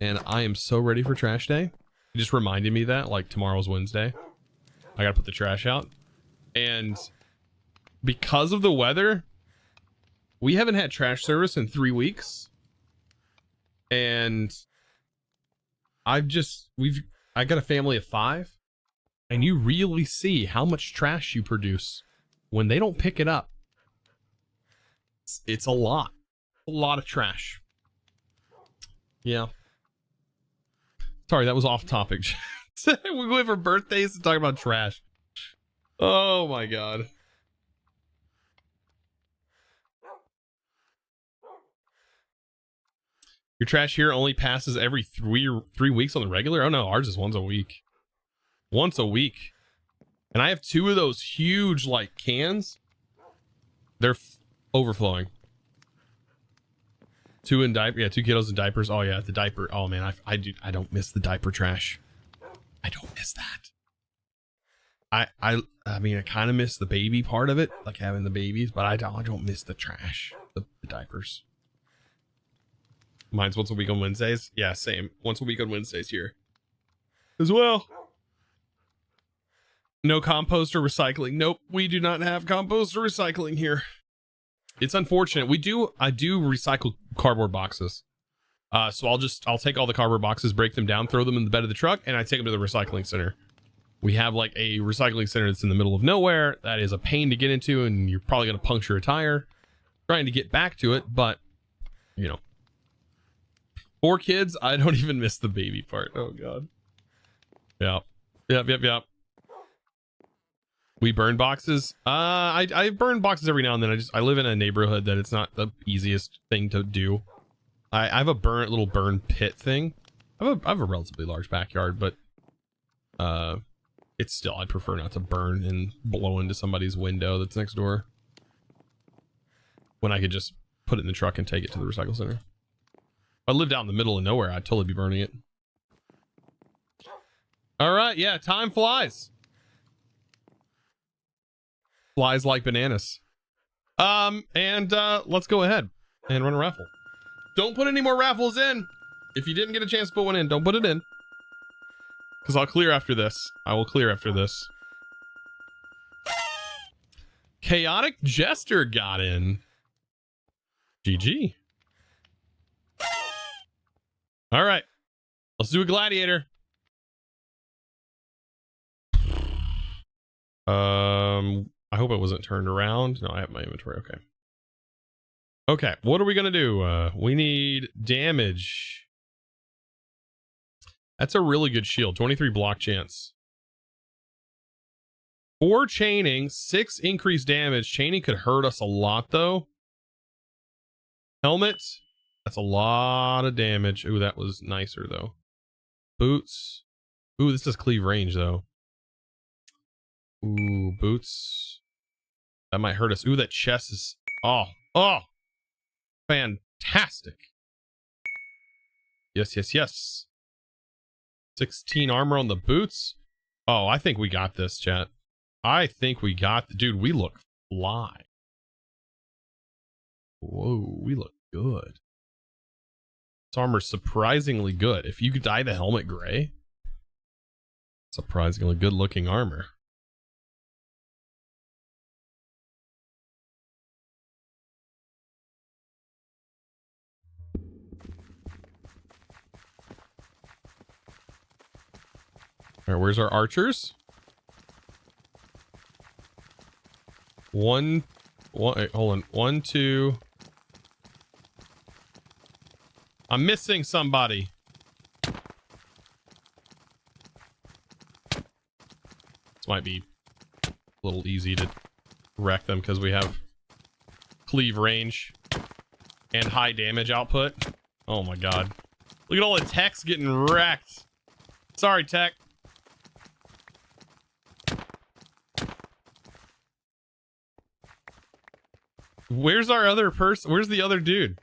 and I am so ready for trash day. It just reminded me that like tomorrow's Wednesday. I gotta put the trash out, and because of the weather, we haven't had trash service in 3 weeks, and I got a family of 5. And you really see how much trash you produce when they don't pick it up. It's a lot. A lot of trash. Yeah. Sorry, that was off topic. We went for birthdays to talk about trash. Oh my god. Your trash here only passes every 3 weeks on the regular? Oh no, ours is once a week. Once a week. And I have 2 of those huge like cans. They're overflowing. 2 in diaper. Yeah, 2 kiddos in diapers. Oh yeah, the diaper. Oh man, I don't miss the diaper trash. I don't miss that. I mean, I kind of miss the baby part of it, like having the babies, but I don't miss the trash, the diapers. Mine's once a week on Wednesdays. Yeah, same. Once a week on Wednesdays here as well. No compost or recycling. Nope, we do not have compost or recycling here. It's unfortunate. I do recycle cardboard boxes. So I'll take all the cardboard boxes, break them down, throw them in the bed of the truck, and I take them to the recycling center. We have like a recycling center that's in the middle of nowhere. That is a pain to get into, and you're probably going to puncture a tire trying to get back to it. But, you know, 4 kids, I don't even miss the baby part. Oh, God. Yeah. Yep. We burn boxes. I burn boxes every now and then. I live in a neighborhood that it's not the easiest thing to do. I have a little burn pit thing. I have a relatively large backyard, but it's still, I prefer not to burn and blow into somebody's window that's next door when I could just put it in the truck and take it to the recycle center. If I lived out in the middle of nowhere, I'd totally be burning it. All right, yeah, time flies. Flies like bananas. Let's go ahead and run a raffle. Don't put any more raffles in. If you didn't get a chance to put one in, don't put it in. Because I'll clear after this. I will clear after this. Chaotic Jester got in. GG. All right. Let's do a gladiator. I hope it wasn't turned around. No, I have my inventory. Okay. Okay, what are we gonna do? We need damage. That's a really good shield. 23 block chance. 4 chaining, 6 increased damage. Chaining could hurt us a lot though. Helmet. That's a lot of damage. Ooh, that was nicer though. Boots. Ooh, this does cleave range though. Ooh, boots. That might hurt us. Ooh, that chest is... Oh. Fantastic. Yes. 16 armor on the boots. Oh, I think we got this, chat. I think we got... Dude, we look fly. Whoa, we look good. This armor's surprisingly good. If you could dye the helmet gray, surprisingly good looking armor. All right, where's our archers? One, wait, hold on. 1, 2. I'm missing somebody. This might be a little easy to wreck them because we have cleave range and high damage output. Oh my God. Look at all the techs getting wrecked. Sorry, tech. Where's our other person? Where's the other dude?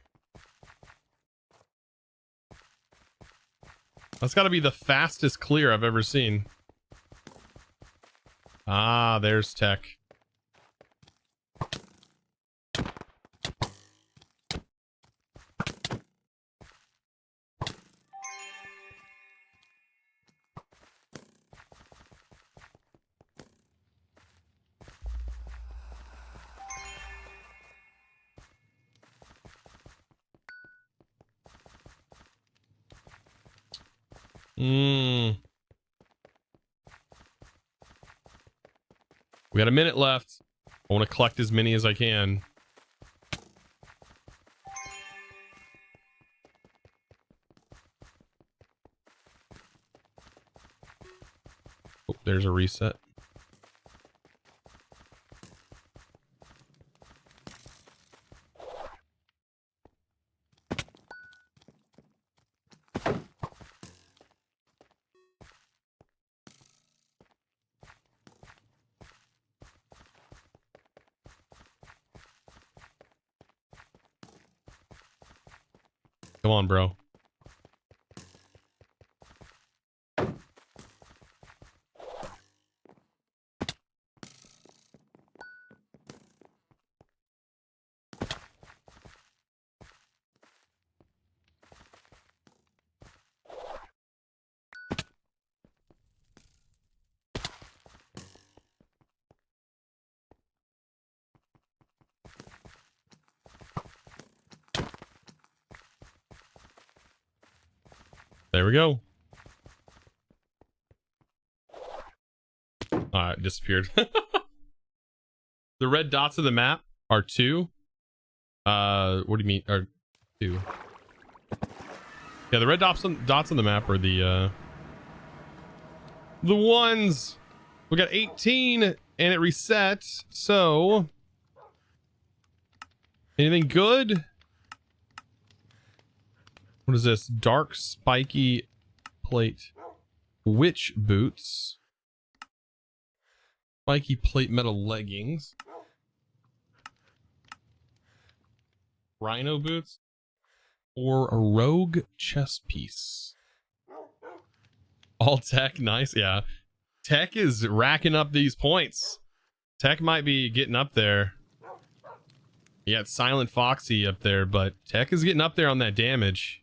That's got to be the fastest clear I've ever seen. Ah, there's tech. We got a minute left. I want to collect as many as I can. Oh, there's a reset. Come on, bro. There we go. It disappeared. The red dots of the map are 2. What do you mean? Are 2? Yeah, the red dots on the map are the ones. We got 18 and it resets. So anything good? What is this? Dark spiky plate. Witch boots. Spiky plate metal leggings. Rhino boots. Or a rogue chest piece. All tech, nice. Yeah. Tech is racking up these points. Tech might be getting up there. You got Silent Foxy up there, but Tech is getting up there on that damage.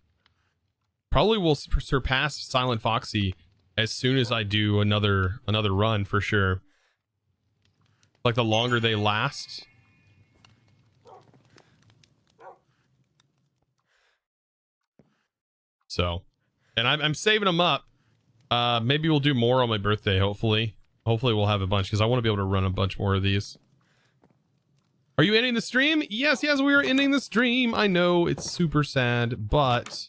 Probably will surpass Silent Foxy as soon as I do another run for sure. Like the longer they last. So, and I'm saving them up. Maybe we'll do more on my birthday, hopefully. Hopefully we'll have a bunch because I want to be able to run a bunch more of these. Are you ending the stream? Yes, we are ending the stream. I know it's super sad, but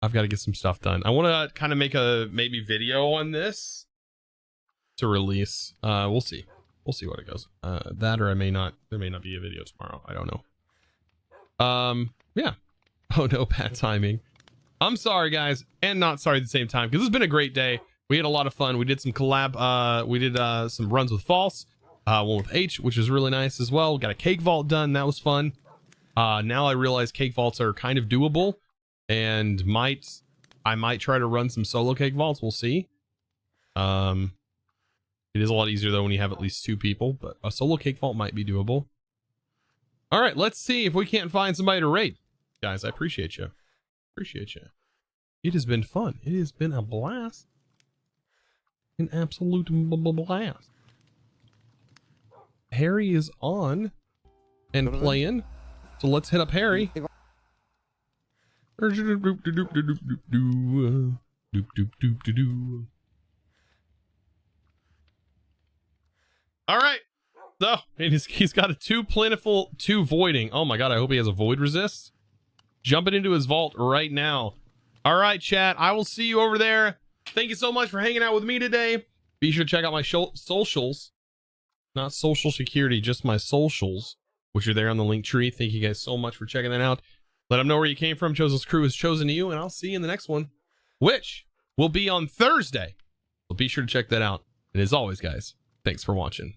I've got to get some stuff done. I want to kind of make a maybe video on this to release. We'll see. We'll see what it goes. That or I may not. There may not be a video tomorrow. I don't know. Yeah. Oh no, bad timing. I'm sorry, guys, and not sorry at the same time because it's been a great day. We had a lot of fun. We did some collab. We did some runs with False, one with H, which was really nice as well. Got a cake vault done. That was fun. Now I realize cake vaults are kind of doable, and I might try to run some solo cake vaults. We'll see. It is a lot easier though when you have at least 2 people, but a solo cake vault might be doable. All right, let's see if we can't find somebody to raid. Guys, I appreciate you. Appreciate you. It has been fun. It has been a blast. An absolute blast. Harry is on and playing. So let's hit up Harry. All right. So he's got a 2 plentiful, 2 voiding. Oh my god, I hope he has a void resist. Jumping into his vault right now. All right, chat. I will see you over there. Thank you so much for hanging out with me today. Be sure to check out my socials. Not social security, just my socials, which are there on the link tree. Thank you guys so much for checking that out. Let them know where you came from. Chosen's crew has chosen you, and I'll see you in the next one, which will be on Thursday. So be sure to check that out. And as always, guys, thanks for watching.